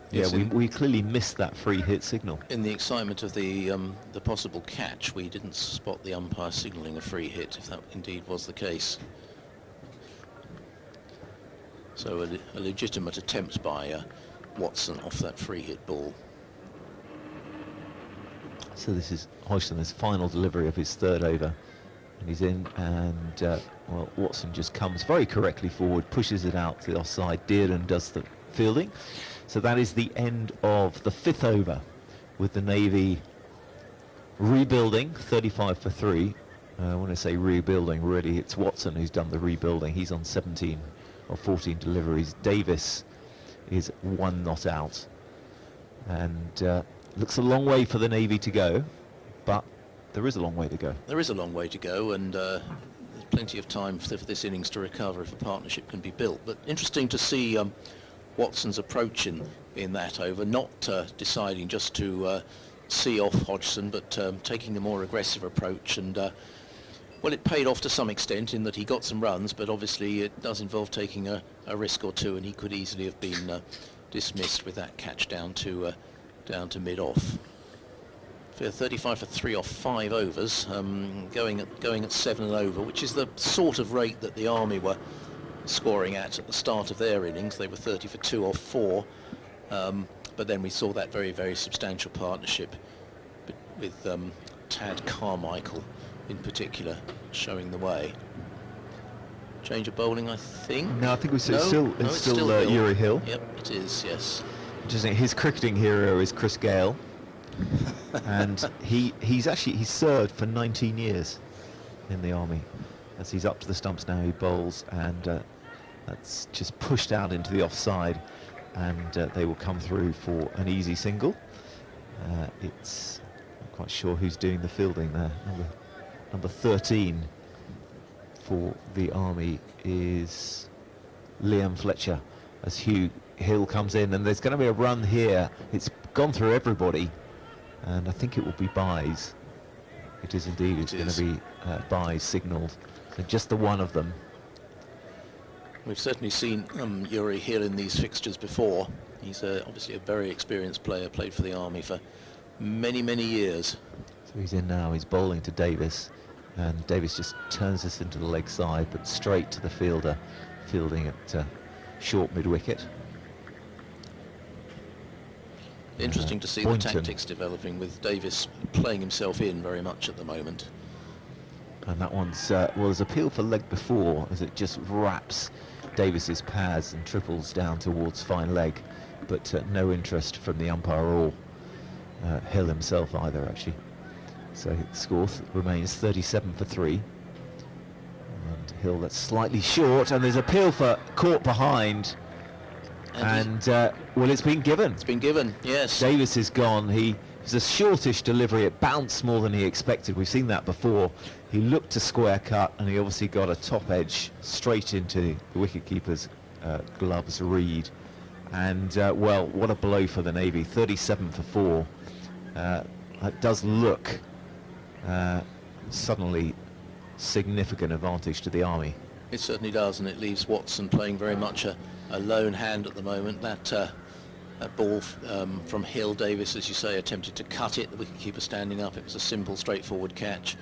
Yes, Yeah, we clearly missed that free hit signal. In the excitement of the possible catch, we didn't spot the umpire signalling a free hit, if that indeed was the case. So a legitimate attempt by Watson off that free hit ball. So this is Hodgson's final delivery of his third over, and he's in, and well, Watson just comes very correctly forward, pushes it out to the offside. Dearden does the fielding. So that is the end of the fifth over, with the Navy rebuilding 35 for 3. When I say rebuilding, really it's Watson who's done the rebuilding. He's on 17 or 14 deliveries. Davies is 1 not out, and looks a long way for the Navy to go, but there is a long way to go. There is a long way to go, and there's plenty of time for this innings to recover if a partnership can be built. But interesting to see Watson's approach in that over, not deciding just to see off Hodgson, but taking a more aggressive approach. And well, it paid off to some extent in that he got some runs, but obviously it does involve taking a risk or two, and he could easily have been dismissed with that catch down to mid-off. 35 for 3 off 5 overs, going at 7 an over, which is the sort of rate that the Army were scoring at the start of their innings. They were 30 for 2 off 4, but then we saw that very, very substantial partnership with Tad Carmichael in particular showing the way. Change of bowling, I think. No, I think it's No? still No, it's still Hill. Uri Hill. Yep, it is, yes. His cricketing hero is Chris Gale, and he's served for 19 years in the Army. As he's up to the stumps now, he bowls, and that's just pushed out into the offside, and they will come through for an easy single. It's not quite sure who's doing the fielding there. Number 13 for the Army is Liam Fletcher, as Hill comes in, and there's going to be a run here. It's gone through everybody, and I think it will be byes. It is indeed. It's going to be byes signalled. So just the one of them. We've certainly seen Uri Hill in these fixtures before. He's obviously a very experienced player, played for the Army for many, many years. So he's in now. He's bowling to Davies, and Davies just turns this into the leg side, but straight to the fielder, fielding at short mid-wicket. Interesting to see Boynton. the tactics developing, with Davies playing himself in very much at the moment. And that one's, well, there's appeal for leg before, as it just wraps Davies's pads and triples down towards fine leg, but no interest from the umpire or Hill himself either, actually. So the score remains 37 for 3. And Hill, that's slightly short, and there's appeal for caught behind. And well, it's been given. It's been given, yes. Davies is gone. It was a shortish delivery. It bounced more than he expected. We've seen that before. He looked to square cut, and he obviously got a top edge straight into the wicketkeeper's gloves, Reed. And well, what a blow for the Navy. 37 for 4. That does look suddenly significant advantage to the Army. It certainly does, and it leaves Watson playing very much a lone hand at the moment. That ball from Hill, Davies, as you say, attempted to cut it. The wicketkeeper standing up. It was a simple, straightforward catch,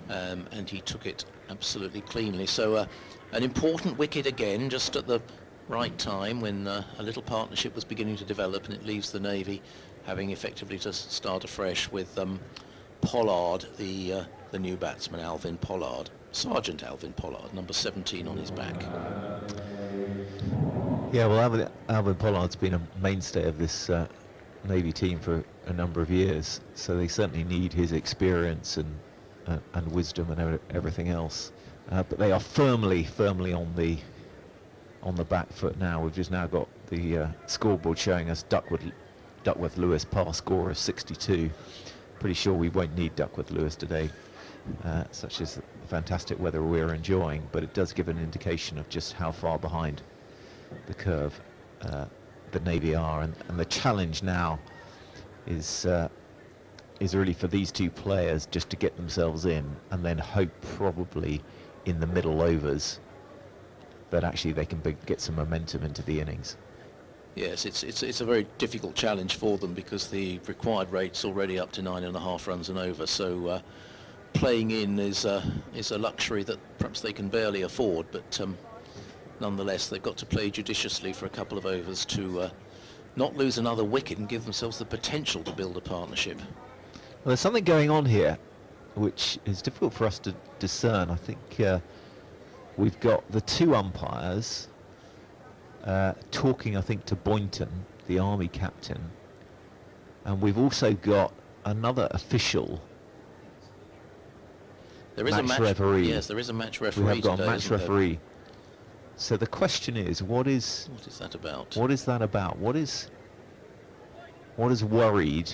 and he took it absolutely cleanly. So an important wicket again, just at the right time when a little partnership was beginning to develop, and it leaves the Navy having effectively to start afresh with Pollard, the new batsman, Alvin Pollard. Sergeant Alvin Pollard, number 17 on his back. Yeah, well, Alvin Pollard's been a mainstay of this Navy team for a number of years, so they certainly need his experience and wisdom and everything else. But they are firmly on the back foot now. We've just now got the scoreboard showing us Duckworth Lewis par score of 62, pretty sure we won't need Duckworth-Lewis today, such as the fantastic weather we're enjoying, but it does give an indication of just how far behind the curve the Navy are, and the challenge now is really for these two players just to get themselves in and then hope probably in the middle overs that actually they can get some momentum into the innings. Yes, it's a very difficult challenge for them because the required rate's already up to 9.5 runs and over, so playing in is a luxury that perhaps they can barely afford, but nonetheless they've got to play judiciously for a couple of overs to not lose another wicket and give themselves the potential to build a partnership. Well, there's something going on here which is difficult for us to discern. I think we've got the two umpires talking, I think, to Boynton, the Army captain, and we've also got another official. There is a match referee. Yes, there is a match referee. We have got today, a match referee. So the question is, what is that about? What is that about? What is worried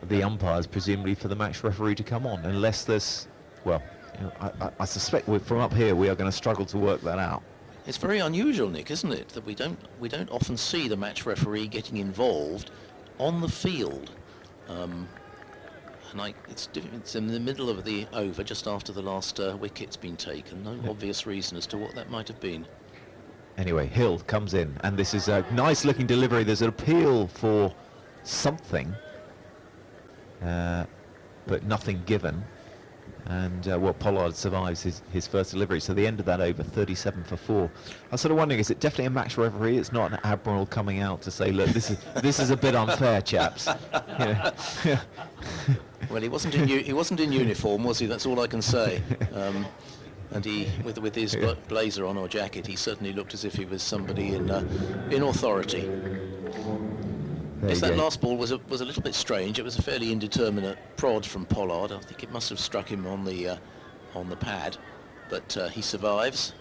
the umpires, presumably, for the match referee to come on, unless there's, well, you know, I suspect from up here we are going to struggle to work that out. It's very unusual, Nick, isn't it, that we don't often see the match referee getting involved on the field, and it's in the middle of the over, just after the last wicket's been taken. No obvious reason as to what that might have been. Anyway, Hill comes in, and this is a nice-looking delivery. There's an appeal for something, but nothing given. And Pollard survives his first delivery. So the end of that over, 37 for 4. I was sort of wondering, is it definitely a match referee? It's not an admiral coming out to say, look, this is a bit unfair, chaps. Well, he wasn't in uniform, was he? That's all I can say. And he, with his blazer on or jacket, he certainly looked as if he was somebody in authority. Yes, that last ball was a little bit strange. It was a fairly indeterminate prod from Pollard. I think it must have struck him on the pad, but he survives.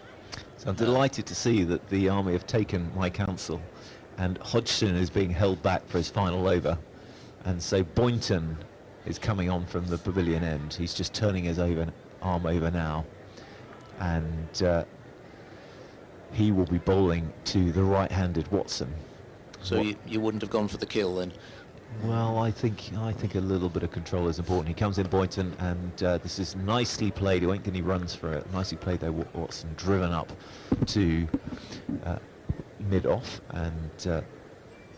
So I'm delighted to see that the Army have taken my counsel, and Hodgson is being held back for his final over, and so Boynton is coming on from the pavilion end. He's just turning his arm over now, and he will be bowling to the right-handed Watson. So you wouldn't have gone for the kill then? Well, I think a little bit of control is important. He comes in, Boynton, and this is nicely played. He won't get any runs for it. Nicely played there, Watson, driven up to mid-off, and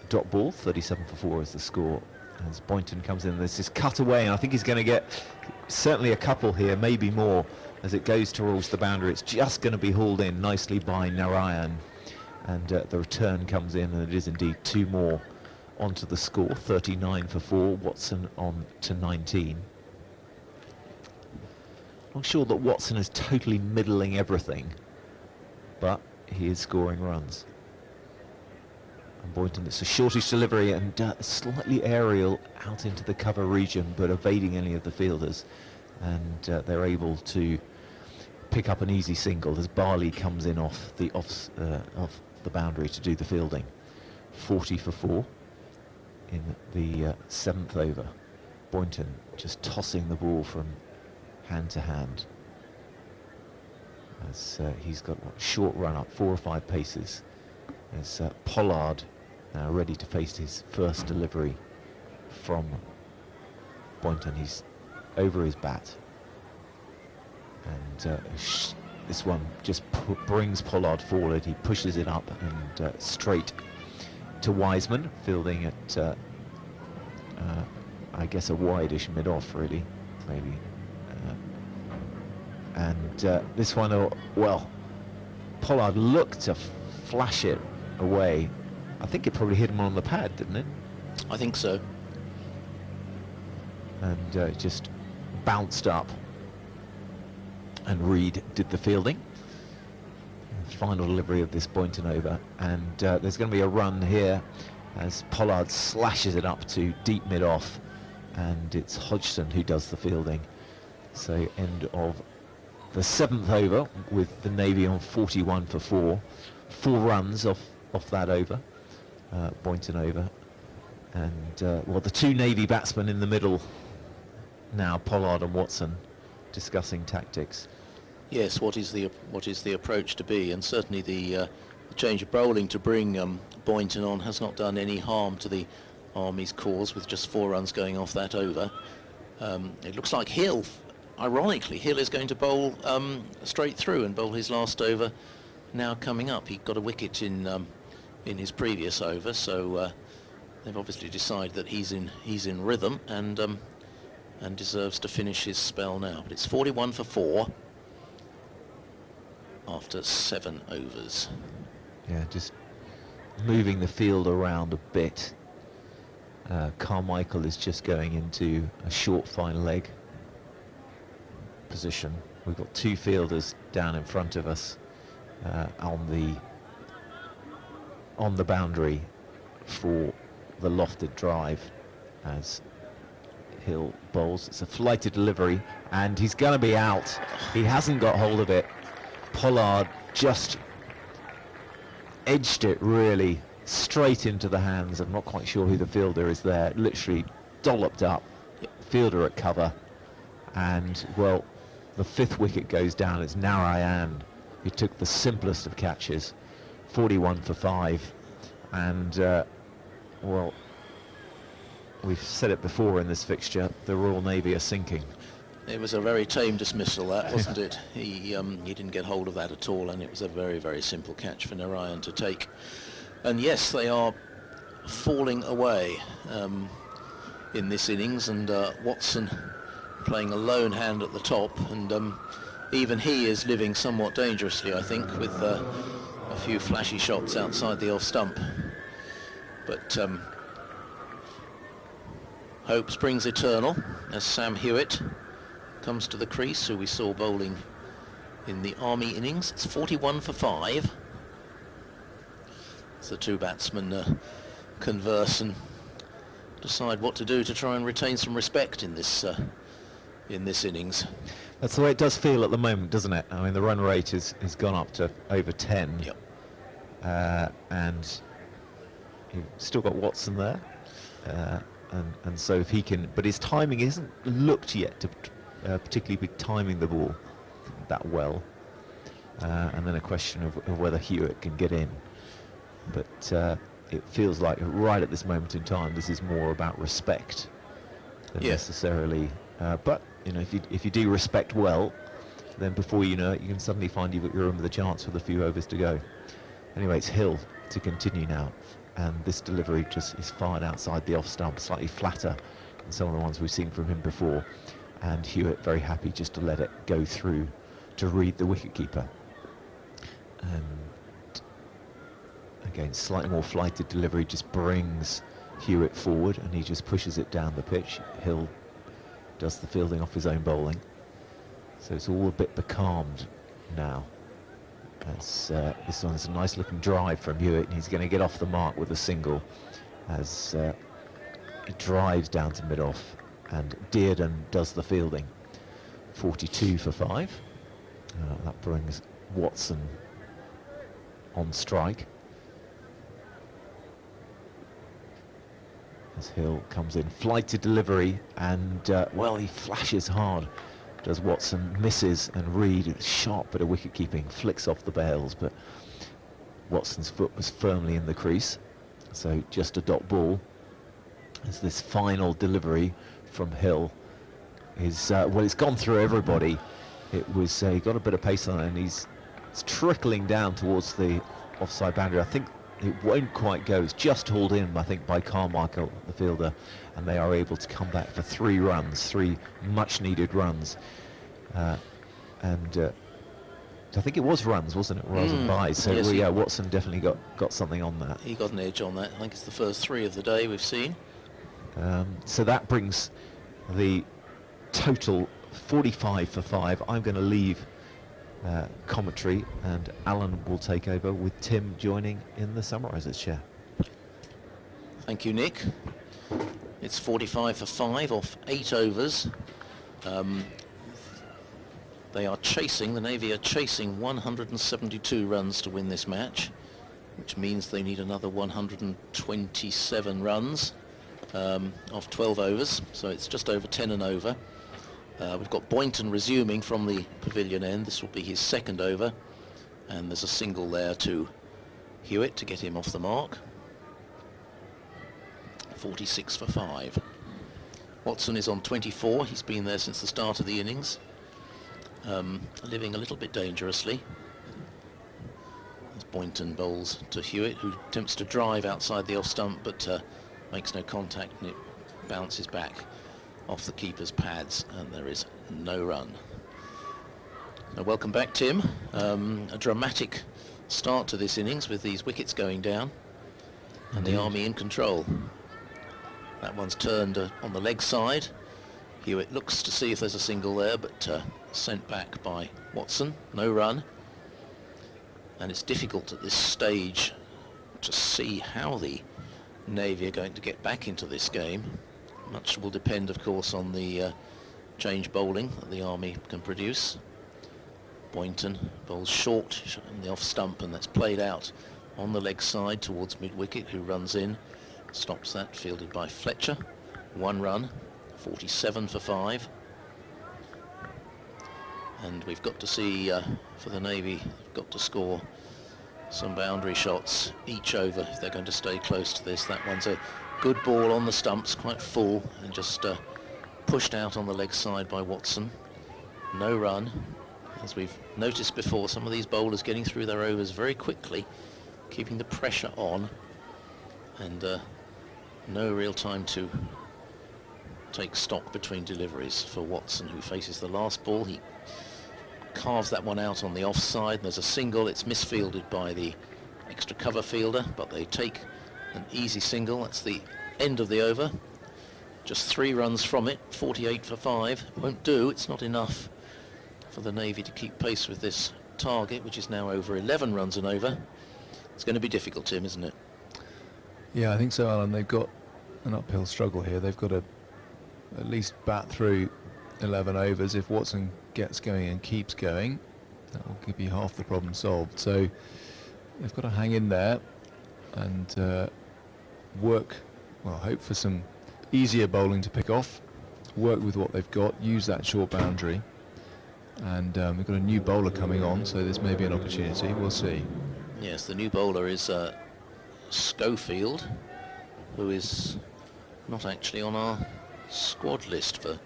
dot ball, 37 for 4 is the score. As Boynton comes in, this is cut away, and I think he's going to get certainly a couple here, maybe more, as it goes towards the boundary. It's just going to be hauled in nicely by Narayan. And the return comes in, and it is indeed 2 more onto the score, 39 for 4, Watson on to 19. Not sure that Watson is totally middling everything, but he is scoring runs. And Boynton, it's a shortish delivery and slightly aerial out into the cover region, but evading any of the fielders, and they're able to pick up an easy single as Barley comes in off the boundary to do the fielding. 40 for 4 in the 7th over. Boynton just tossing the ball from hand to hand as he's got a short run up, 4 or 5 paces, as Pollard now ready to face his first delivery from Boynton. He's over his bat, and this one just brings Pollard forward. He pushes it up and straight to Wiseman, fielding at I guess a wide-ish mid-off, really, maybe. And this one, well, Pollard looked to flash it away. I think it probably hit him on the pad, didn't it? I think so. And it just bounced up, and Reed did the fielding. Final delivery of this Boynton over, and there's going to be a run here as Pollard slashes it up to deep mid-off, and it's Hodgson who does the fielding. So end of the 7th over with the Navy on 41 for 4. 4 runs off that over, Boynton over. And, well, the two Navy batsmen in the middle now, Pollard and Watson, discussing tactics. Yes, what is the approach to be? And certainly the change of bowling to bring Boynton on has not done any harm to the Army's cause, with just 4 runs going off that over. It looks like Hill, ironically, Hill is going to bowl straight through and bowl his last over now coming up. He got a wicket in his previous over, so they've obviously decided that he's in rhythm and deserves to finish his spell now. But it's 41 for 4 after 7 overs. Yeah, just moving the field around a bit. Carmichael is just going into a short fine leg position. We've got 2 fielders down in front of us on the boundary for the lofted drive as Hill bowls. It's a flighted delivery and he's going to be out. He hasn't got hold of it. Pollard just edged it really straight into the hands. I'm not quite sure who the fielder is there. Literally dolloped up. Fielder at cover. And, well, the 5th wicket goes down. It's Narayan who took the simplest of catches. 41 for 5. And, well, we've said it before in this fixture, the Royal Navy are sinking. It was a very tame dismissal, that, wasn't it? He didn't get hold of that at all, and it was a very, very simple catch for Narayan to take. And yes, they are falling away in this innings, and Watson playing a lone hand at the top, and even he is living somewhat dangerously, I think, with a few flashy shots outside the off stump. But hope springs eternal as Sam Hewitt comes to the crease, who we saw bowling in the Army innings. It's 41 for 5. As the 2 batsmen converse and decide what to do to try and retain some respect in this innings. That's the way it does feel at the moment, doesn't it? I mean, the run rate has gone up to over 10. Yep. And you've still got Watson there. And so if he can, but his timing isn't looked yet to particularly be timing the ball that well. And then a question of whether Hewitt can get in. But it feels like right at this moment in time, this is more about respect than necessarily. But you know, if you do respect well, then before you know it, you can suddenly find you're in with a chance with a few overs to go. Anyway, it's Hill to continue now, and this delivery just is fired outside the off stump, slightly flatter than some of the ones we've seen from him before. And Hewitt very happy just to let it go through to read the wicketkeeper. And again, slightly more flighted delivery just brings Hewitt forward, and he just pushes it down the pitch. Hill does the fielding off his own bowling. So it's all a bit becalmed now. As this one's a nice looking drive from Hewitt, and he's going to get off the mark with a single as he drives down to mid-off, and Dearden does the fielding. 42 for 5. That brings Watson on strike. As Hill comes in, flighted delivery, and well, he flashes hard. Does Watson, misses, and Reed, sharp bit of wicket keeping, flicks off the bails, but Watson's foot was firmly in the crease, so just a dot ball. As this final delivery from Hill is well, it's gone through everybody. It was he got a bit of pace on it, and it's trickling down towards the offside boundary. I think it won't quite go. It's just hauled in, I think, by Carmichael, the fielder, and they are able to come back for 3 runs, 3 much-needed runs. And I think it was runs, wasn't it, rather than buys? So yes, yeah, Watson definitely got something on that. He got an edge on that. I think it's the first 3 of the day we've seen. So that brings the total 45 for 5. I'm going to leave commentary, and Alan will take over with Tim joining in the summarisers chair. Thank you, Nick. It's 45 for 5 off 8 overs. They are chasing, the Navy are chasing 172 runs to win this match. which means they need another 127 runs of 12 overs, so it's just over 10 and over. We've got Boynton resuming from the pavilion end. This will be his second over, and there's a single there to Hewitt to get him off the mark. 46 for 5. Watson is on 24. He's been there since the start of the innings, living a little bit dangerously. As Boynton bowls to Hewitt, who attempts to drive outside the off stump, but makes no contact, and it bounces back off the keeper's pads, and there is no run. So welcome back, Tim. A dramatic start to this innings with these wickets going down and the Army in control. That one's turned on the leg side. Hewitt looks to see if there's a single there, but sent back by Watson. No run. And it's difficult at this stage to see how the Navy are going to get back into this game. Much will depend, of course, on the change bowling that the Army can produce. Boynton bowls short on the off stump, and that's played out on the leg side towards mid-wicket, who runs in. Stops that, fielded by Fletcher. 1 run, 47 for 5. And we've got to see, for the Navy, got to score some boundary shots each over if they're going to stay close to this. That one's a good ball on the stumps, quite full, and just pushed out on the leg side by Watson. No run. As we've noticed before, some of these bowlers getting through their overs very quickly, keeping the pressure on, and no real time to take stock between deliveries for Watson, who faces the last ball. He carves that one out on the offside, and there's a single. It's misfielded by the extra cover fielder, but they take an easy single. That's the end of the over. Just 3 runs from it, 48 for 5. Won't do, it's not enough for the Navy to keep pace with this target, which is now over 11 runs and over. It's going to be difficult, Tim, isn't it? Yeah, I think so, Alan. They've got an uphill struggle here. They've got to at least bat through 11 overs. If Watson gets going and keeps going, that will be half the problem solved. So they've got to hang in there and work, well, hope for some easier bowling to pick off, work with what they've got, use that short boundary. And we've got a new bowler coming on, so this may be an opportunity. We'll see. Yes, the new bowler is Schofield, who is not actually on our squad list for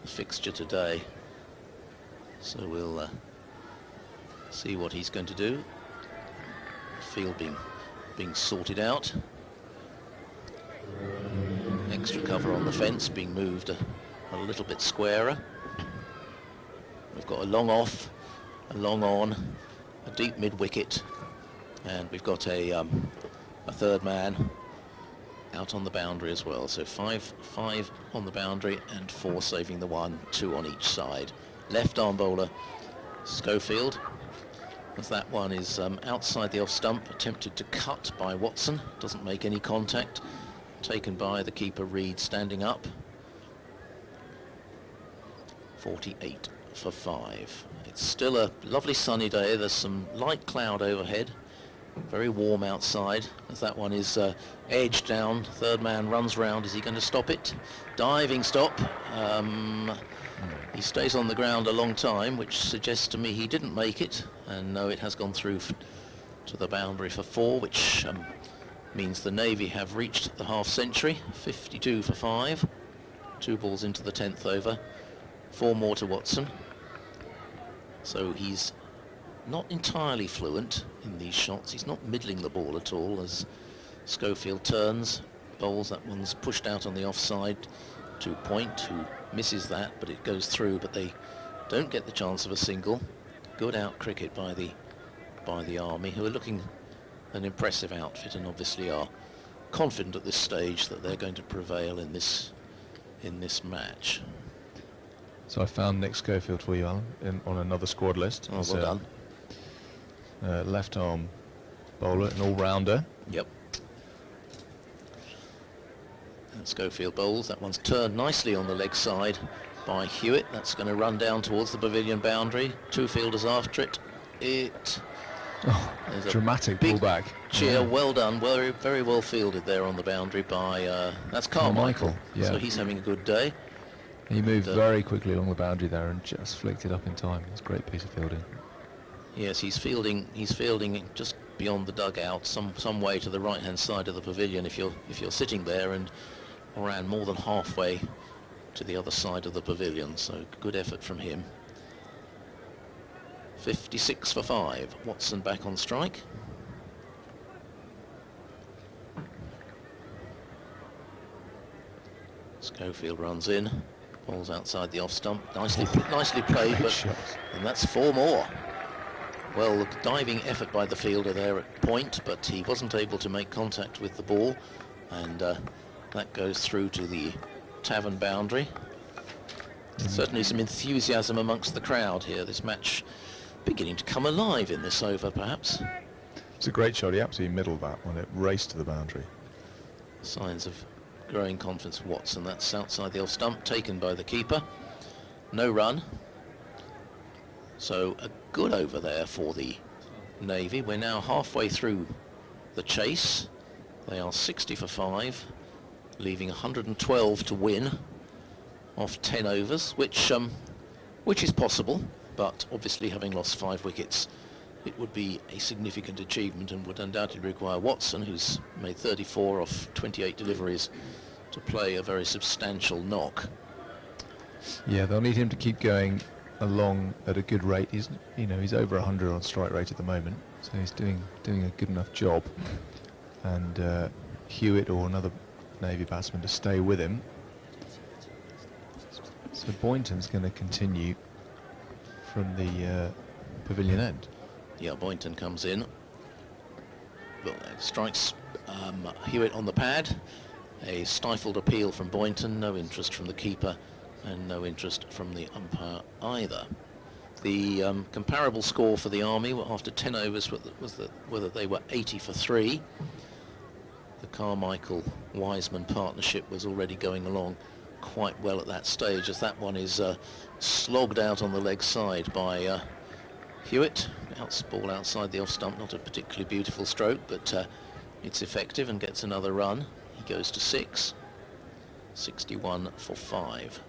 the fixture today. So we'll see what he's going to do. Field being sorted out. Extra cover on the fence being moved a little bit squarer. We've got a long off, a long on, a deep mid-wicket, and we've got a third man out on the boundary as well. So 5 on the boundary and 4 saving the 1, 2 on each side. Left arm bowler Schofield, as that one is outside the off stump, attempted to cut by Watson, doesn't make any contact, taken by the keeper Reed standing up. 48 for 5. It's still a lovely sunny day. There's some light cloud overhead, very warm outside, as that one is edged down. Third man runs round. Is he going to stop it? Diving stop. He stays on the ground a long time, which suggests to me he didn't make it, and no, it has gone through to the boundary for 4, which means the Navy have reached the half century. 52 for 5. 2 balls into the 10th over. 4 more to Watson. So he's not entirely fluent in these shots. He's not middling the ball at all as Schofield turns, bowls. That one's pushed out on the offside to Point, who misses that, but it goes through, but they don't get the chance of a single. Good out cricket by the Army, who are looking an impressive outfit and obviously are confident at this stage that they're going to prevail in this match. So I found Nick Schofield for you, Alan, on another squad list. Oh, well done. Left arm bowler, an all-rounder. Yep. And Schofield bowls. That one's turned nicely on the leg side by Hewitt. That's going to run down towards the pavilion boundary. 2 fielders after it. It Oh, dramatic pullback. Cheer, well done, very well fielded there on the boundary by, that's Carmichael. Yeah. So he's having a good day. He moved very quickly along the boundary there and just flicked it up in time. It's a great piece of fielding. Yes, he's fielding just beyond the dugout, some way to the right-hand side of the pavilion if you're sitting there, and around more than halfway to the other side of the pavilion. So good effort from him. 56 for 5. Watson back on strike. Schofield runs in, ball's outside the off stump. Nicely played, and that's 4 more. Well, diving effort by the fielder there at point, but he wasn't able to make contact with the ball, and that goes through to the tavern boundary. Certainly some enthusiasm amongst the crowd here. This match beginning to come alive in this over, perhaps. It's a great shot. He absolutely middled that when it raced to the boundary. Signs of growing confidence of Watson. That's outside the off stump, taken by the keeper. No run. So a good over there for the Navy. We're now halfway through the chase. They are 60 for 5, leaving 112 to win off 10 overs, which is possible, but obviously having lost 5 wickets, it would be a significant achievement and would undoubtedly require Watson, who's made 34 off 28 deliveries, to play a very substantial knock. Yeah, they'll need him to keep going along at a good rate. He's over 100 on strike rate at the moment, so he's doing a good enough job. And Hewitt or another Navy batsman to stay with him. So Boynton's going to continue from the pavilion end. Yeah, Boynton comes in. Well, strikes Hewitt on the pad. A stifled appeal from Boynton, no interest from the keeper, and no interest from the umpire either. The comparable score for the Army after 10 overs was whether they were 80 for 3. The Carmichael-Wiseman partnership was already going along quite well at that stage, as that one is slogged out on the leg side by Hewitt. Ball outside the off stump, not a particularly beautiful stroke, but it's effective and gets another run. He goes to 6. 61 for 5.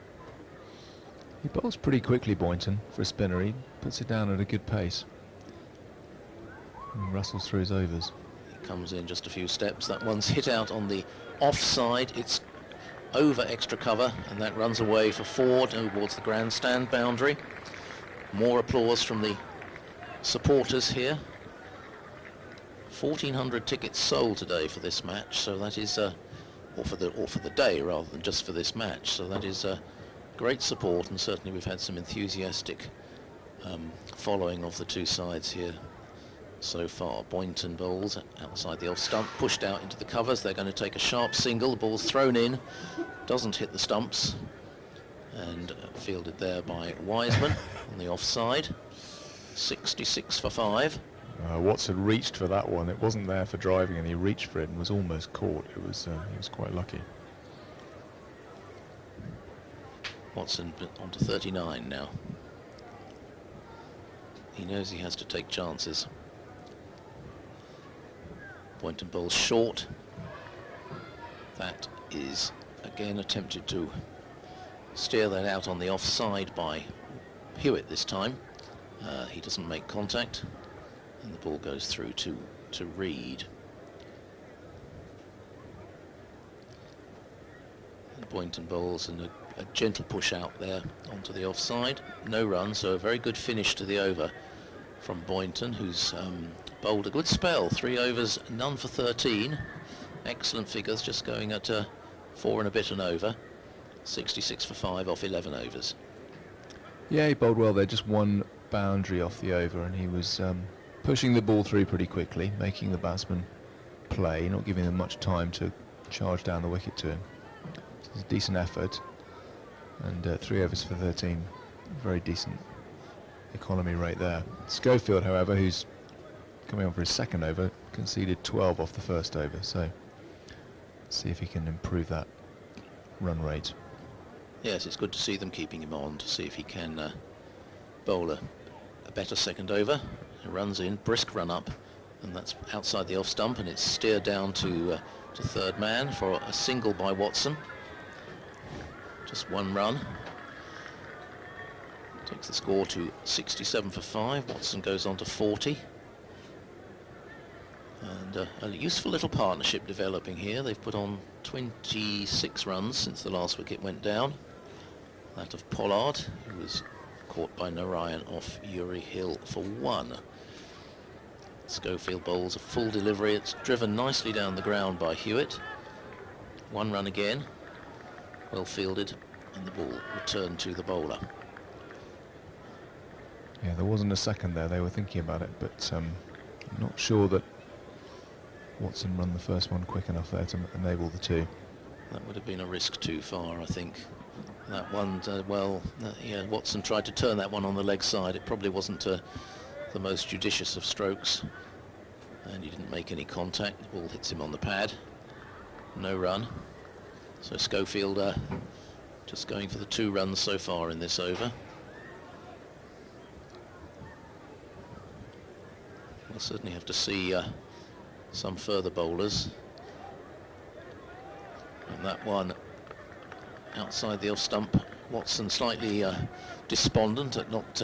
He bowls pretty quickly, Boynton, for a spinner. He puts it down at a good pace and rustles through his overs. He comes in just a few steps. That one's hit out on the offside. It's over extra cover, and that runs away for 4 towards the grandstand boundary. More applause from the supporters here. 1,400 tickets sold today for this match, so that is or for the day rather than just for this match. So that is great support, and certainly we've had some enthusiastic following of the two sides here so far. Boynton bowls outside the off stump, pushed out into the covers. They're going to take a sharp single. The ball's thrown in, doesn't hit the stumps, and fielded there by Wiseman on the offside. 66 for 5. Watson reached for that one. It wasn't there for driving, and he reached for it and was almost caught. He was quite lucky. Watson on to 39 now. He knows he has to take chances. Boynton bowls short. That is again attempted to steer that out on the offside by Hewitt this time. He doesn't make contact, and the ball goes through to Reed. And Boynton bowls and a gentle push out there onto the offside. No run, so a very good finish to the over from Boynton, who's bowled a good spell. 3 overs, none for 13. Excellent figures, just going at 4 and a bit and over. 66 for 5 off 11 overs. Yeah, he bowled well there, just one boundary off the over, and he was pushing the ball through pretty quickly, making the batsman play, not giving them much time to charge down the wicket to him. So it's a decent effort, and 3 overs for 13, very decent economy rate there. Schofield, however, who's coming on for his second over, conceded 12 off the first over, so let's see if he can improve that run rate. Yes, it's good to see them keeping him on, to see if he can bowl a better second over. It runs in, brisk run up, and that's outside the off stump, and it's steered down to third man for a single by Watson. Just one run. Takes the score to 67 for 5. Watson goes on to 40. And a useful little partnership developing here. They've put on 26 runs since the last wicket went down. That of Pollard, who was caught by Narayan off Uri Hill for 1. Schofield bowls a full delivery. It's driven nicely down the ground by Hewitt. 1 run again. Well fielded, and the ball returned to the bowler. Yeah, there wasn't a second there. They were thinking about it, but I'm not sure that Watson run the first one quick enough there to enable the 2. That would have been a risk too far, I think. That one, yeah, Watson tried to turn that one on the leg side. It probably wasn't the most judicious of strokes, and he didn't make any contact. The ball hits him on the pad. No run. So Schofield just going for the 2 runs so far in this over. We'll certainly have to see some further bowlers. And that one outside the off stump. Watson slightly despondent at not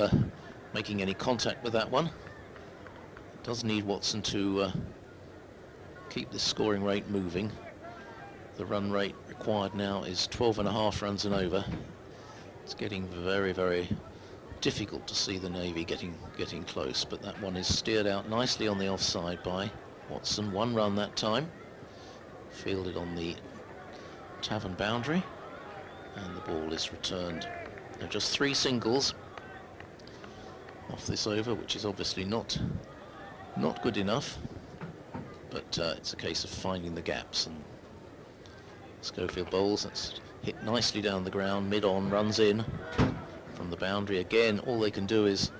making any contact with that one. It does need Watson to keep this scoring rate moving. The run rate required now is 12.5 runs and over. It's getting very, very difficult to see the Navy getting close, but that one is steered out nicely on the offside by Watson. 1 run that time, fielded on the tavern boundary, and the ball is returned. Now just 3 singles off this over, which is obviously not good enough, but it's a case of finding the gaps. And Schofield bowls, that's hit nicely down the ground, mid-on, runs in from the boundary. Again, all they can do is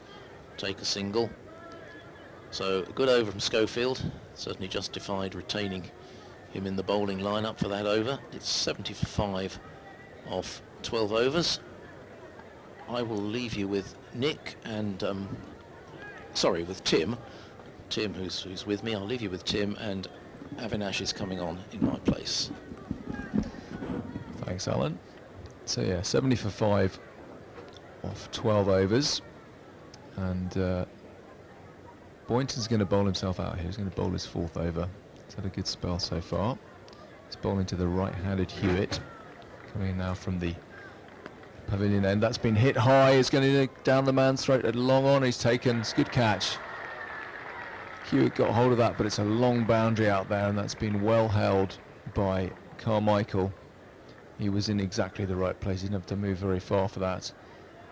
take a single. So a good over from Schofield, certainly justified retaining him in the bowling lineup for that over. It's 70 for 5 off 12 overs. I will leave you with Nick and with Tim. Tim, who's with me. I'll leave you with Tim, and Avinash is coming on in my place. Thanks, Alan. So yeah, 70 for 5 off 12 overs, and Boynton's going to bowl himself out here. He's going to bowl his 4th over. He's had a good spell so far. He's bowling to the right-handed Hewitt, coming in now from the pavilion end. That's been hit high. It's going to down the man's throat. A long on. He's taken. It's a good catch. Hewitt got hold of that, but it's a long boundary out there, and that's been well held by Carmichael. He was in exactly the right place. He didn't have to move very far for that.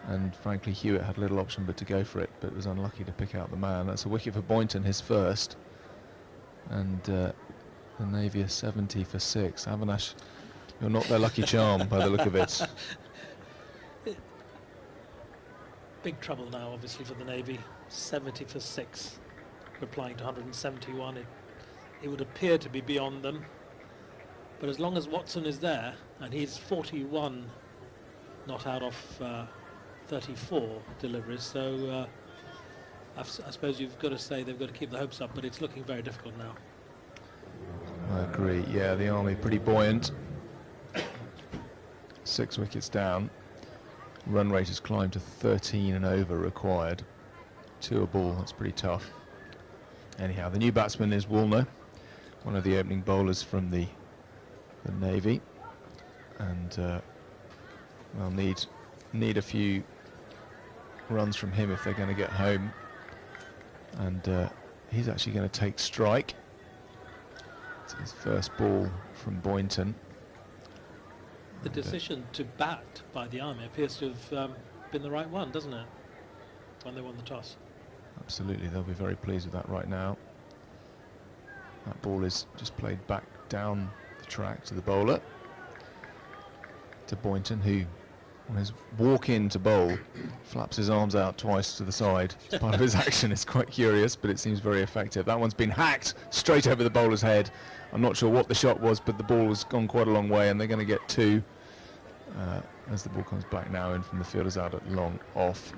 And frankly, Hewitt had little option but to go for it, but was unlucky to pick out the man. That's a wicket for Boynton, his first. And the Navy are 70 for 6. Avinash, you're not their lucky charm by the look of it. Big trouble now, obviously, for the Navy. 70 for 6, replying to 171. It would appear to be beyond them. But as long as Watson is there, and he's 41 not out of 34 deliveries, so I suppose you've got to say they've got to keep the hopes up, but it's looking very difficult now. I agree. Yeah, the Army pretty buoyant. 6 wickets down. Run rate has climbed to 13 and over required. 2 a ball, that's pretty tough. Anyhow, the new batsman is Woolner, one of the opening bowlers from the Navy, and they'll need a few runs from him if they're going to get home. And he's actually going to take strike. It's his first ball from Boynton. The decision to bat by the Army appears to have been the right one, doesn't it, when they won the toss? Absolutely, they'll be very pleased with that right now. That ball is just played back down the track to the bowler, to Boynton, who on his walk in to bowl flaps his arms out twice to the side. It's part of his action. It's quite curious, but it seems very effective. That one's been hacked straight over the bowler's head. I'm not sure what the shot was, but the ball has gone quite a long way, and they're going to get 2 as the ball comes back now in from the fielders out at long off,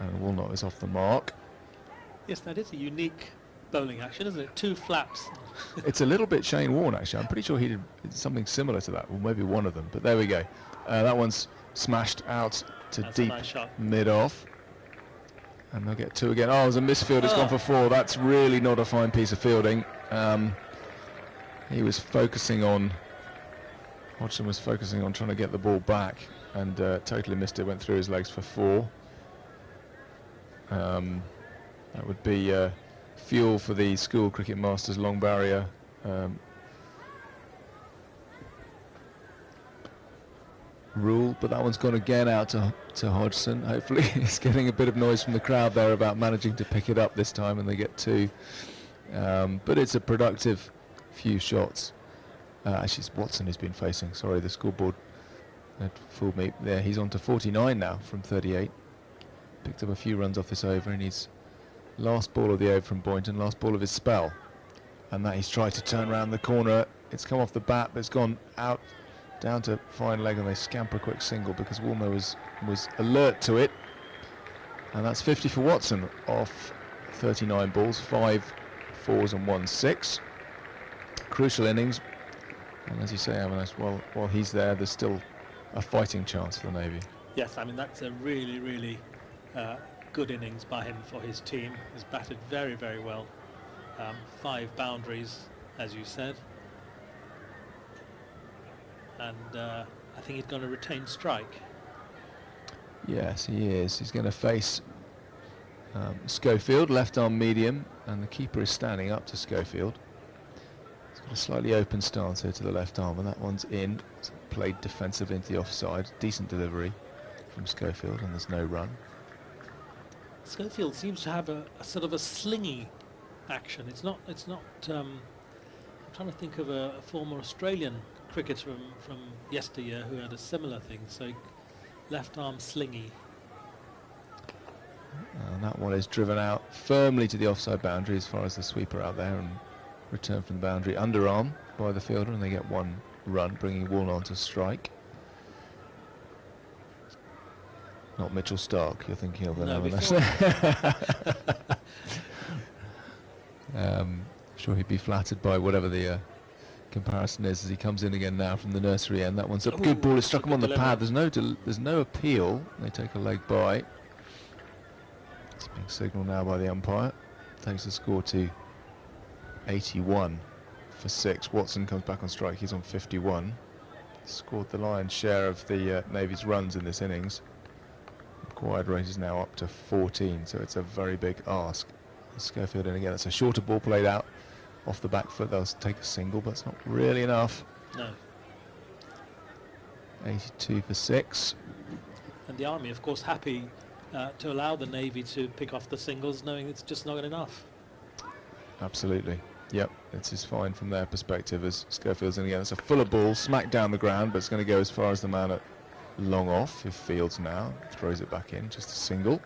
and Woolnott is off the mark. Yes, that is a unique bowling action, isn't it? 2 flaps. It's a little bit Shane Warne, actually. I'm pretty sure he did something similar to that, or maybe one of them. But there we go. That one's smashed out to That's a deep nice shot. mid-off. And they'll get 2 again. Oh, it was a misfield. It's gone for 4. That's really not a fine piece of fielding. He was focusing on... Hodgson was focusing on trying to get the ball back and totally missed it. Went through his legs for 4. That would be fuel for the School Cricket Masters long barrier rule, but that one's gone again out to Hodgson. Hopefully he's getting a bit of noise from the crowd there about managing to pick it up this time, and they get 2. But it's a productive few shots. Actually, it's Watson who's been facing. Sorry, the scoreboard had fooled me. There, he's on to 49 now from 38. Picked up a few runs off this over, and he's last ball of the over from Boynton, last ball of his spell. And that he's tried to turn around the corner. It's come off the bat, but it's gone out down to fine leg, and they scamper a quick single because Woolner was alert to it. And that's 50 for Watson off 39 balls, 5 4s and 1 6. Crucial innings. And as you say, Avinash, while he's there, there's still a fighting chance for the Navy. Yes, I mean, that's a really, really good innings by him for his team. He's batted very, very well. 5 boundaries, as you said. And I think he's going to retain strike. Yes, he is. He's going to face Schofield, left arm medium, and the keeper is standing up to Schofield. He's got a slightly open stance here to the left arm, and that one's in. It's played defensive into the offside. Decent delivery from Schofield, and there's no run. Schofield seems to have a sort of a slingy action. It's not. I'm trying to think of a former Australian cricketer from yesteryear who had a similar thing. So left arm slingy. And that one is driven out firmly to the offside boundary as far as the sweeper out there, and returned from the boundary underarm by the fielder, and they get 1 run, bringing Woolner on to strike. Not Mitchell Stark, you're thinking of the name. Sure he'd be flattered by whatever the comparison is as he comes in again now from the nursery end. That one's a good ball. It struck him on the pad. There's no appeal. They take a leg by. It's being signalled now by the umpire. Takes the score to 81 for 6. Watson comes back on strike. He's on 51. Scored the lion's share of the Navy's runs in this innings. Required rate is now up to 14, so it's a very big ask. Schofield in again. It's a shorter ball played out off the back foot. They'll take a single, but it's not really enough. No. 82 for 6. And the Army, of course, happy to allow the Navy to pick off the singles, knowing it's just not enough. Absolutely. Yep, it's just fine from their perspective as Schofield's in again. It's a fuller ball, smack down the ground, but it's going to go as far as the man at long off. If Fields now throws it back in, just a single.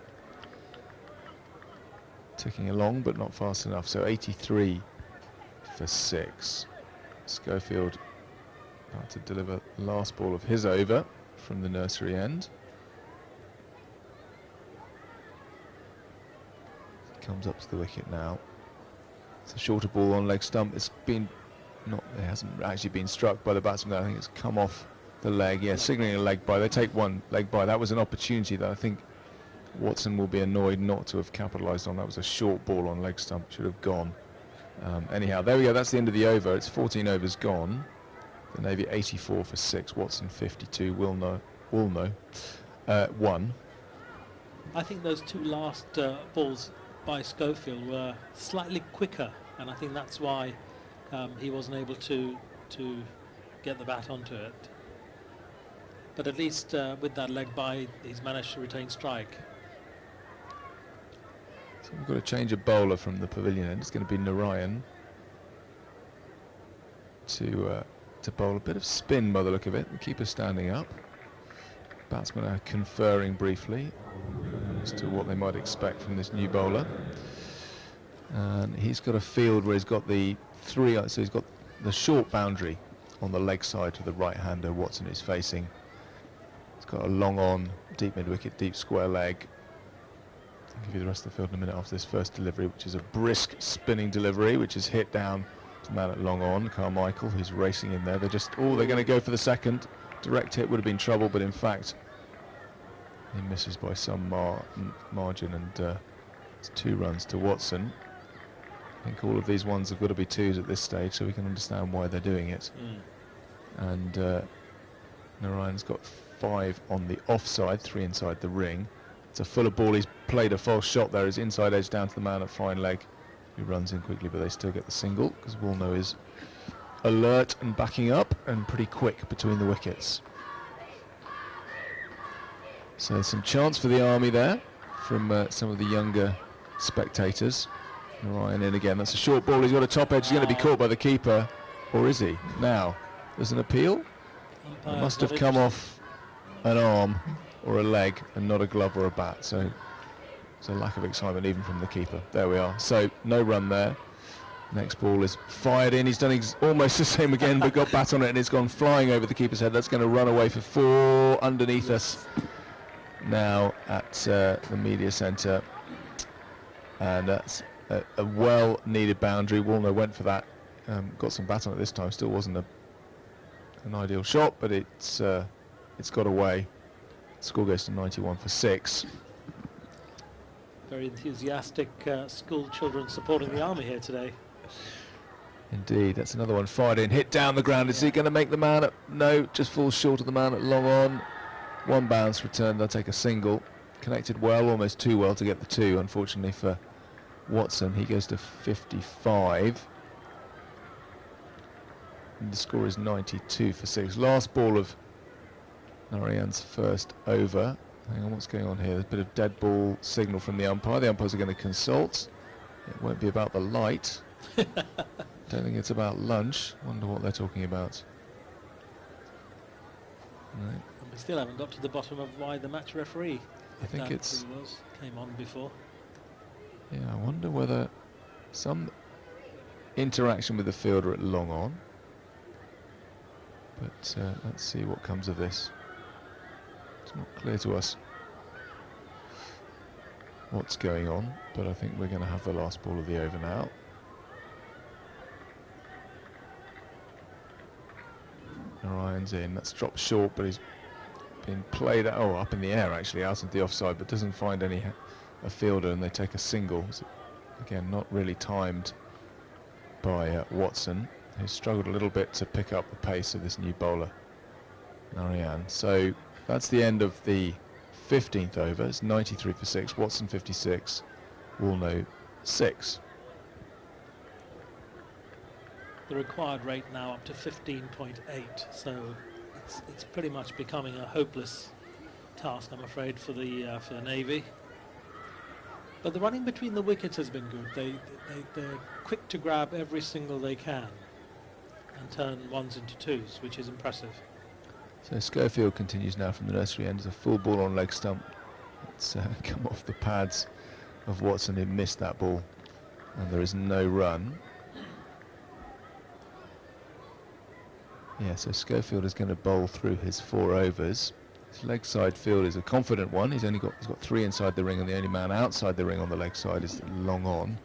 Ticking along, but not fast enough. So 83 for 6. Schofield about to deliver the last ball of his over from the nursery end. Comes up to the wicket now. It's a shorter ball on leg stump. It's been it hasn't actually been struck by the batsman. I think it's come off the leg. Yeah, signalling a leg bye. They take 1 leg bye. That was an opportunity that I think Watson will be annoyed not to have capitalised on. That was a short ball on leg stump. Should have gone. Anyhow, there we go. That's the end of the over. It's 14 overs gone. The Navy 84 for 6. Watson 52. Will know. 1. I think those 2 last balls by Schofield were slightly quicker, and I think that's why he wasn't able to get the bat onto it. But at least with that leg by, he's managed to retain strike. So we've got to change a bowler from the pavilion end. It's going to be Narayan to bowl a bit of spin by the look of it. The keeper standing up. Batsmen are conferring briefly as to what they might expect from this new bowler. And he's got a field where he's got the 3, so he's got the short boundary on the leg side to the right-hander. Watson is facing. He's got a long on, deep mid-wicket, deep square leg. I'll give you the rest of the field in a minute after this first delivery, which is a brisk spinning delivery, which is hit down to man at long on, Carmichael, who's racing in there. They're going to go for the second. Direct hit would have been trouble, but in fact, he misses by some margin, and it's 2 runs to Watson. I think all of these ones have got to be 2s at this stage, so we can understand why they're doing it. And Narayan's got 5 on the offside, 3 inside the ring. It's a fuller ball. He's played a false shot there. His inside edge down to the man at fine leg, who runs in quickly, but they still get the single because Woolnough is alert and backing up and pretty quick between the wickets. So some chance for the Army there from some of the younger spectators. Narayan in again. That's a short ball. He's got a top edge. He's going to be caught by the keeper, or is he? Now, there's an appeal. It must have come off an arm or a leg and not a glove or a bat. So it's a lack of excitement even from the keeper. There we are. So no run there. Next ball is fired in. He's done almost the same again, but got bat on it, and it's gone flying over the keeper's head. That's going to run away for 4 underneath us now at the media centre. And that's a well-needed boundary. Woolnough went for that. Got some bat on it this time. Still wasn't an ideal shot, but it's got away. Score goes to 91 for 6. Very enthusiastic school children supporting the Army here today. Indeed, that's another one fired in, hit down the ground. Is he going to make the man at, no, just falls short of the man at long on. 1 bounce return, they'll take a single. Connected well, almost too well to get the 2, unfortunately for Watson. He goes to 55. And the score is 92 for 6. Last ball of Narayan's first over. Hang on, what's going on here? There's a bit of dead ball signal from the umpire. The umpires are going to consult. It won't be about the light. Don't think it's about lunch. Wonder what they're talking about. No. And we still haven't got to the bottom of why the match referee, I think it's came on before. Yeah, I wonder whether some interaction with the fielder at long on. But let's see what comes of this. It's not clear to us what's going on, but I think we're going to have the last ball of the over now. Narayan's in. That's dropped short, but he's been played up in the air actually, out of the offside, but doesn't find a fielder, and they take a single. So again, not really timed by Watson, who's struggled a little bit to pick up the pace of this new bowler, Narayan. So that's the end of the 15th over. It's 93 for 6. Watson 56. Woolnough 6. The required rate now up to 15.8. So it's pretty much becoming a hopeless task, I'm afraid, for the Navy. But the running between the wickets has been good. They're quick to grab every single they can and turn 1s into 2s, which is impressive. So Schofield continues now from the nursery end as a full ball on leg stump. It's come off the pads of Watson, who missed that ball, and there is no run. Yeah, so Schofield is going to bowl through his 4 overs. His leg side field is a confident one. He's got 3 inside the ring, and the only man outside the ring on the leg side is long on,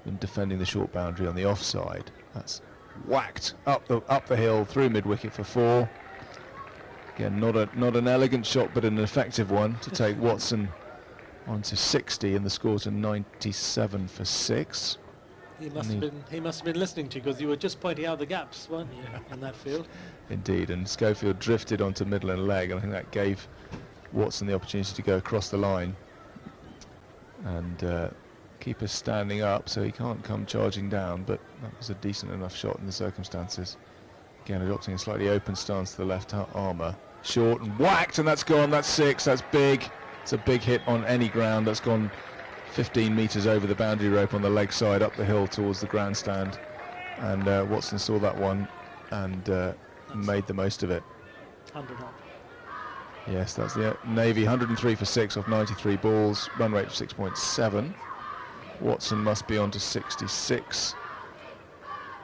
and defending the short boundary on the offside. That's whacked up the hill through mid wicket for 4. Again, not an elegant shot, but an effective one to take Watson onto 60, and the score's a 97 for 6. He must have been listening to you, because you were just pointing out the gaps, weren't you, in that field? Indeed, and Schofield drifted onto middle and leg, and I think that gave Watson the opportunity to go across the line. And keeper standing up, so he can't come charging down, but that was a decent enough shot in the circumstances. Again, adopting a slightly open stance to the left armour. Short and whacked, and that's gone. That's 6. That's big. It's a big hit on any ground. That's gone 15 metres over the boundary rope on the leg side, up the hill towards the grandstand. And Watson saw that one and made the most of it. 100 up. Yes, that's the Navy. 103 for 6 off 93 balls. Run rate of 6.7. Watson must be on to 66.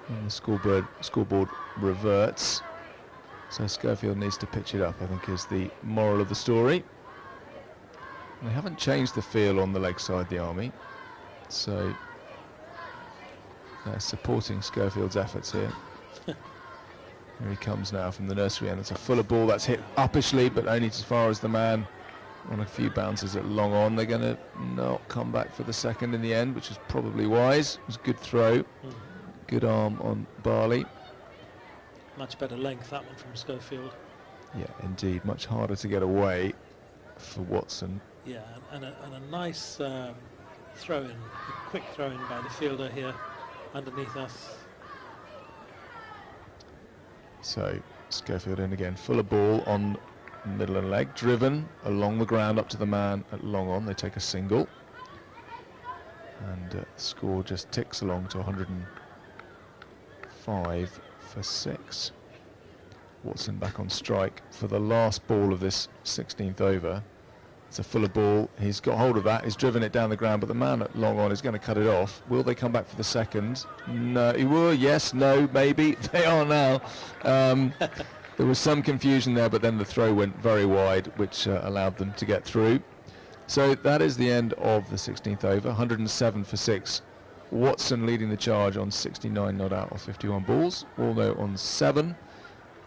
And the scoreboard reverts. So Schofield needs to pitch it up, I think, is the moral of the story. They haven't changed the feel on the leg side, the Army, so they're supporting Schofield's efforts here. Here he comes now from the nursery end. It's a fuller ball that's hit uppishly, but only as far as the man on a few bounces at long on. They're going to not come back for the second in the end, which is probably wise. It was a good throw, good arm on Barley. Much better length, that one from Schofield. Yeah, indeed, much harder to get away for Watson. Yeah, and a nice throw-in, a quick throw-in by the fielder here underneath us. So Schofield in again, fuller ball on middle and leg, driven along the ground up to the man at long on. They take a single, and the score just ticks along to 105 for 6. Watson back on strike for the last ball of this 16th over. It's a fuller ball. He's got hold of that. He's driven it down the ground, but the man at long on is going to cut it off. Will they come back for the second? No. He will. Yes. No. Maybe. They are now. There was some confusion there, but then the throw went very wide, which allowed them to get through. So that is the end of the 16th over. 107 for 6. Watson leading the charge on 69 not out of 51 balls. Waldo on 7.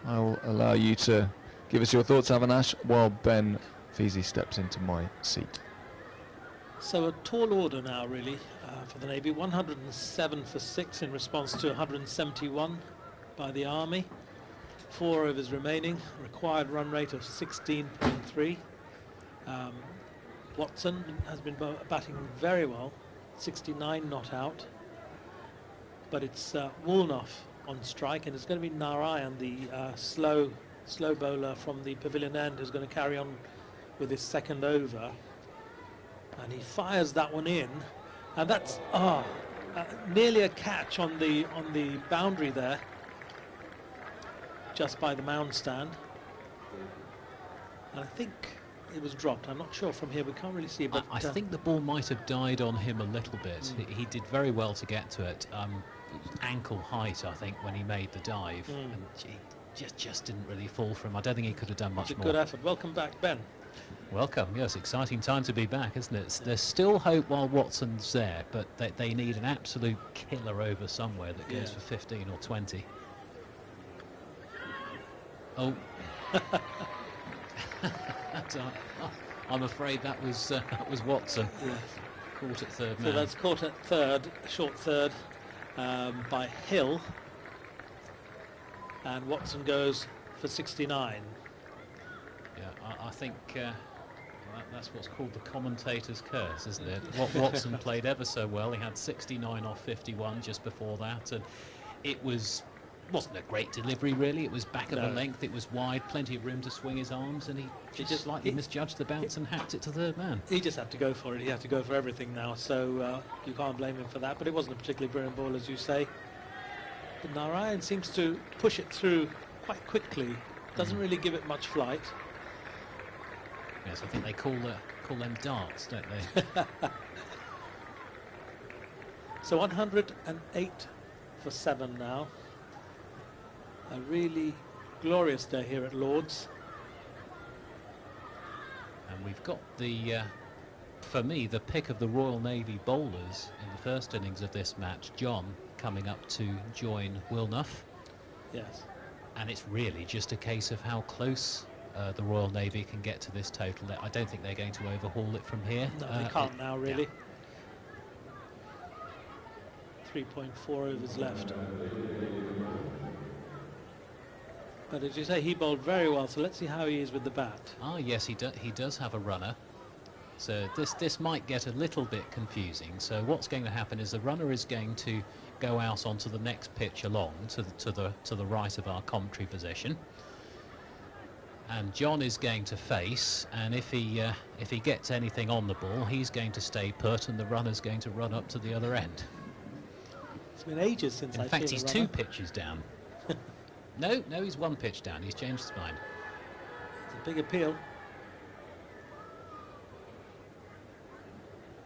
I will allow you to give us your thoughts, Avinash, while Ben Feasy steps into my seat. So a tall order now, really, for the Navy. 107 for 6 in response to 171 by the Army. 4 overs remaining, required run rate of 16.3. Watson has been batting very well, 69 not out. But it's Woolnough on strike, and it's going to be Narayan, the slow bowler from the pavilion end, who's going to carry on with his second over, and he fires that one in, and that's nearly a catch on the boundary there, just by the mound stand, and I think it was dropped. I'm not sure from here, we can't really see, but I think the ball might have died on him a little bit. He did very well to get to it. It was ankle height, I think, when he made the dive, and he just didn't really fall for him. I don't think he could have done much more. Good effort. Welcome back, Ben. Welcome. Yes, exciting time to be back, isn't it? There's still hope while Watson's there, but they need an absolute killer over somewhere that goes for 15 or 20. Oh. I'm afraid that was Watson. Yes. Caught at third man. So that's caught at third, short third, by Hill. And Watson goes for 69. Yeah, I think that's what's called the commentator's curse, isn't it? Watson played ever so well. He had 69 off 51 just before that, and it wasn't a great delivery really. It was back of the length, it was wide, plenty of room to swing his arms, and he just slightly misjudged the bounce and hacked it to third man. He just had to go for it. He had to go for everything now, so you can't blame him for that. But it wasn't a particularly brilliant ball, as you say. But Narayan seems to push it through quite quickly. Doesn't really give it much flight. Yes, I think they call them darts, don't they? So 108 for 7 now. A really glorious day here at Lord's. And we've got for me, the pick of the Royal Navy bowlers in the first innings of this match, John, coming up to join Woolnough. Yes. And it's really just a case of how close the Royal Navy can get to this total. I don't think they're going to overhaul it from here. No, they can't now, really. Yeah. 3.4 overs left. But as you say, he bowled very well, so let's see how he is with the bat. Ah, yes, he does have a runner. So this might get a little bit confusing. So what's going to happen is the runner is going to go out onto the next pitch along to the right of our commentary position, and John is going to face, and if he gets anything on the ball, he's going to stay put, and the runner's going to run up to the other end. It's been ages since In fact, he's 2 pitches down. No, he's 1 pitch down. He's changed his mind. It's a big appeal.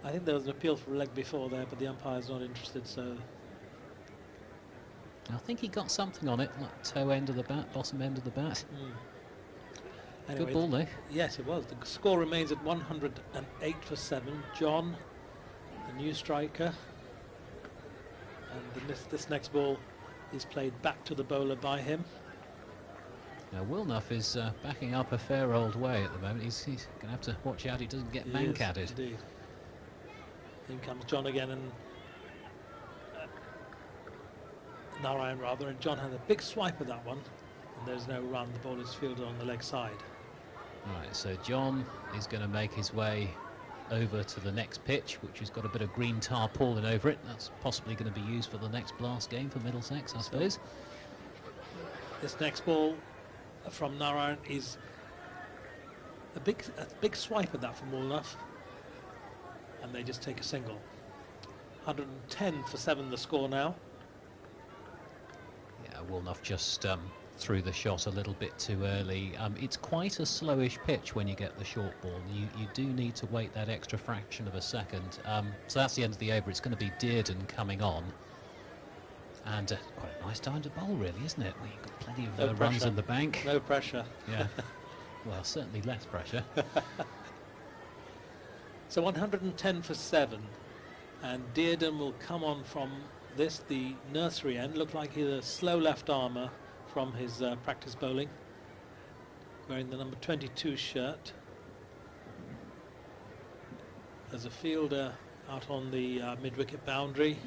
I think there was an appeal for a leg before there, but the umpire's not interested, so... I think he got something on it, like toe end of the bat, bottom end of the bat. Anyway, Good ball, though. yes, it was. The score remains at 108 for 7. John, the new striker. And this next ball is played back to the bowler by him. Now, Wilnuff is backing up a fair old way at the moment. He's going to have to watch out he doesn't get man-catted. Indeed. In comes John again, and Narayan rather, and John had a big swipe of that one, and there's no run. The ball is fielded on the leg side. Right, so John is going to make his way over to the next pitch, which has got a bit of green tarpaulin over it. That's possibly going to be used for the next blast game for Middlesex, I suppose. This next ball from Narayan is a big swipe of that from Wilnuff, and they just take a single. 110 for 7 the score now. Yeah, Wilnuff just threw the shot a little bit too early. It's quite a slowish pitch when you get the short ball. You do need to wait that extra fraction of a second. So that's the end of the over. It's going to be Dearden coming on. And quite a nice time to bowl, really, isn't it? We've got plenty of runs in the bank. No pressure. Yeah. Well, certainly less pressure. So 110 for 7. And Dearden will come on from this, the nursery end. Looked like he's a slow left armer from his practice bowling, wearing the number 22 shirt. There's a fielder out on the mid-wicket boundary.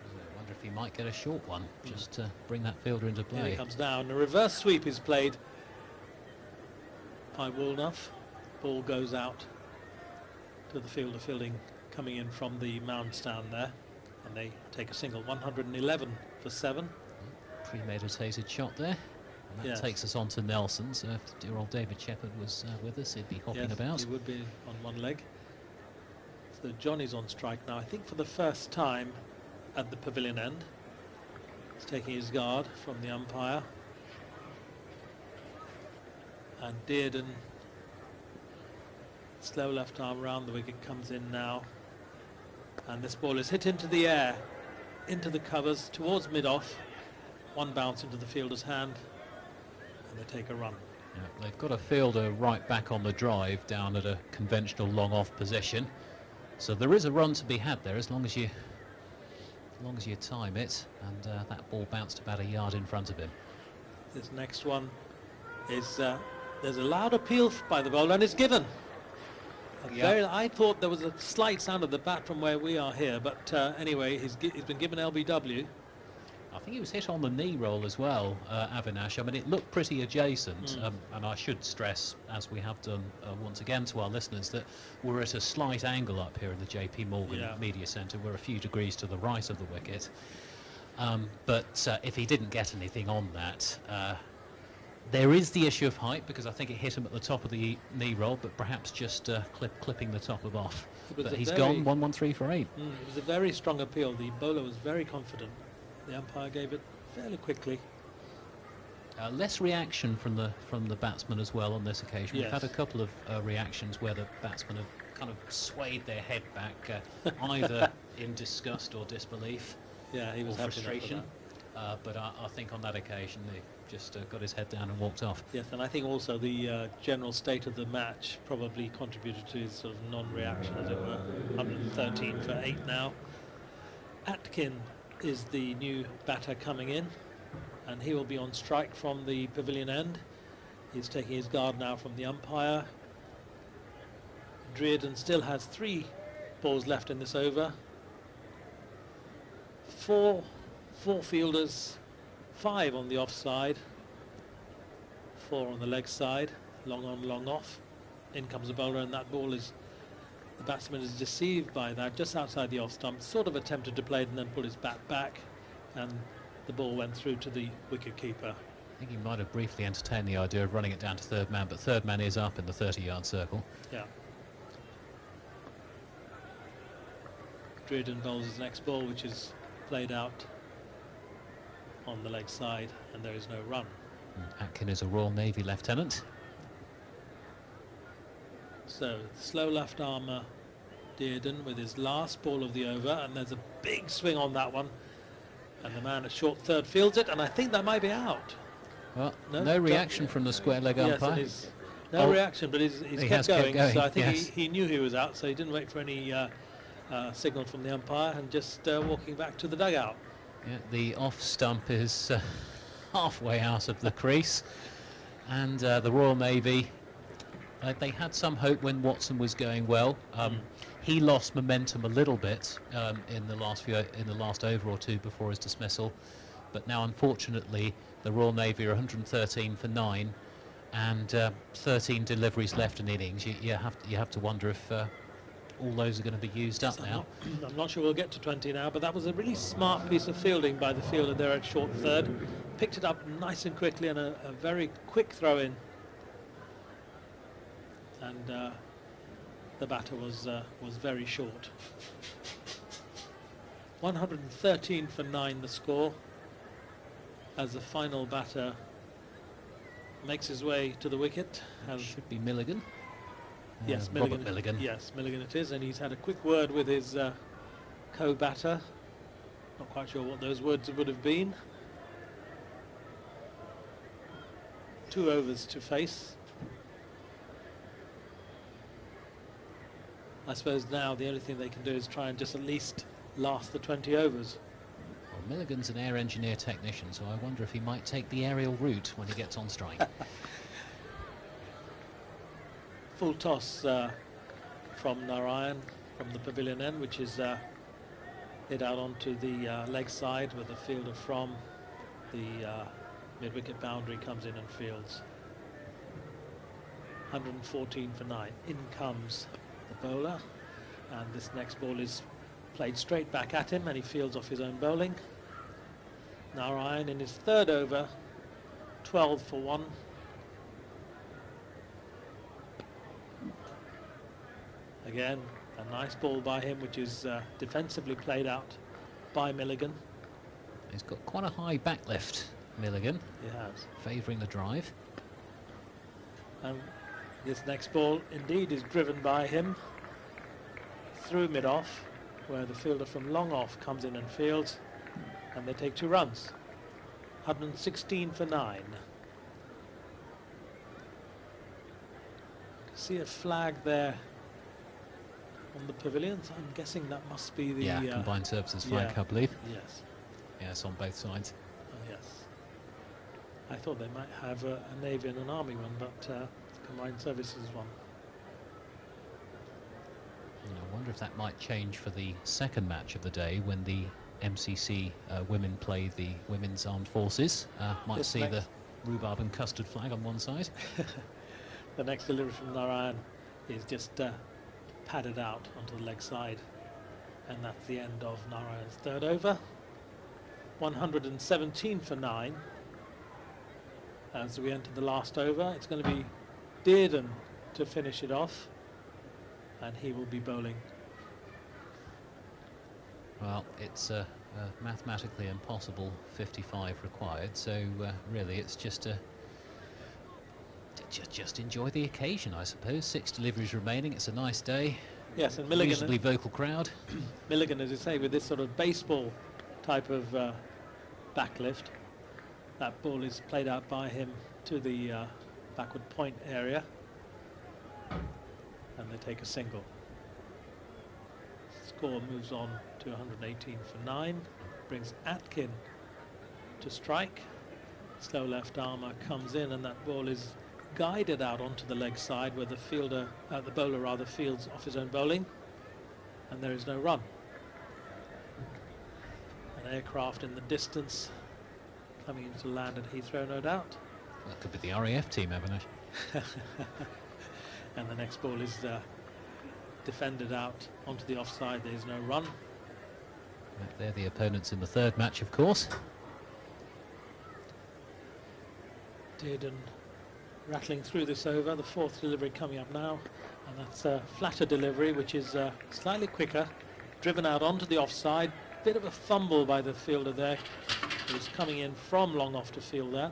I wonder if he might get a short one, just to bring that fielder into play. Here he comes down. A reverse sweep is played by Wilnuff. Ball goes out to the fielder fielding, coming in from the mound stand there. And they take a single. 111 for 7. Premeditated shot there. And that takes us on to Nelson. So if dear old David Shepherd was with us, he'd be hopping about. He would be on one leg. So Johnny's on strike now, I think for the first time at the pavilion end. He's taking his guard from the umpire. And Dearden, slow left arm round the wicket, comes in now. And this ball is hit into the air, into the covers, towards mid-off. One bounce into the fielder's hand, and they take a run. Yeah, they've got a fielder right back on the drive, down at a conventional long-off position. So there is a run to be had there, as long as you time it. And that ball bounced about a yard in front of him. This next one is there's a loud appeal by the bowler, and it's given. I thought there was a slight sound of the bat from where we are here, but anyway, he's been given LBW. I think he was hit on the knee roll as well, Avinash. I mean, it looked pretty adjacent, and I should stress, as we have done once again to our listeners, that we're at a slight angle up here in the JP Morgan Media Centre. We're a few degrees to the right of the wicket. But if he didn't get anything on that, there is the issue of height, because I think it hit him at the top of the knee roll, but perhaps just clipping the top of off. But he's gone 1-1-3 for 8. It was a very strong appeal. The bowler was very confident. The umpire gave it fairly quickly. Less reaction from the batsman as well on this occasion. Yes. We've had a couple of reactions where the batsmen have kind of swayed their head back, either in disgust or disbelief. Yeah, he was or happy frustration. But I think on that occasion he just got his head down and walked off. Yes, and I think also the general state of the match probably contributed to his sort of non-reaction, as it were. 113 for 8 now. Atkin is the new batter coming in, and he will be on strike from the pavilion end. He's taking his guard now from the umpire. Dearden still has 3 balls left in this over. Four fielders, 5 on the offside, 4 on the leg side, long on, long off. In comes the bowler, and that ball is, the batsman is deceived by that, just outside the off stump, sort of attempted to play it and then put his bat back, and the ball went through to the wicket keeper. I think he might have briefly entertained the idea of running it down to third man, but third man is up in the 30-yard circle. Yeah. Dearden bowls his next ball, which is played out on the leg side, and there is no run. Atkin is a Royal Navy lieutenant. So slow left armer Dearden with his last ball of the over, and there's a big swing on that one, and the man at short third fields it, and I think that might be out. Well, no reaction from the square leg umpire. Yes, no reaction, but he's kept going. So I think yes. he knew he was out, so he didn't wait for any signal from the umpire, and just walking back to the dugout. Yeah, the off stump is halfway out of the crease, and the Royal Navy, they had some hope when Watson was going well. He lost momentum a little bit in the last over or two before his dismissal, but now unfortunately the Royal Navy are 113 for 9, and 13 deliveries left in innings. You have to wonder if all those are going to be used up now. I'm not sure we'll get to 20 now, but that was a really smart piece of fielding by the fielder there at short third. Picked it up nice and quickly, and a very quick throw in. And the batter was very short. 113 for 9 the score, as the final batter makes his way to the wicket. Should be Milligan. Yes, Robert Milligan. Yes, Milligan it is, and he's had a quick word with his co-batter. Not quite sure what those words would have been. 2 overs to face. I suppose now the only thing they can do is try and just at least last the 20 overs. Well, Milligan's an air engineer technician, so I wonder if he might take the aerial route when he gets on strike. Full toss from Narayan from the pavilion end, which is hit out onto the leg side, where the fielder from the mid-wicket boundary comes in and fields. 114 for 9. In comes the bowler, and this next ball is played straight back at him, and he fields off his own bowling. Narayan in his third over, 12 for 1. Again, a nice ball by him, which is defensively played out by Milligan. He's got quite a high back lift, Milligan. He has. Favouring the drive. And this next ball indeed is driven by him through mid-off, where the fielder from long off comes in and fields, and they take 2 runs. 116 for 9. See a flag there on the pavilion, so I'm guessing that must be the combined services flag, I believe. Yes. Yes, on both sides. Oh, yes. I thought they might have a Navy and an Army one, but combined services one. I wonder if that might change for the second match of the day, when the MCC women play the Women's Armed Forces. Might see the rhubarb and custard flag on one side. The next delivery from Narayan is just padded out onto the leg side, and that's the end of Narayan's third over. 117 for 9. As we enter the last over, it's going to be Dearden to finish it off, and he will be bowling. Well, it's mathematically impossible 55 required, so really it's just just enjoy the occasion, I suppose. 6 deliveries remaining. It's a nice day. Yes, and Milligan, reasonably vocal crowd. Milligan, as you say, with this sort of baseball type of backlift, that ball is played out by him to the backward point area, and they take a single. Score moves on to 118 for 9. Brings Atkin to strike. Slow left armour comes in, and that ball is guided out onto the leg side, where the bowler rather, fields off his own bowling, and there is no run. An aircraft in the distance coming into land at Heathrow, no doubt. That could be the RAF team, Avinash. And the next ball is defended out onto the offside. There is no run. Right, they're the opponents in the third match, of course. Dearden rattling through this over, the 4th delivery coming up now, and that's a flatter delivery, which is slightly quicker, driven out onto the offside. Bit of a fumble by the fielder there, who's coming in from long off to field that,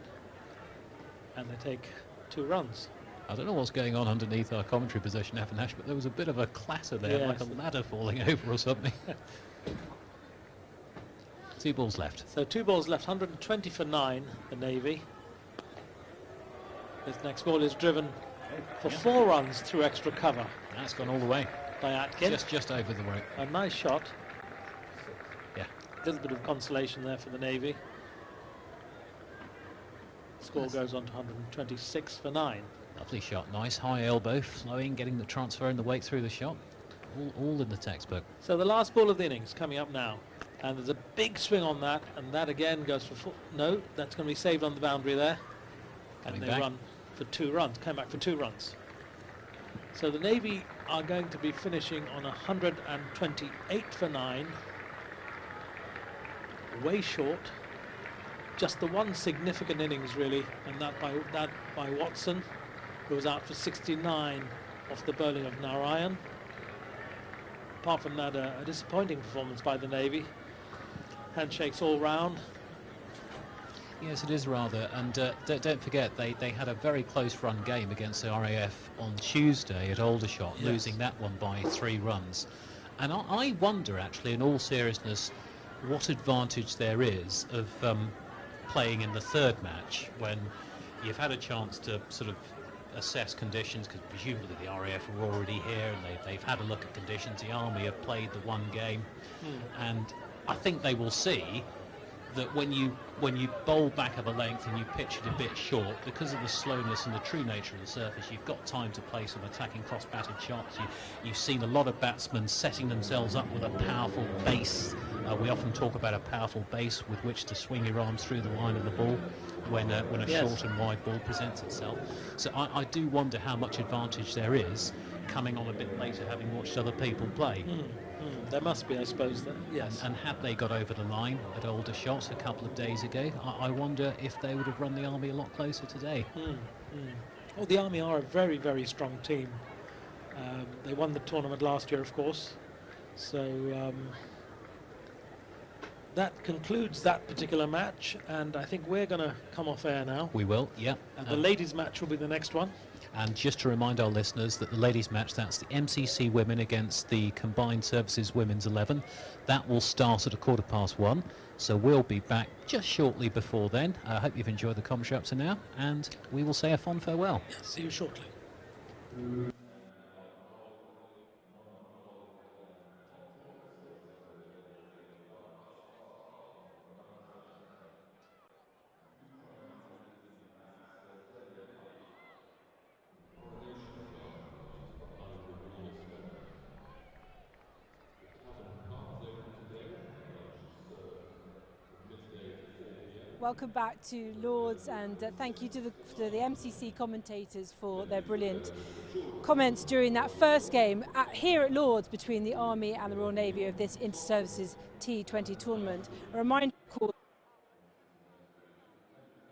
and they take 2 runs. I don't know what's going on underneath our commentary position, Avinash, but there was a bit of a clatter there, yes, like a ladder falling over or something. 2 balls left. So 2 balls left, 120 for 9, the Navy. This next ball is driven for 4 runs through extra cover That's gone all the way. by Atkin. Just over the rope. A nice shot. Yeah. A little bit of consolation there for the Navy. Score goes on to 126 for 9. Lovely shot. Nice high elbow, flowing, getting the transfer and the weight through the shot. All in the textbook. So the last ball of the innings coming up now. And there's a big swing on that. And that again goes for 4. No, that's going to be saved on the boundary there. And they run for 2 runs. Came back for 2 runs. So the Navy are going to be finishing on 128 for 9. Way short. Just the one significant innings really, and that by Watson, who was out for 69 off the bowling of Narayan. Apart from that, a disappointing performance by the Navy. Handshakes all round. Yes, it is rather, and don't forget they had a very close run game against the RAF on Tuesday at Aldershot, Yes. losing that one by 3 runs. And I wonder, actually, in all seriousness, what advantage there is of playing in the 3rd match when you've had a chance to sort of assess conditions, because presumably the RAF are already here and they've had a look at conditions. The Army have played the 1 game, and I think they will see that when you bowl back of a length and you pitch it a bit short, because of the slowness and the true nature of the surface, you've got time to play some attacking cross-batted shots. You've seen a lot of batsmen setting themselves up with a powerful base. We often talk about a powerful base with which to swing your arms through the line of the ball when a Yes. short and wide ball presents itself. So I do wonder how much advantage there is coming on a bit later, having watched other people play. There must be, I suppose. Yes. And had they got over the line at Aldershot a couple of days ago, I wonder if they would have run the Army a lot closer today. Well, the Army are a very, very strong team. They won the tournament last year, of course. So that concludes that particular match, and I think we're going to come off air now. We will, yeah. And the ladies' match will be the next one. And just to remind our listeners that the ladies' match, that's the MCC women against the Combined Services Women's 11. That will start at 1:15. So we'll be back just shortly before then. I hope you've enjoyed the commentary up to now, and we will say a fond farewell. See you shortly. Welcome back to Lords, and thank you to the MCC commentators for their brilliant comments during that first game here at Lords between the Army and the Royal Navy of this Inter-Services T20 tournament. A reminder, of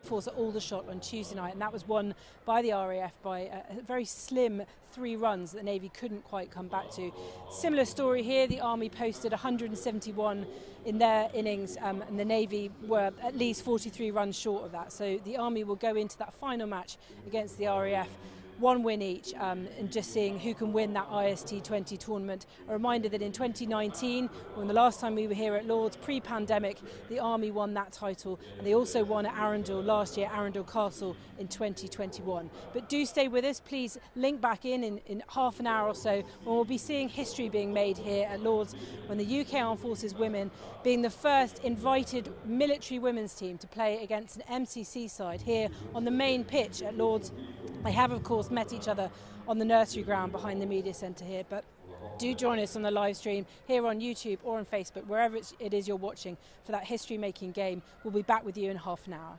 course, at Aldershot on Tuesday night, and that was won by the RAF by a very slim 3 runs that the Navy couldn't quite come back to. Similar story here. The Army posted 171 in their innings, and the Navy were at least 43 runs short of that. So the Army will go into that final match against the RAF 1 win each, and just seeing who can win that IST20 tournament. A reminder that in 2019, when the last time we were here at Lords, pre-pandemic, the Army won that title, and they also won at Arundel last year, Arundel Castle in 2021. But do stay with us, please link back in half an hour or so, when we'll be seeing history being made here at Lords, when the UK Armed Forces women being the first invited military women's team to play against an MCC side here on the main pitch at Lords. They have, of course, met each other on the nursery ground behind the media centre here, but do join us on the live stream here on YouTube or on Facebook, wherever it is you're watching, for that history-making game. We'll be back with you in half an hour.